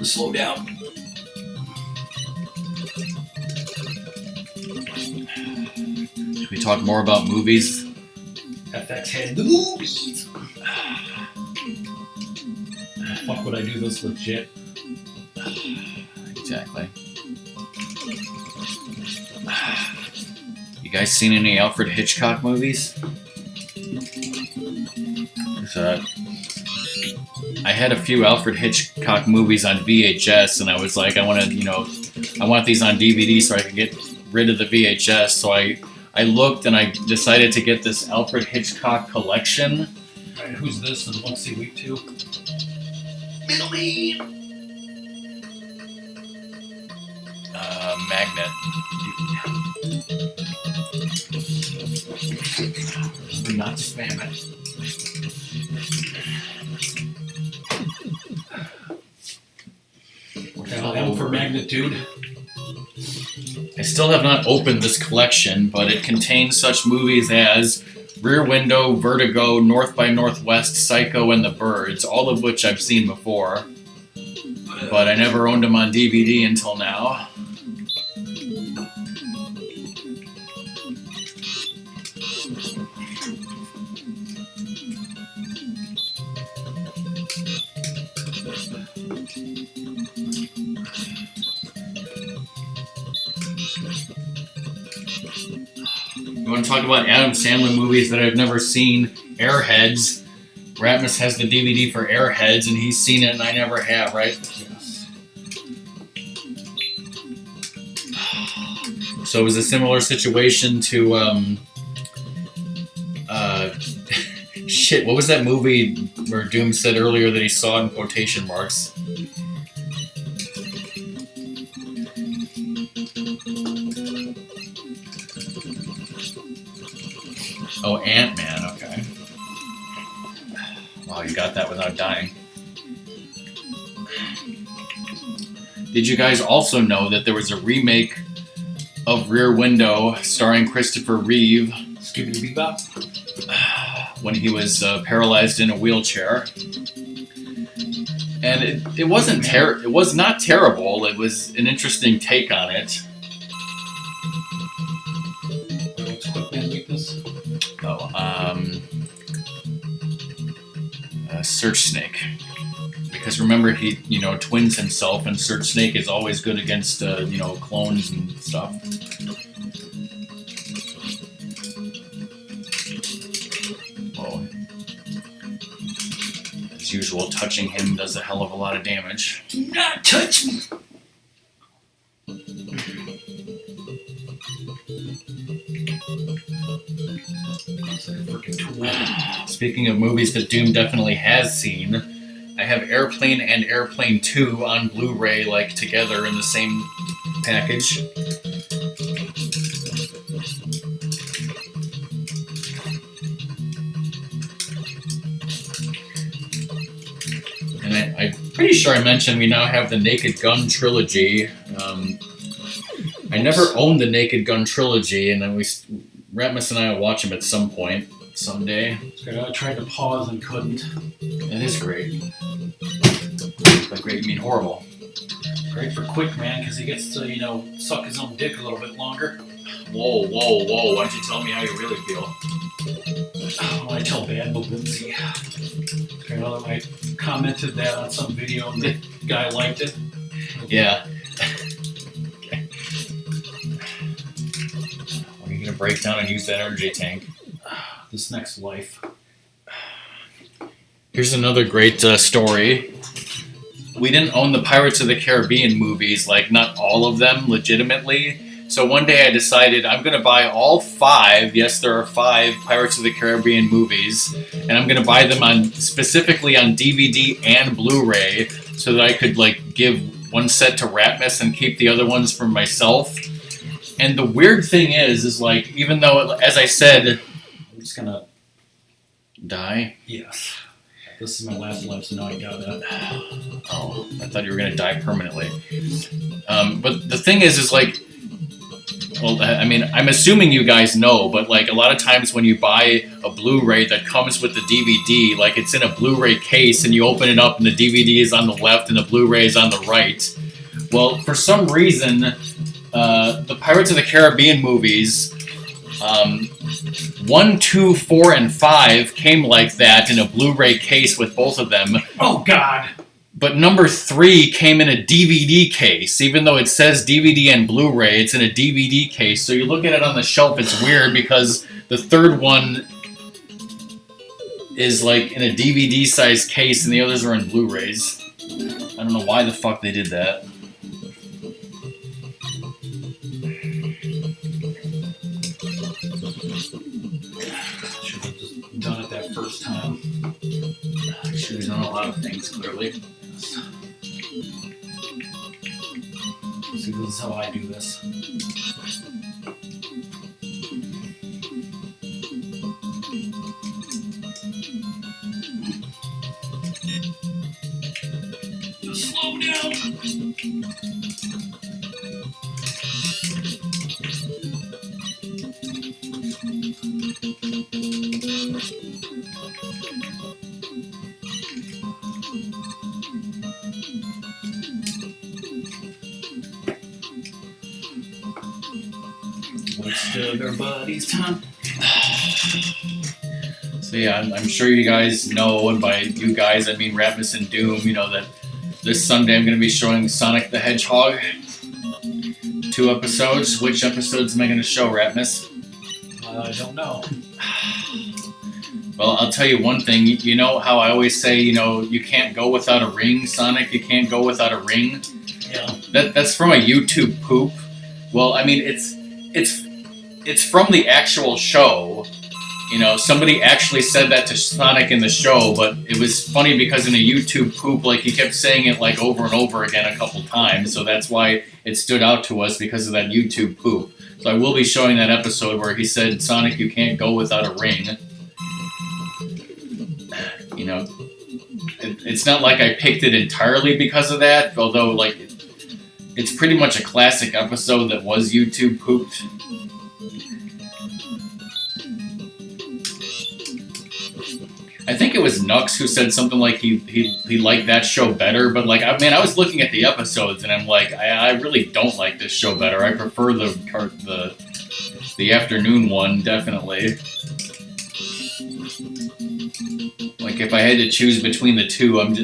Slow down. Should we talk more about movies? FX head the movies. Fuck, would I do this legit? Exactly. You guys seen any Alfred Hitchcock movies? I had a few Alfred Hitchcock movies on VHS, and I was like, I want these on DVD so I can get rid of the VHS. So I looked and I decided to get this Alfred Hitchcock collection. All right, who's this? And let's see, week 2. Middleman. Magnet. Not spam it. M for magnitude. I still have not opened this collection, but it contains such movies as Rear Window, Vertigo, North by Northwest, Psycho, and The Birds, all of which I've seen before, but I never owned them on DVD until now. You want to talk about Adam Sandler movies that I've never seen? Airheads. Ratmus has the DVD for Airheads, and he's seen it, and I never have, right? Yes. So it was a similar situation to, shit, what was that movie where Doom said earlier that he saw in quotation marks? Oh, Ant-Man, okay. Wow, you got that without dying. Did you guys also know that there was a remake of Rear Window starring Christopher Reeve? Skibidi Bebop. When he was paralyzed in a wheelchair. And it wasn't it was not terrible. It was an interesting take on it. What's Quickman weakness? Oh, Search Snake. Because remember, he, twins himself, and Search Snake is always good against, clones and stuff. Whoa. As usual, touching him does a hell of a lot of damage. Do not touch me! Speaking of movies that Doom definitely has seen, I have Airplane and Airplane 2 on Blu-ray, together in the same package. And I'm pretty sure I mentioned we now have the Naked Gun trilogy. I never owned the Naked Gun trilogy, and then Ratmus and I will watch them at some point, someday. I tried to pause and couldn't. It is great. By great, you mean horrible. Great for Quickman, because he gets to, suck his own dick a little bit longer. Whoa, whoa, whoa. Why don't you tell me how you really feel? When I tell bad mobility. I commented that on some video, and the guy liked it. Yeah. Okay. Are you going to break down and use that energy tank? This next life. Here's another great story. We didn't own the Pirates of the Caribbean movies, not all of them, legitimately. So one day I decided I'm going to buy all 5, yes, there are 5 Pirates of the Caribbean movies, and I'm going to buy them specifically on DVD and Blu-ray, so that I could, give one set to Ratmus and keep the other ones for myself. And the weird thing is like, even though, as I said, I'm just gonna die. yes. This is my last life, so now I got it. Oh, I thought you were gonna die permanently. But the thing is like, well, I mean, I'm assuming you guys know, but like a lot of times when you buy a Blu-ray that comes with the DVD, like it's in a Blu-ray case, and you open it up, and the DVD is on the left, and the Blu-ray is on the right. Well, for some reason, the Pirates of the Caribbean movies, 1, 2, 4, and 5 came like that in a Blu-ray case with both of them. Oh God! But number 3 came in a DVD case. Even though it says DVD and Blu-ray, it's in a DVD case. So you look at it on the shelf, it's weird because the third one is like in a DVD size case and the others are in Blu-rays. I don't know why the fuck they did that. Should have just done it that first time. I should have done a lot of things, clearly. See, this is how I do this. Slow down. What's everybody's time? So yeah, I'm sure you guys know, and by you guys I mean Ratmus and Doom, you know that this Sunday I'm going to be showing Sonic the Hedgehog. 2 episodes. Which episodes am I going to show, Ratmus? I don't know. Well, I'll tell you one thing. You know how I always say, you know, you can't go without a ring, Sonic? You can't go without a ring? Yeah. That's from a YouTube poop. Well, I mean, it's from the actual show. You know, somebody actually said that to Sonic in the show, but it was funny because in a YouTube poop, like, he kept saying it, like, over and over again a couple times, so that's why it stood out to us, because of that YouTube poop. So I will be showing that episode where he said, Sonic, you can't go without a ring. You know, it's not like I picked it entirely because of that, although, like, it's pretty much a classic episode that was YouTube pooped. I think it was Nux who said something like he liked that show better, but like, I mean, I was looking at the episodes and I'm like, I really don't like this show better. I prefer the afternoon one, definitely. Like, if I had to choose between the two, I'm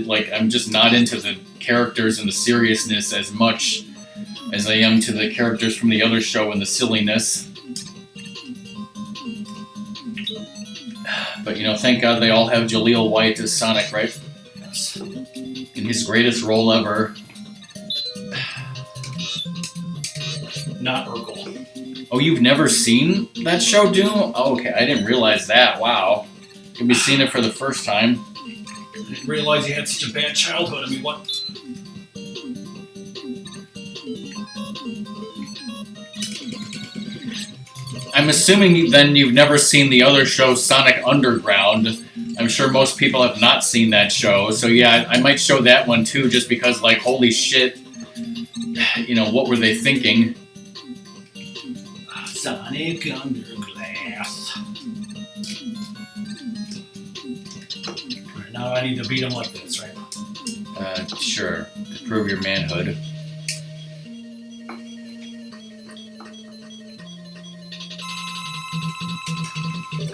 just not into the characters and the seriousness as much as I am to the characters from the other show and the silliness. But, you know, thank God they all have Jaleel White as Sonic, right? Yes. In his greatest role ever. Not Urkel. Oh, you've never seen that show, Doom? Oh, okay, I didn't realize that. Wow. You'll be seeing it for the first time. I didn't realize you had such a bad childhood. I mean, what? I'm assuming then you've never seen the other show, Sonic Underground. I'm sure most people have not seen that show. So yeah, I might show that one too, just because, like, holy shit, you know, what were they thinking? Sonic Underglass. Alright, now I need to beat him like this, right? Sure, to prove your manhood.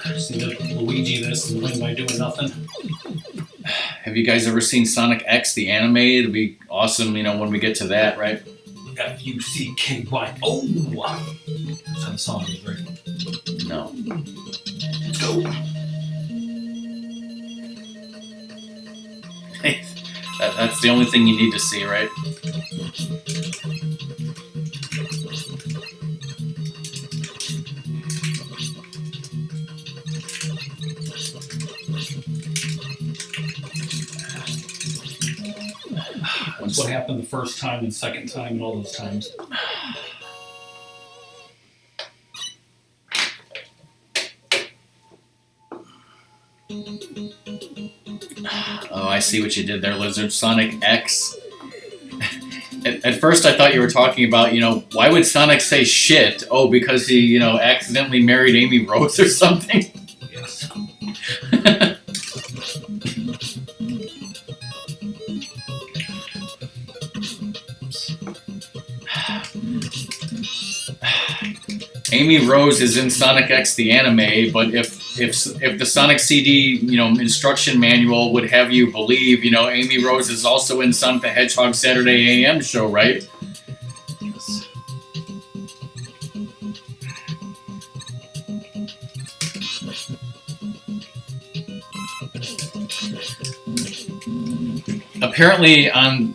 Just need to Luigi this and win by doing nothing. Have you guys ever seen Sonic X, the anime? It'll be awesome, you know, when we get to that, right? F-U-C-K-Y. Oh! That's how the song is, right? No. Let's go! That's the only thing you need to see, right? That's what happened the first time and second time and all those times. Oh, I see what you did there, Lizard. Sonic X. At first, I thought you were talking about, why would Sonic say shit? Oh, because he, accidentally married Amy Rose or something? Yes. Amy Rose is in Sonic X the anime, but if the Sonic CD instruction manual would have you believe Amy Rose is also in Sonic the Hedgehog Saturday AM show, right? Yes. Apparently on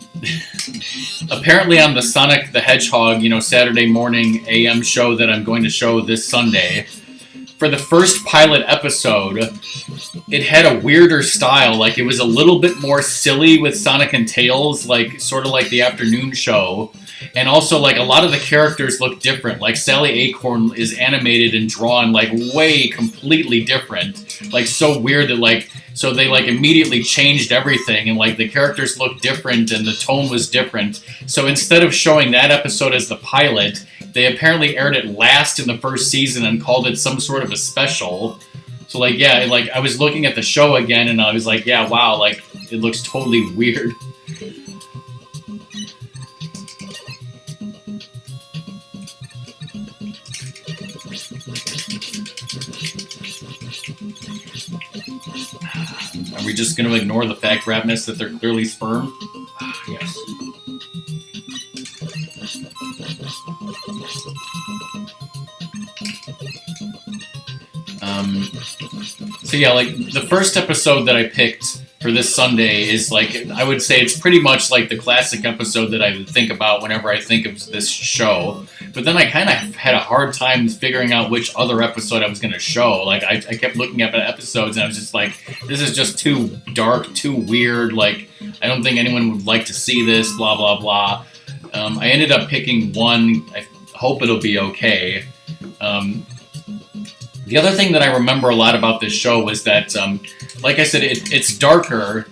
the Sonic the Hedgehog, Saturday morning AM show that I'm going to show this Sunday, for the first pilot episode, it had a weirder style. Like, it was a little bit more silly with Sonic and Tails, like, sort of like the afternoon show. And also, like, a lot of the characters look different. Like, Sally Acorn is animated and drawn, like, way completely different. Like, so weird that, like, so they, like, immediately changed everything, and, like, the characters looked different, and the tone was different. So instead of showing that episode as the pilot, they apparently aired it last in the first season and called it some sort of a special. So, like, yeah, like, I was looking at the show again, and I was like, yeah, wow, like, it looks totally weird. Are we just going to ignore the fact, Ratmus, that they're clearly sperm? Yes. So yeah, like, the first episode that I picked for this Sunday is, like, I would say it's pretty much like the classic episode that I would think about whenever I think of this show. But then I kind of had a hard time figuring out which other episode I was going to show. Like, I kept looking at the episodes, and I was just like, this is just too dark, too weird. Like, I don't think anyone would like to see this, blah, blah, blah. I ended up picking one. I hope it'll be okay. The other thing that I remember a lot about this show was that, like I said, it's darker.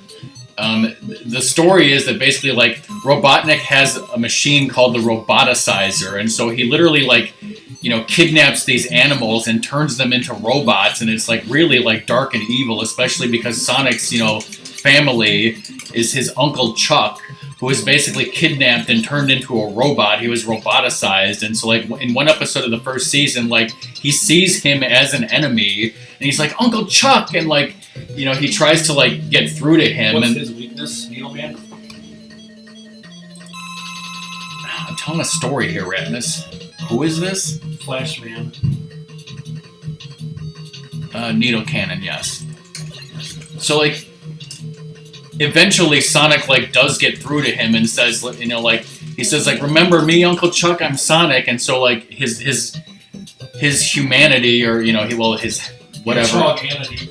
The story is that basically, like, Robotnik has a machine called the Roboticizer, and so he literally, like, kidnaps these animals and turns them into robots, and it's, like, really, like, dark and evil, especially because Sonic's, family is his Uncle Chuck, who was basically kidnapped and turned into a robot. He was roboticized, and so, like, in one episode of the first season, like, he sees him as an enemy, and he's like, Uncle Chuck, and, like, he tries to, like, get through to him. What's and his weakness, Needleman? I'm telling a story here, Ratmus. Who is this? Flashman. Needle Cannon, yes. So, like, eventually Sonic, like, does get through to him and says, like, he says, like, remember me, Uncle Chuck, I'm Sonic, and so, like, his humanity, or, his whatever,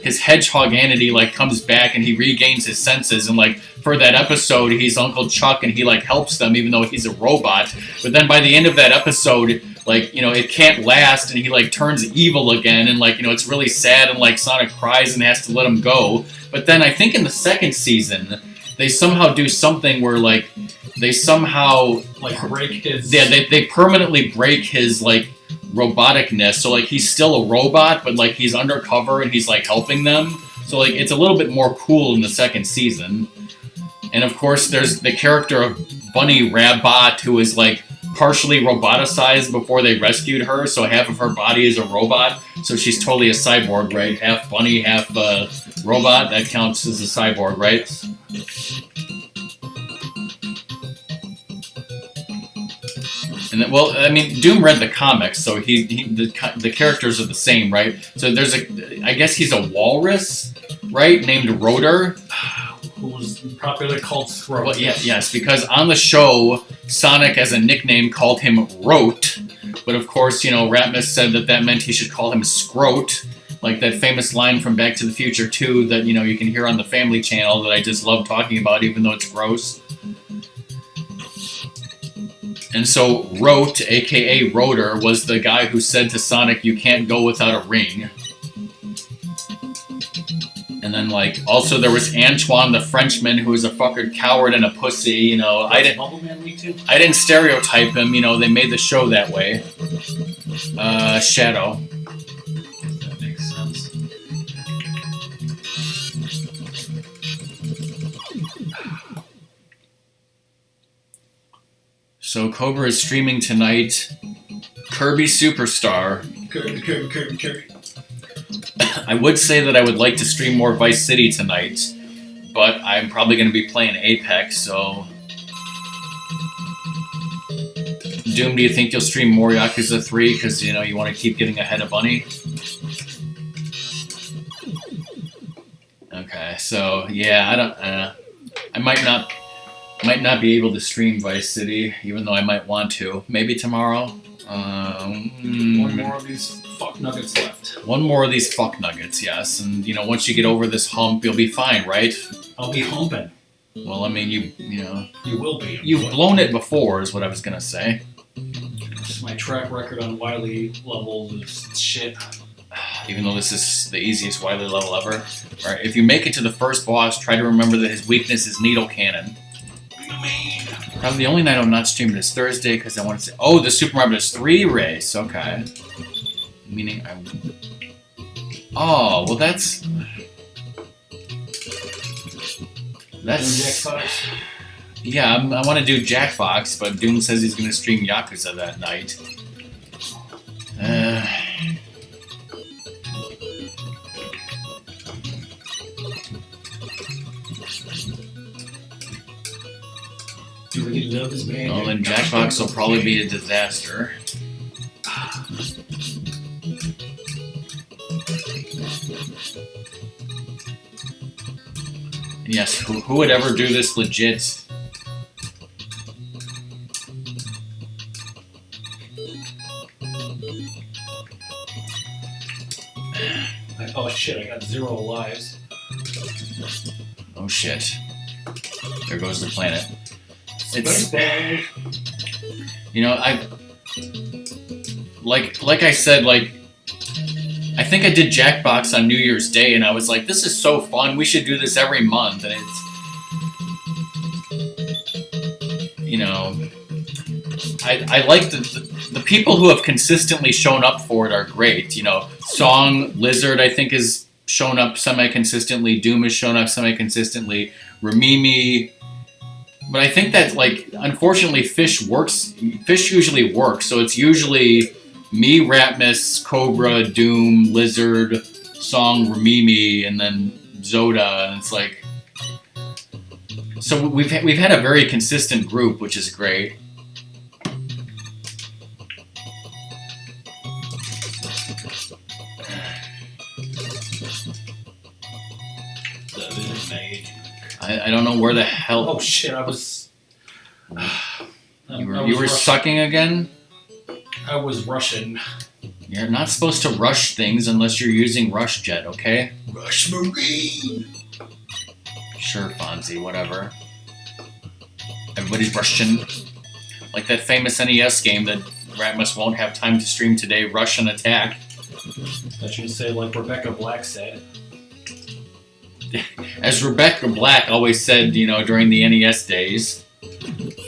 his hedgehog-anity, like, comes back, and he regains his senses, and, like, for that episode, he's Uncle Chuck, and he, like, helps them, even though he's a robot, but then by the end of that episode, like, it can't last, and he, like, turns evil again, and, like, it's really sad, and, like, Sonic cries and has to let him go. But then I think in the second season, they somehow do something where, like, they somehow, like, break his... Yeah, they permanently break his, like, roboticness. So, like, he's still a robot, but, like, he's undercover and he's, like, helping them. So, like, it's a little bit more cool in the second season. And, of course, there's the character of Bunny Rabbot, who is, like, partially roboticized before they rescued her, so half of her body is a robot, so she's totally a cyborg, right? Half bunny, half robot, that counts as a cyborg, right? And then, well, I mean, Doom read the comics, so the characters are the same, right? So there's I guess he's a walrus, right, named Rotor, who's popularly called Throat. Well, yes, because on the show, Sonic, as a nickname, called him Rote. But of course, Ratmus said that meant he should call him Scrote, like that famous line from Back to the Future 2 that, you can hear on the Family Channel that I just love talking about, even though it's gross. And so Rote, a.k.a. Rotor, was the guy who said to Sonic, you can't go without a ring. And And like, also there was Antoine the Frenchman, who was a fucking coward and a pussy. You know, I didn't stereotype him. You know, they made the show that way. Shadow. That makes sense. So Cobra is streaming tonight. Kirby Superstar. Kirby. I would say that I would like to stream more Vice City tonight, but I'm probably going to be playing Apex, so... Doom, do you think you'll stream more Yakuza 3 because, you know, you want to keep getting ahead of Bunny? Okay, so, yeah, I might not be able to stream Vice City, even though I might want to. Maybe tomorrow? One more of these fuck nuggets left. One more of these fuck nuggets, yes. And, you know, once you get over this hump, you'll be fine, right? I'll be humping. Well, I mean, you know... You will be. You've blown it before, is what I was going to say. My track record on Wily levels is shit. Even though this is the easiest Wily level ever. Alright, if you make it to the first boss, try to remember that his weakness is needle cannon. Probably the only night I'm not streaming is Thursday because I want to say... Oh, the Super Mario Bros. 3 race. Okay. Meaning I... Oh, well that's... Jackbox? Yeah, I want to do Jackbox, but Doom says he's going to stream Yakuza that night. You really love this man. Well, then Jackbox will probably be a disaster. Yes, who would ever do this legit? Oh shit, I got 0 lives. Oh shit. There goes the planet. It's... You know, like I said, like... I think I did Jackbox on New Year's Day, and I was like, this is so fun, we should do this every month, and it's... You know... I like the people who have consistently shown up for it are great, you know. Song, Lizard, I think, has shown up semi-consistently, Doom has shown up semi-consistently, Ramimi... But I think that, like, unfortunately, Fish usually works, so it's usually... Me, Ratmus, Cobra, Doom, Lizard, Song, Ramimi, and then Zoda, and it's like... So we've had a very consistent group, which is great. I don't know where the hell... Oh shit, I was... You were sucking again? I was rushing. You're not supposed to rush things unless you're using Rush Jet, okay? Rush Marine! Sure, Fonzie, whatever. Everybody's rushing. Like that famous NES game that Ratmus won't have time to stream today, Rush and Attack. I should say, like Rebecca Black said. As Rebecca Black always said, you know, during the NES days.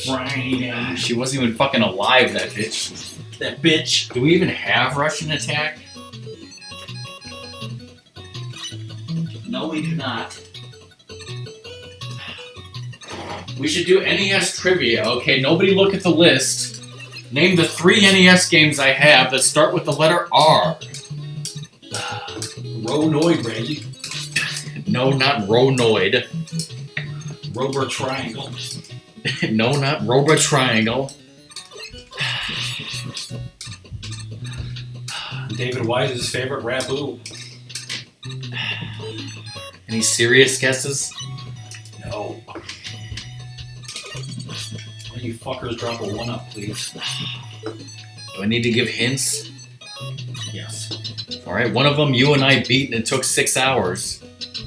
Friday. She wasn't even fucking alive, that bitch. That bitch. Do we even have Rush and Attack? No, we do not. We should do NES trivia, okay? Nobody look at the list. Name the 3 NES games I have that start with the letter R. Ronoid Ray. No, not Ronoid. Rover Triangle. No, not Roba Triangle. David Wise's favorite Rabu. Any serious guesses? No. Why don't you fuckers drop a 1-up, please? Do I need to give hints? Yes. Alright, one of them you and I beat and it took 6 hours.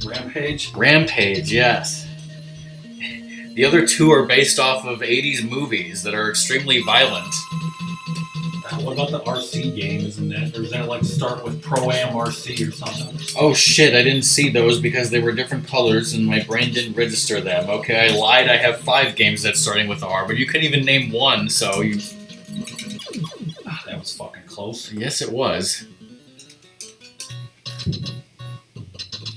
Rampage? Rampage, yes. The other 2 are based off of 80s movies that are extremely violent. What about the RC game? Isn't that, or does that like start with Pro-Am RC or something? Oh shit, I didn't see those because they were different colors and my brain didn't register them. Okay, I lied. I have 5 games that's starting with R, but you couldn't even name one, so you... That was fucking close. Yes, it was.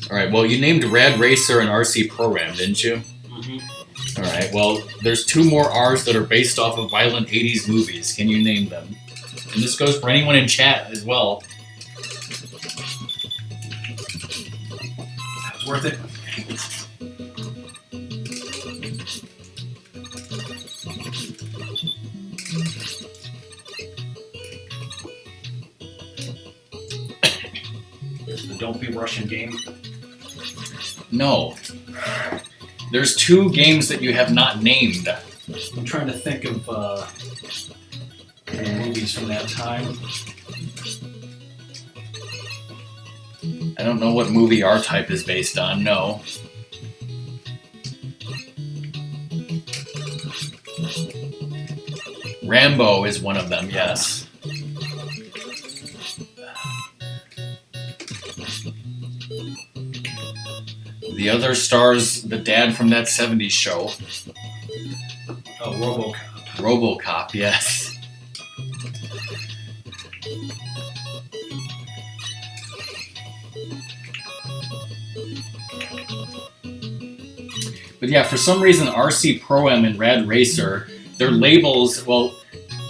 Alright, well, you named Rad Racer and RC Pro-Am, didn't you? Mm-hmm. Alright, well, there's 2 more R's that are based off of violent 80s movies. Can you name them? And this goes for anyone in chat as well. That was worth it. There's the Don't Be Russian game. No. There's 2 games that you have not named. I'm trying to think of movies from that time. I don't know what movie R-Type is based on, no. Rambo is one of them, yes. The other stars the dad from that 70s show. Oh, RoboCop. RoboCop, yes. But yeah, for some reason, RC Pro-Am and Rad Racer, their labels, well,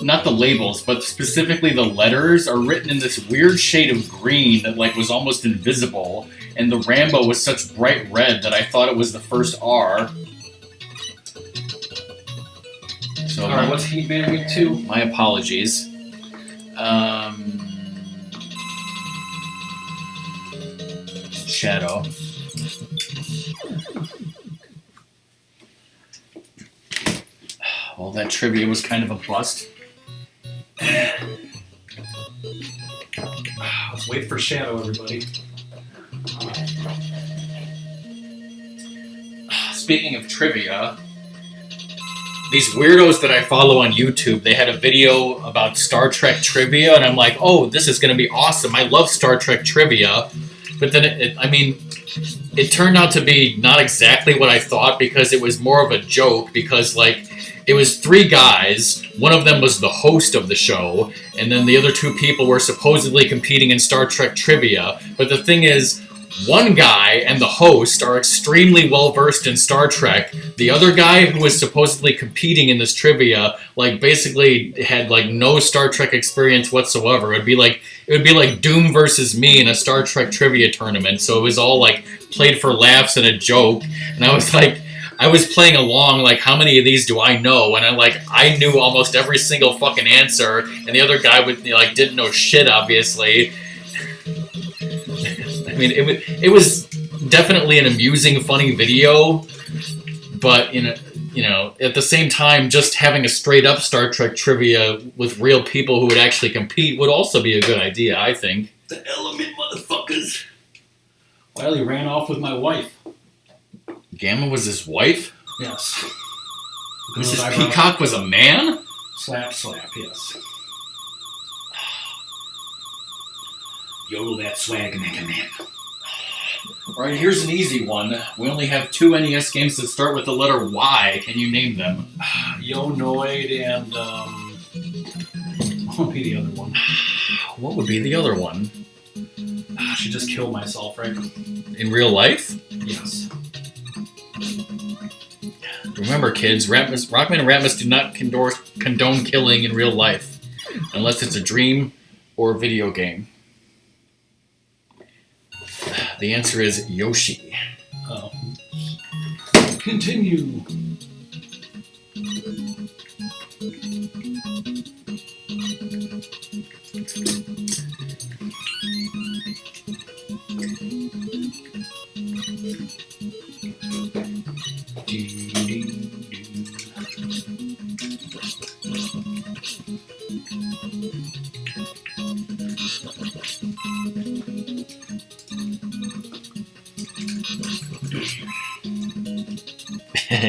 not the labels, but specifically the letters are written in this weird shade of green that like was almost invisible, and the Rambo was such bright red that I thought it was the first R. So Alright, what's Heatman Week 2? my apologies. Shadow. Well, that trivia was kind of a bust. Let's wait for Shadow, everybody. Speaking of trivia, these weirdos that I follow on YouTube, they had a video about Star Trek trivia, and I'm like, oh, this is going to be awesome. I love Star Trek trivia. But then, it turned out to be not exactly what I thought because it was more of a joke because, like, it was 3 guys. One of them was the host of the show, and then the other 2 people were supposedly competing in Star Trek trivia. But the thing is, one guy and the host are extremely well-versed in Star Trek. The other guy who was supposedly competing in this trivia, like, basically had, like, no Star Trek experience whatsoever. It would be like Doom versus me in a Star Trek trivia tournament. So it was all, like, played for laughs and a joke. And I was like, I was playing along, like, how many of these do I know? And I knew almost every single fucking answer, and the other guy didn't know shit, obviously. I mean, it was definitely an amusing, funny video, but you know, at the same time, just having a straight up Star Trek trivia with real people who would actually compete would also be a good idea, I think. The element, motherfuckers. Well, he ran off with my wife. Gamma was his wife? Yes. Mrs. Peacock was a man? Slap, yes. Yodel that swag, MegaMan. Alright, here's an easy one. We only have 2 NES games that start with the letter Y. Can you name them? Yo Noid and, what would be the other one? What would be the other one? I should just kill myself, right? In real life? Yes. Remember, kids, Rockman and Ratmus do not condone killing in real life, unless it's a dream or a video game. The answer is Yoshi. Oh. Continue.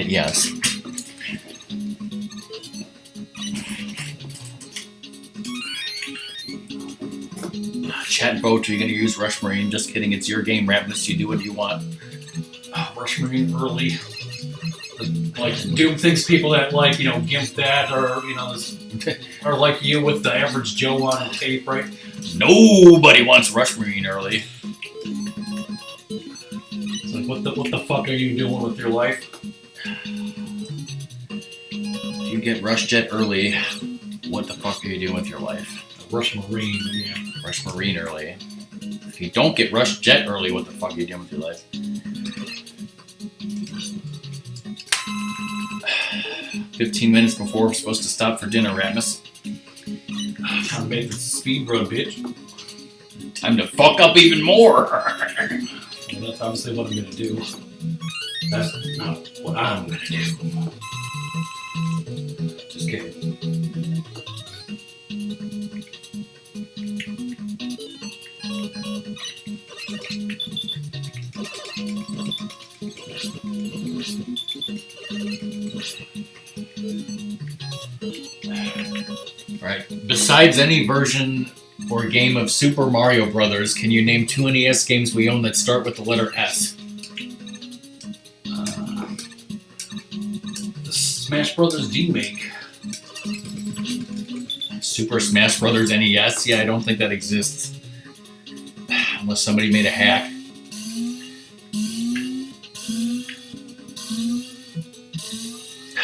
Yes. chat vote. Are you going to use Rush Marine? Just kidding. It's your game, Ratmus. You do what you want. Rush Marine early. Like Doom thinks people that like, gimp that or, are like you with the average Joe on tape, right? Nobody wants Rush Marine early. It's like, what the fuck are you doing with your life? If you get Rush Jet early, what the fuck are you doing with your life? Rush Marine, yeah. Rush Marine early. If you don't get Rush Jet early, what the fuck are you doing with your life? 15 minutes before we're supposed to stop for dinner, Ratmus. Trying to make this speed run, bitch. Time to fuck up even more. Well, that's obviously what I'm gonna do. That's not what I'm gonna do. Just kidding. Right. Besides any version or game of Super Mario Brothers, can you name 2 NES games we own that start with the letter S? The Smash Brothers remake. Super Smash Brothers NES? Yeah, I don't think that exists. Unless somebody made a hack.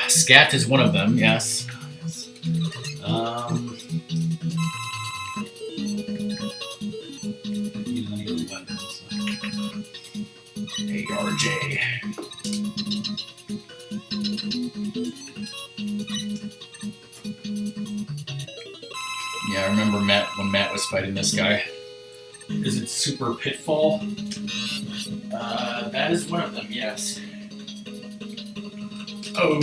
Scat is one of them, yes. Hey, RJ. Yeah, I remember when Matt was fighting this guy. Is it Super Pitfall? That is one of them, yes. Oh,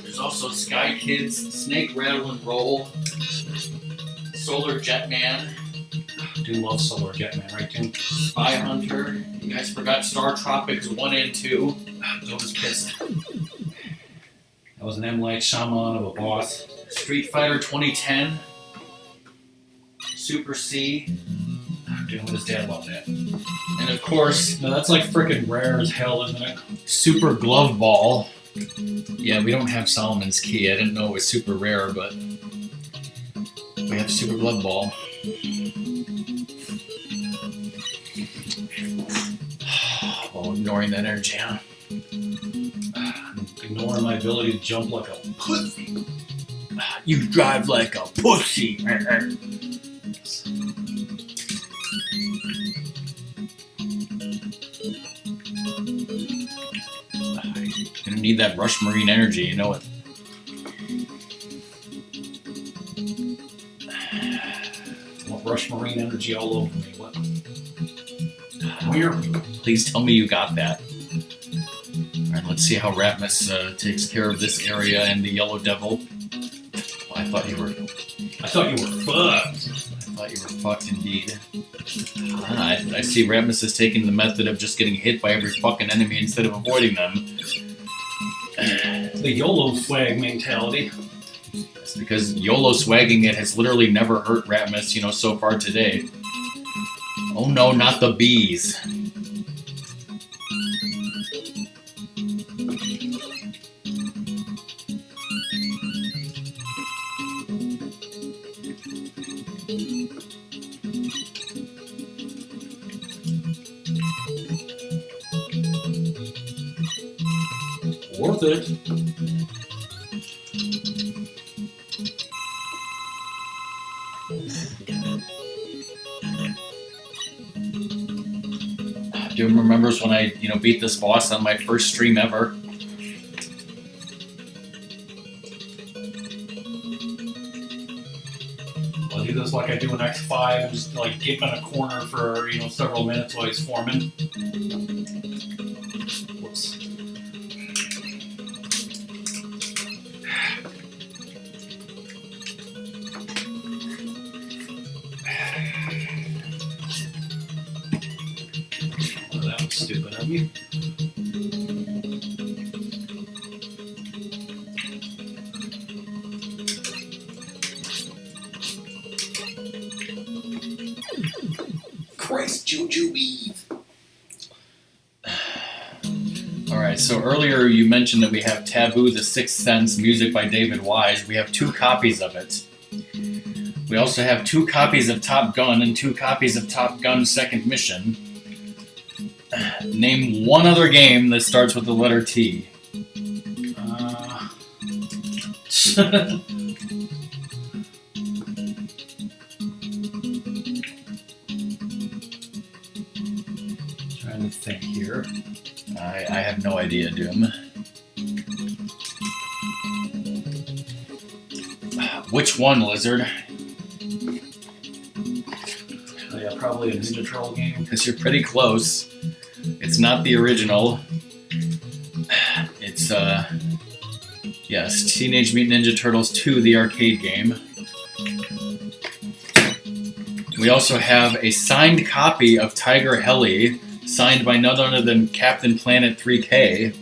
There's also Sky Kids, Snake Rattle and Roll, Solar Jetman. I do love Solar Jetman, right, Tim? Spy Hunter. You guys forgot Star Tropics 1 and 2. I was pissed. That was an M. Light Shaman of a boss. Street Fighter 2010. Super C. Doing what his dad loved that. And of course, No, that's like freaking rare as hell, isn't it? Super Glove Ball. Yeah, we don't have Solomon's Key. I didn't know it was super rare, but we have Super Glove Ball. While ignoring that energy, huh? Ignoring my ability to jump like a pussy. You drive like a pussy. Gonna need that Rush Marine energy, you know it. I want Rush Marine energy all over me. What? Where? Please tell me you got that. Alright, let's see how Ratmus takes care of this area and the Yellow Devil. Well, I thought you were fucked. I thought you were fucked indeed. I see Ratmus is taking the method of just getting hit by every fucking enemy instead of avoiding them. The YOLO swag mentality. That's because YOLO swagging it has literally never hurt Ratmus, so far today. Oh no, not the bees. Worth it. Doom remembers when I, beat this boss on my first stream ever. I'll do this like I do in X5 and just like get in a corner for, several minutes while he's forming. Whoops. Oh, that was stupid of me. Jujubee. Alright, so earlier you mentioned that we have Taboo, The Sixth Sense, music by David Wise. We have 2 copies of it. We also have 2 copies of Top Gun and 2 copies of Top Gun Second Mission. Name one other game that starts with the letter T. Trying to think here. I have no idea, Doom. Which one, Lizard? Oh, yeah, probably a Ninja Turtle game. Because you're pretty close. It's not the original. It's, yes, Teenage Mutant Ninja Turtles 2, the arcade game. We also have a signed copy of Tiger Heli, signed by none other than Captain Planet 3K.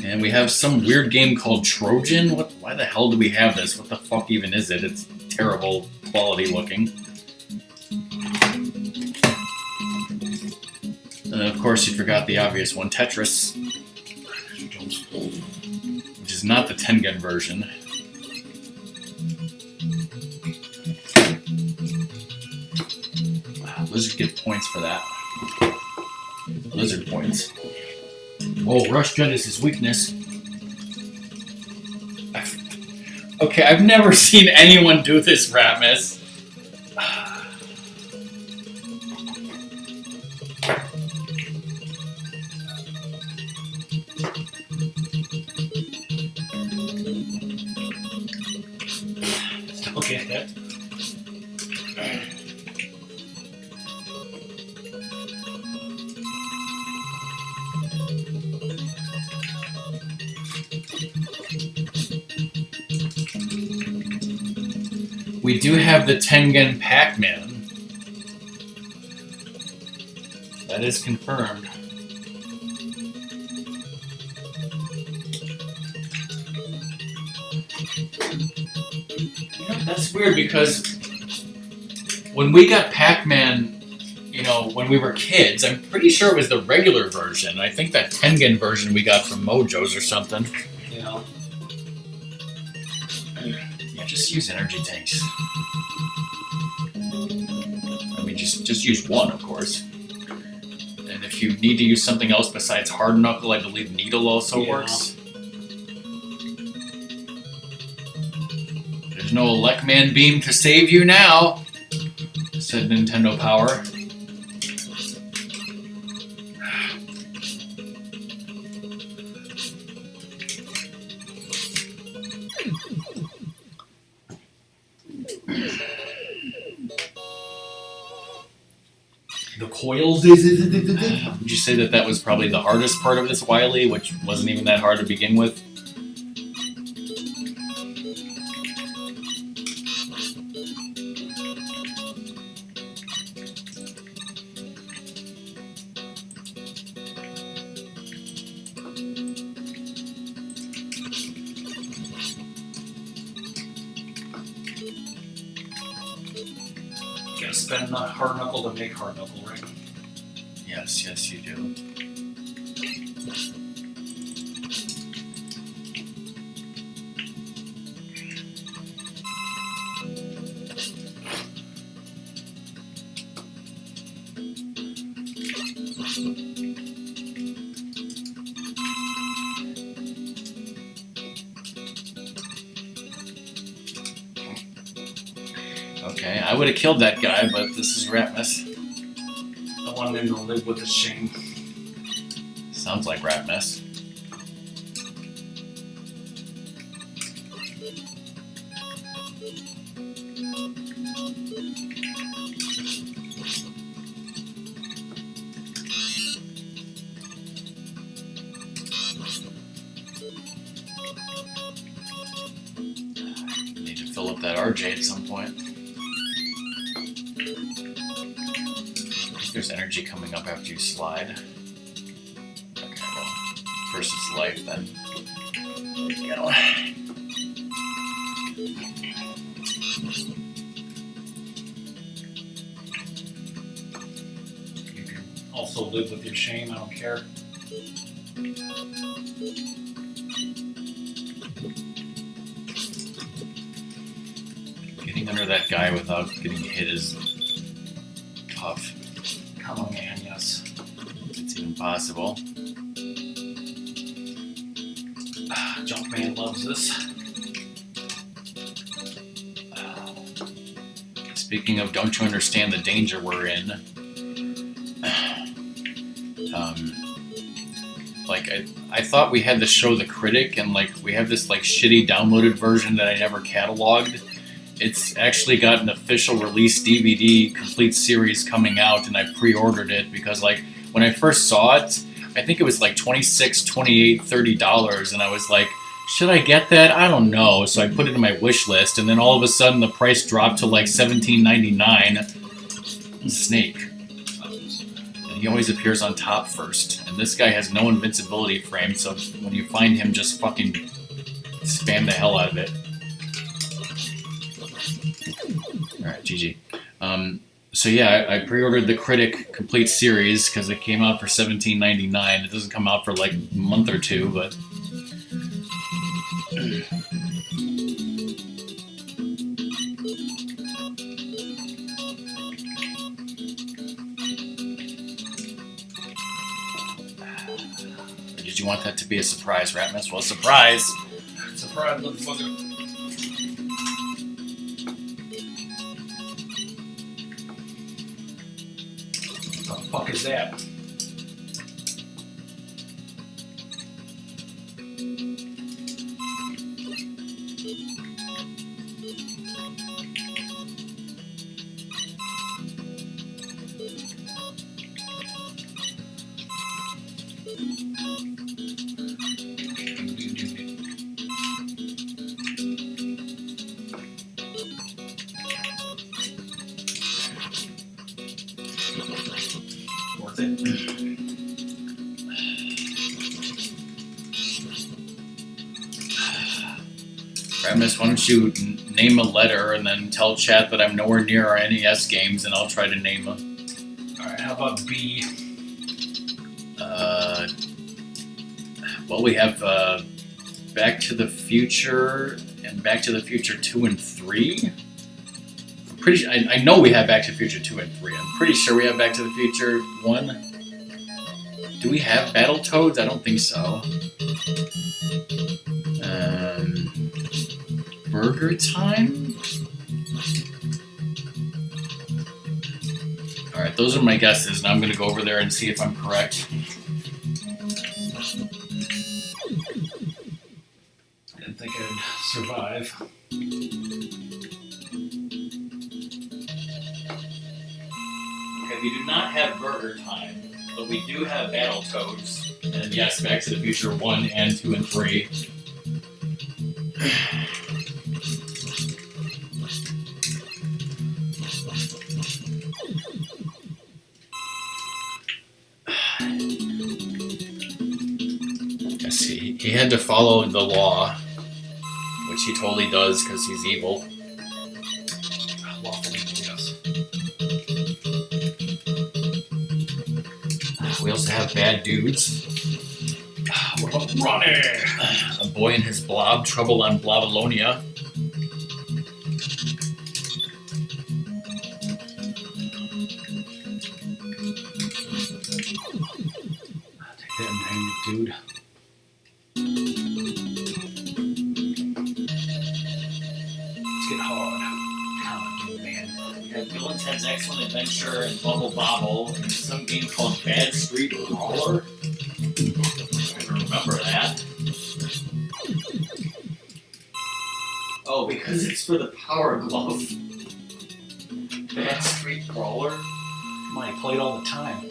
And we have some weird game called Trojan. Why the hell do we have this? What the fuck even is it? It's terrible quality looking. And of course you forgot the obvious one, Tetris. Which is not the Tengen version. Wow, Lizard gets points for that. Lizard points. Oh, Rush Gun is his weakness. Okay, I've never seen anyone do this, Ratmus. Okay, that. We do have the Tengen Pac-Man. That is confirmed. You know, that's weird because when we got Pac-Man, you know, when we were kids, I'm pretty sure it was the regular version. I think that Tengen version we got from Mojo's or something. Yeah. Yeah, just use energy tanks. I mean, just use one, of course. And if you need to use something else besides Hard Knuckle, I believe Needle also works. There's no Elecman Beam to save you now, said Nintendo Power. The coils. Would you say that that was probably the hardest part of this Wily, which wasn't even that hard to begin with? You gotta spend Hard Knuckle to make Hard Knuckle, right? Yes, yes, you do. Okay, I would have killed that guy, but this is Ratmus. I want him to live with his shame. Sounds like Ratmus. Need to fill up that RJ at some point. There's energy coming up after you slide. Okay, well, first it's life, then. There you go. You can also live with your shame, I don't care. Getting under that guy without getting hit is tough. Come on, man, yes. It's even possible. Jumpman loves this. Speaking of, don't you understand the danger we're in? Like, I thought we had to show the critic, and like we have this like shitty downloaded version that I never cataloged. It's actually got an official release DVD complete series coming out, and I pre-ordered it because like when I first saw it, I think it was like $26, $28, $30, and I was like, should I get that? I don't know. So I put it in my wish list, and then all of a sudden the price dropped to like $17.99. Snake. And he always appears on top first. And this guy has no invincibility frame, so when you find him, just fucking spam the hell out of it. Alright, GG. So yeah, I pre-ordered the Critic Complete Series because it came out for $17.99. It doesn't come out for like a month or two, but... Did you want that to be a surprise, Ratmus? Well, surprise! Surprise, motherfucker. What the fuck is that? Worth it. Ratmus, why don't you name a letter and then tell chat that I'm nowhere near our NES games, and I'll try to name them. Alright, how about B? Well, we have Back to the Future and Back to the Future 2 and 3. I'm pretty sure, I know we have Back to the Future 2 and 3. I'm pretty sure we have Back to the Future 1. Do we have Battletoads? I don't think so. Burger Time? Alright, those are my guesses. Now I'm going to go over there and see if I'm correct. I didn't think I'd survive. Okay, we do not have Burger Time, but we do have Battletoads. And yes, Back to the Future 1 and 2 and 3. Yes, he had to follow the law, which he totally does because he's evil. Lawful evil, yes. We also have Bad Dudes. What about Ronnie? A Boy and His Blob, Trouble on Blobolonia. Take that and hang it, dude. Let's get hard. Come on, dude, man. We have Bill and Ted's Excellent Adventure and Bubble Bobble, and some game called Bad Street Brawler. I remember that. Oh, because it's for the Power Glove. Bad Street Brawler? Come on, I play it all the time.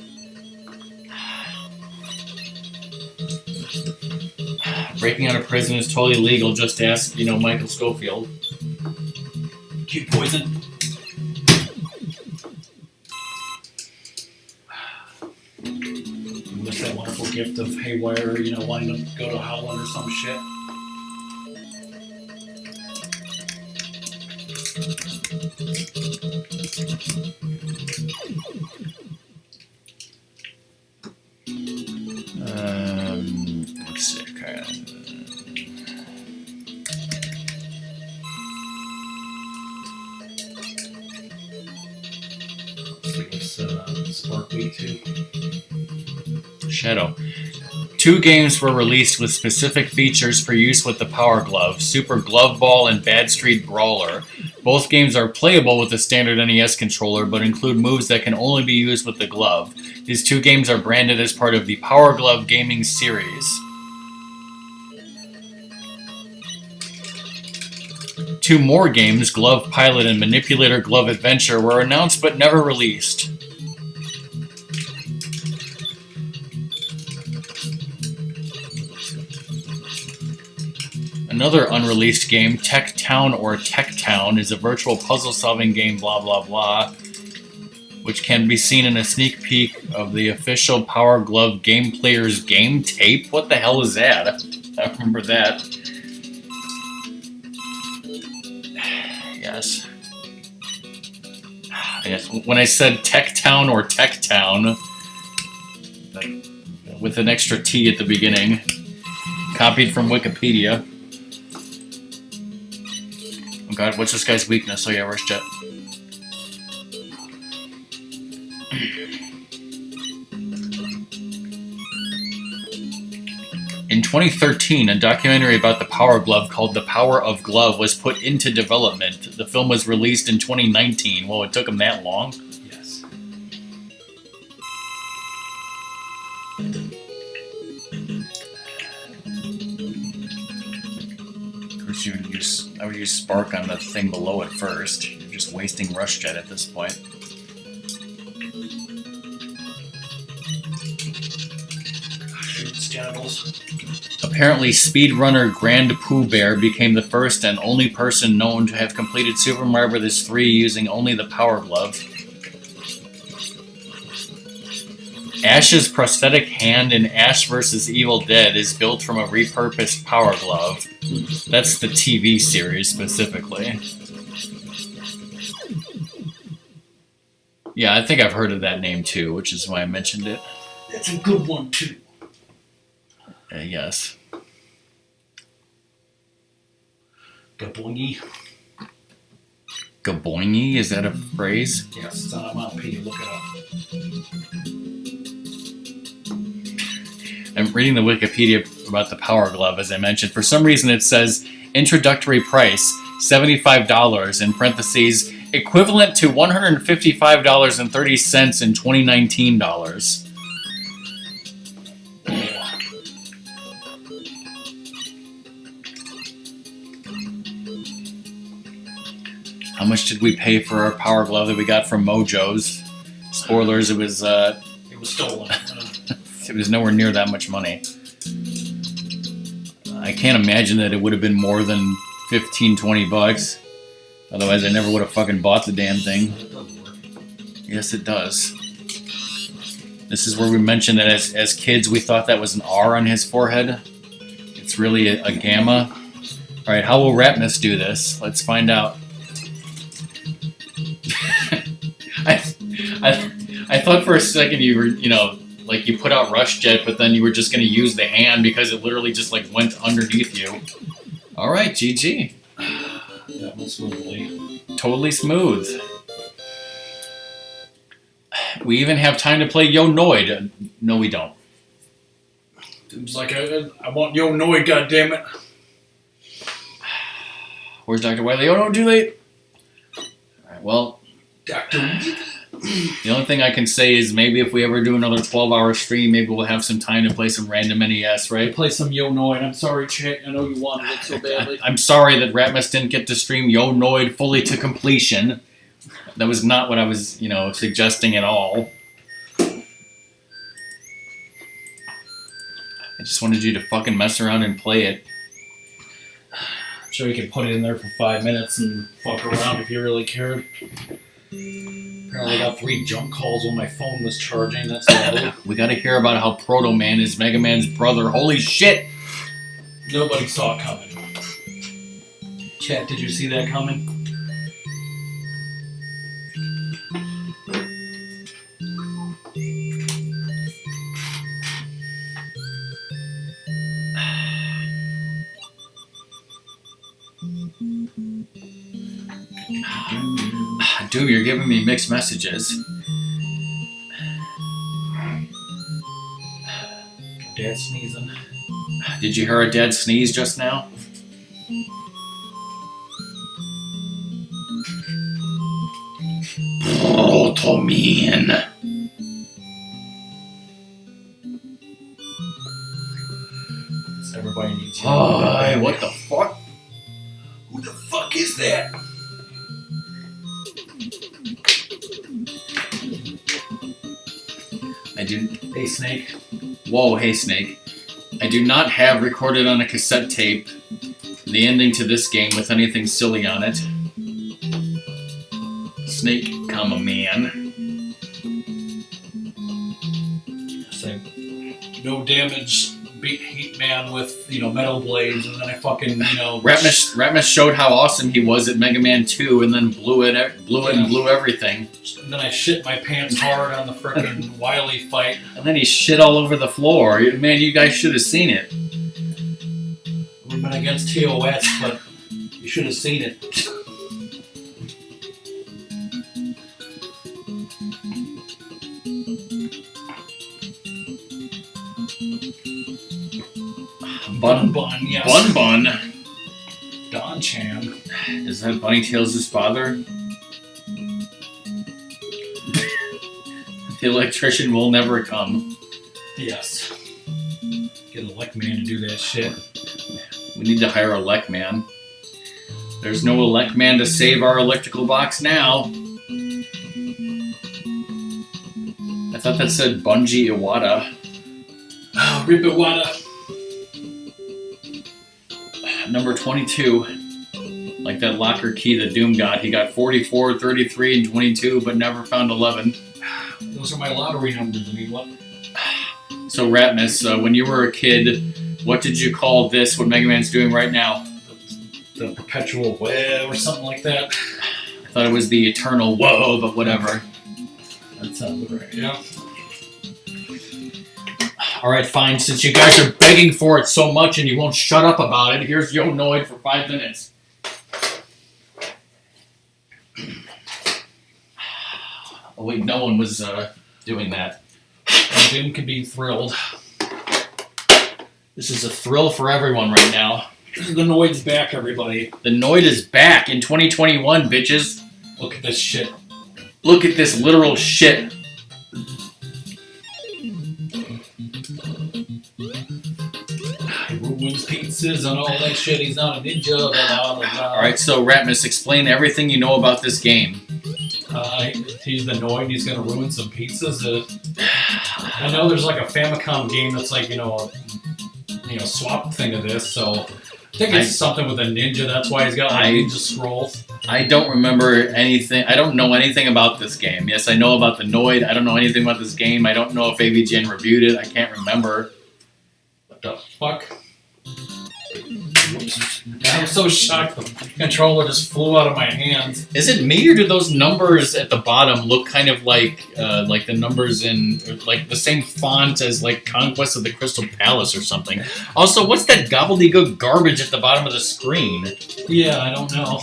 Breaking out of prison is totally legal. Just ask, Michael Schofield. Cute poison. Miss that wonderful gift of Haywire, wanting to go to Howland or some shit. Let's see. Okay. Sparkly too. Shadow. 2 games were released with specific features for use with the Power Glove, Super Glove Ball and Bad Street Brawler. Both games are playable with the standard NES controller, but include moves that can only be used with the glove. These 2 games are branded as part of the Power Glove gaming series. 2 more games, Glove Pilot and Manipulator Glove Adventure, were announced but never released. Another unreleased game, Tech Town or Tech Town, is a virtual puzzle-solving game, blah blah blah, which can be seen in a sneak peek of the official Power Glove Game Player's game tape. What the hell is that? I remember that. Yes. Yes. When I said Tech Town or Tech Town, like, with an extra T at the beginning, copied from Wikipedia. Oh god, what's this guy's weakness? Oh yeah, rush jet. In 2013, a documentary about the Power Glove called The Power of Glove was put into development. The film was released in 2019. Whoa, it took him that long? Yes. Of course, I would use Spark on the thing below it first. You're just wasting rush jet at this point. Scandals. Apparently, speedrunner Grand Pooh Bear became the first and only person known to have completed Super Mario Bros. 3 using only the Power Glove. Ash's prosthetic hand in Ash vs. Evil Dead is built from a repurposed Power Glove. That's the TV series specifically. Yeah, I think I've heard of that name too, which is why I mentioned it. That's a good one too. Yes. Gaboingy. Gaboingy? Is that a phrase? Yes, it's on MLP. Look it up. I'm reading the Wikipedia about the Power Glove, as I mentioned. For some reason, it says introductory price $75 in parentheses, equivalent to $155.30 in 2019 dollars. How much did we pay for our Power Glove that we got from Mojo's? Spoilers, it was stolen. it was nowhere near that much money. I can't imagine that it would have been more than 15, 20 bucks. Otherwise, I never would have fucking bought the damn thing. Yes, it does. This is where we mentioned that as kids, we thought that was an R on his forehead. It's really a gamma. All right, how will Ratmus do this? Let's find out. I thought for a second you were, like you put out Rush Jet, but then you were just going to use the hand because it literally just like went underneath you. All right, GG. That went smoothly. Totally smooth. We even have time to play Yo Noid. No, we don't. Dude's like, I want Yo Noid, goddammit. Where's Dr. Wiley? Oh, no, too late. All right, well, Dr. the only thing I can say is maybe if we ever do another 12-hour stream, maybe we'll have some time to play some random NES, right? Play some Yo Noid. I'm sorry, Chet. I know you wanted it so badly. I'm sorry that Ratmus didn't get to stream Yo Noid fully to completion. That was not what I was, suggesting at all. I just wanted you to fucking mess around and play it. I'm sure you could put it in there for 5 minutes and fuck around if you really cared. Apparently I got 3 junk calls when my phone was charging. That's lovely. We gotta hear about how Proto Man is Mega Man's brother. Holy shit! Nobody saw it coming. Chat, did you see that coming? Doom, you're giving me mixed messages. Dad sneezing. Did you hear a dad sneeze just now? Proto-Man. Everybody needs you. Oh, what the fuck? Who the fuck is that? I didn't. Hey, Snake. Whoa, hey, Snake. I do not have recorded on a cassette tape the ending to this game with anything silly on it. Snake, comma, man. Say, no damage. Beat Heat Man with metal blades, and then I fucking Ratmus showed how awesome he was at Mega Man 2, and then blew everything. And then I shit my pants hard on the frickin' Wily fight. And then he shit all over the floor. Man, you guys should have seen it. We've been against TOS, but you should have seen it. Bun, yes. Bun. Don Chan. Is that Bunny Tails' father? The electrician will never come. Yes. Get a Lek Man to do that shit. We need to hire a Lek Man. There's no Lek Man to save our electrical box now. I thought that said Bunji Iwata. Oh, Rip Iwata. Number 22. Like that locker key that Doom got. He got 44, 33, and 22, but never found 11. Those are my lottery numbers. I mean, what? So, Ratmus, when you were a kid, what did you call this, what Mega Man's doing right now? The perpetual web or something like that. I thought it was the eternal whoa, but whatever. That sounds right, yeah. Alright, fine. Since you guys are begging for it so much and you won't shut up about it, here's Yo Noid for 5 minutes. Oh wait, no one was doing that. And Doom can be thrilled. This is a thrill for everyone right now. The Noid's back, everybody. The Noid is back in 2021, bitches. Look at this shit. Look at this literal shit. He ruins pizzas and all that shit. He's not a ninja. Alright, so Ratmus, explain everything you know about this game. He's the Noid. He's gonna ruin some pizzas. I know there's like a Famicom game that's like a swap thing of this. So I think it's something with a ninja. That's why he's got ninja scrolls. I don't remember anything. I don't know anything about this game. Yes, I know about the Noid. I don't know anything about this game. I don't know if AVGN reviewed it. I can't remember. What the fuck? Oops. I'm so shocked the controller just flew out of my hands. Is it me, or do those numbers at the bottom look kind of like the numbers in like the same font as like Conquest of the Crystal Palace or something? Also, what's that gobbledygook garbage at the bottom of the screen? Yeah, I don't know.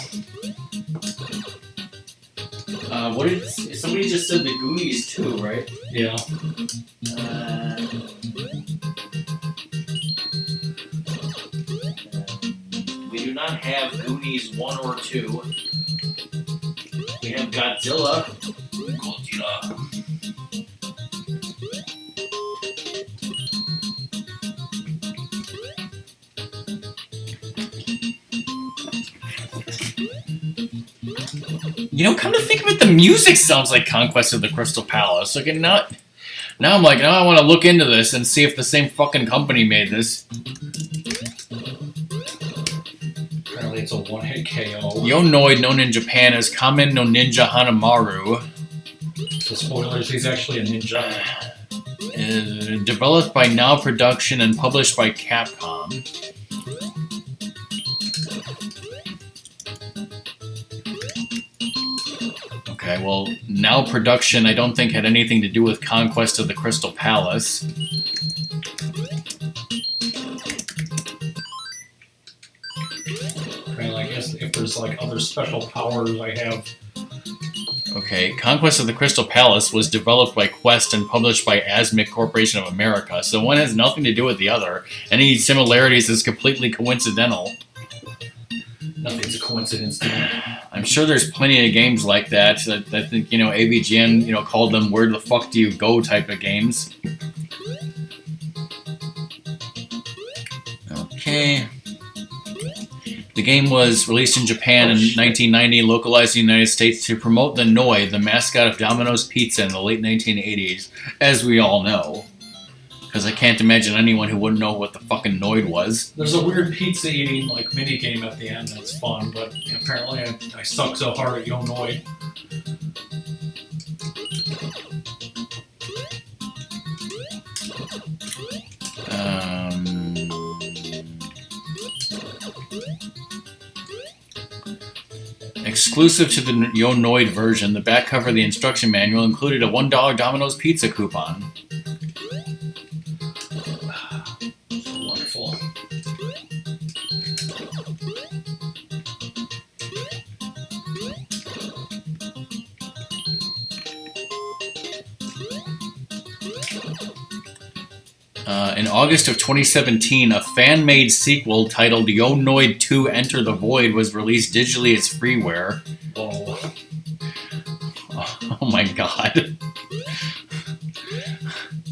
What did somebody just said? The Goonies too, right? Yeah. We do not have Goonies 1 or 2. We have Godzilla. Come to think of it, the music sounds like Conquest of the Crystal Palace. Like, now I'm like, now I want to look into this and see if the same fucking company made this. Apparently it's a one-hit KO. Yo Noid, known in Japan as Kamen no Ninja Hanamaru. So spoilers, he's actually a ninja. Developed by Now Production and published by Capcom. Okay, well, Now Production I don't think had anything to do with Conquest of the Crystal Palace. Well, I guess if there's as like other special powers I have. Okay, Conquest of the Crystal Palace was developed by Quest and published by Asmik Corporation of America, so one has nothing to do with the other. Any similarities is completely coincidental. Nothing's a coincidence to me. I'm sure there's plenty of games like that. I think, AVGN, called them "Where the fuck do you go" type of games. Okay. The game was released in Japan in 1990, localized in the United States to promote the Noi, the mascot of Domino's Pizza in the late 1980s, as we all know. Because I can't imagine anyone who wouldn't know what the fucking Noid was. There's a weird pizza eating mini game at the end that's fun, but apparently I suck so hard at Yo Noid. Exclusive to the Yo Noid version, the back cover of the instruction manual included a $1 Domino's pizza coupon. So wonderful. In August of 2017, a fan-made sequel titled Yo Noid 2 Enter the Void was released digitally as freeware. Whoa. Oh my god.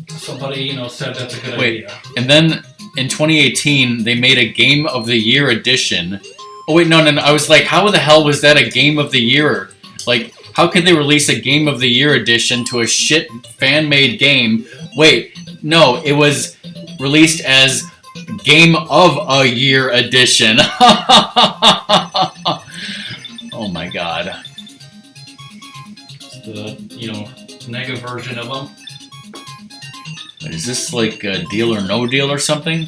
Somebody, said that's a good idea. And then in 2018, they made a Game of the Year edition. Oh wait, no, I was like, how the hell was that a Game of the Year? Like, how could they release a Game of the Year edition to a shit fan-made game? Wait, no, it was released as Game of a Year edition. Oh my god. The, nega version of them. Is this like a Deal or No Deal or something?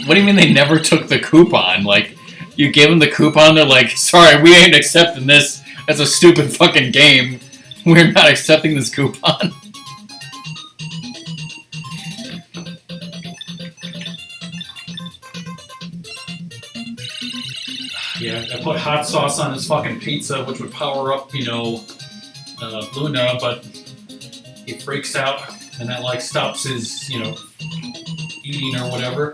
What do you mean they never took the coupon? Like, you gave them the coupon, they're like, sorry, we ain't accepting this. That's a stupid fucking game. We're not accepting this coupon. Yeah, I put hot sauce on his fucking pizza, which would power up, Luna, but he freaks out, and that, stops his, eating or whatever.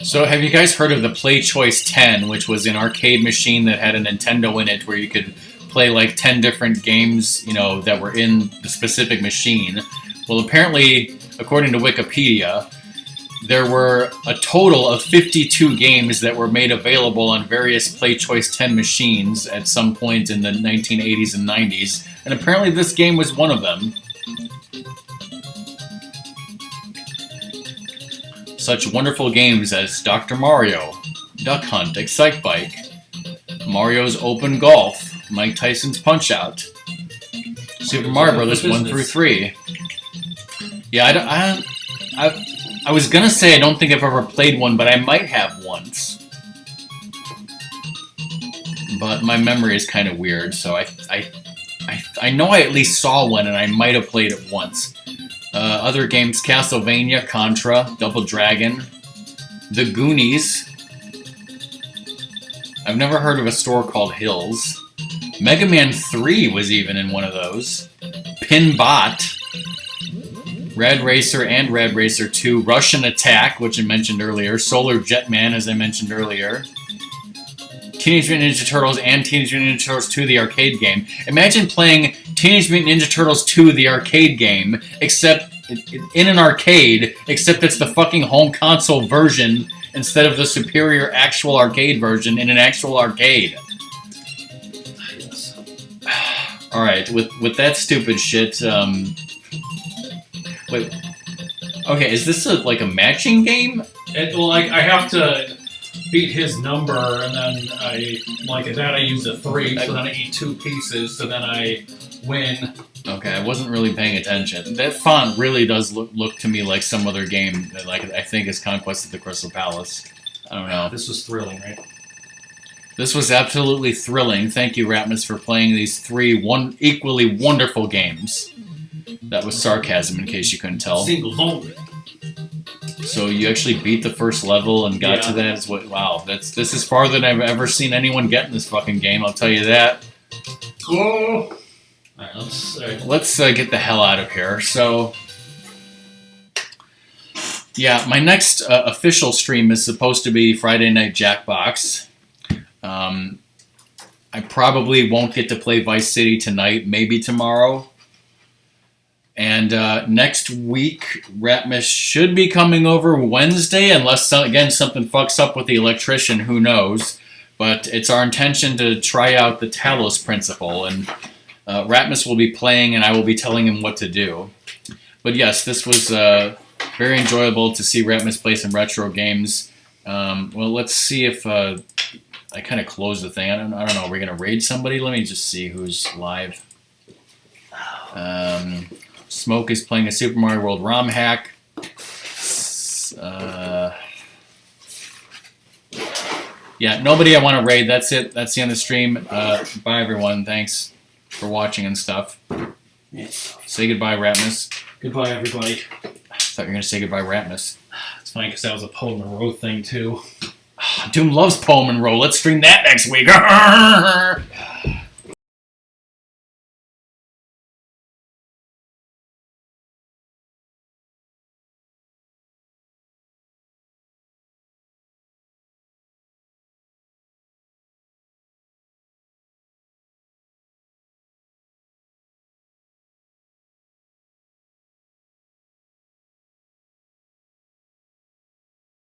So have you guys heard of the Play Choice 10, which was an arcade machine that had a Nintendo in it where you could play 10 different games, that were in the specific machine? Well, apparently, according to Wikipedia, there were a total of 52 games that were made available on various Play Choice 10 machines at some point in the 1980s and 90s, and apparently this game was one of them. Such wonderful games as Dr. Mario, Duck Hunt, Excite Bike, Mario's Open Golf, Mike Tyson's Punch-Out, Super Mario Brothers 1 through 3. Yeah, I was gonna say I don't think I've ever played one, but I might have once. But my memory is kind of weird, so I know I at least saw one, and I might have played it once. Other games: Castlevania, Contra, Double Dragon, The Goonies. I've never heard of a store called Hills. MegaMan 3 was even in one of those. Pinbot. Rad Racer and Rad Racer 2, Russian Attack, which I mentioned earlier, Solar Jetman, as I mentioned earlier, Teenage Mutant Ninja Turtles and Teenage Mutant Ninja Turtles 2, the arcade game. Imagine playing Teenage Mutant Ninja Turtles 2, the arcade game, except in an arcade, except it's the fucking home console version instead of the superior actual arcade version in an actual arcade. Yes. Alright, with that stupid shit, wait. Okay, is this a matching game? I have to beat his number, and then I use a 3, so then I eat 2 pieces, so then I win. Okay, I wasn't really paying attention. That font really does look to me like some other game that I think is Conquest of the Crystal Palace. I don't know. This was thrilling, right? This was absolutely thrilling. Thank you, Ratmus, for playing these 3 equally wonderful games. That was sarcasm, in case you couldn't tell. Singles only. So you actually beat the first level and got to that. Wow, this is farther than I've ever seen anyone get in this fucking game. I'll tell you that. Whoa! All right, let's get the hell out of here. So, yeah, my next official stream is supposed to be Friday Night Jackbox. I probably won't get to play Vice City tonight, maybe tomorrow. And next week, Ratmus should be coming over Wednesday, unless, again, something fucks up with the electrician, who knows. But it's our intention to try out the Talos Principle, and Ratmus will be playing, and I will be telling him what to do. But yes, this was very enjoyable to see Ratmus play some retro games. Well, let's see if... I kind of closed the thing. I don't know. Are we going to raid somebody? Let me just see who's live. Smoke is playing a Super Mario World ROM hack. Yeah, nobody I want to raid. That's it. That's the end of the stream. Bye, everyone. Thanks for watching and stuff. Say goodbye, Ratmus. Goodbye, everybody. I thought you were going to say goodbye, Ratmus. It's funny because that was a Poe Monroe thing, too. Doom loves Poe Monroe. Let's stream that next week.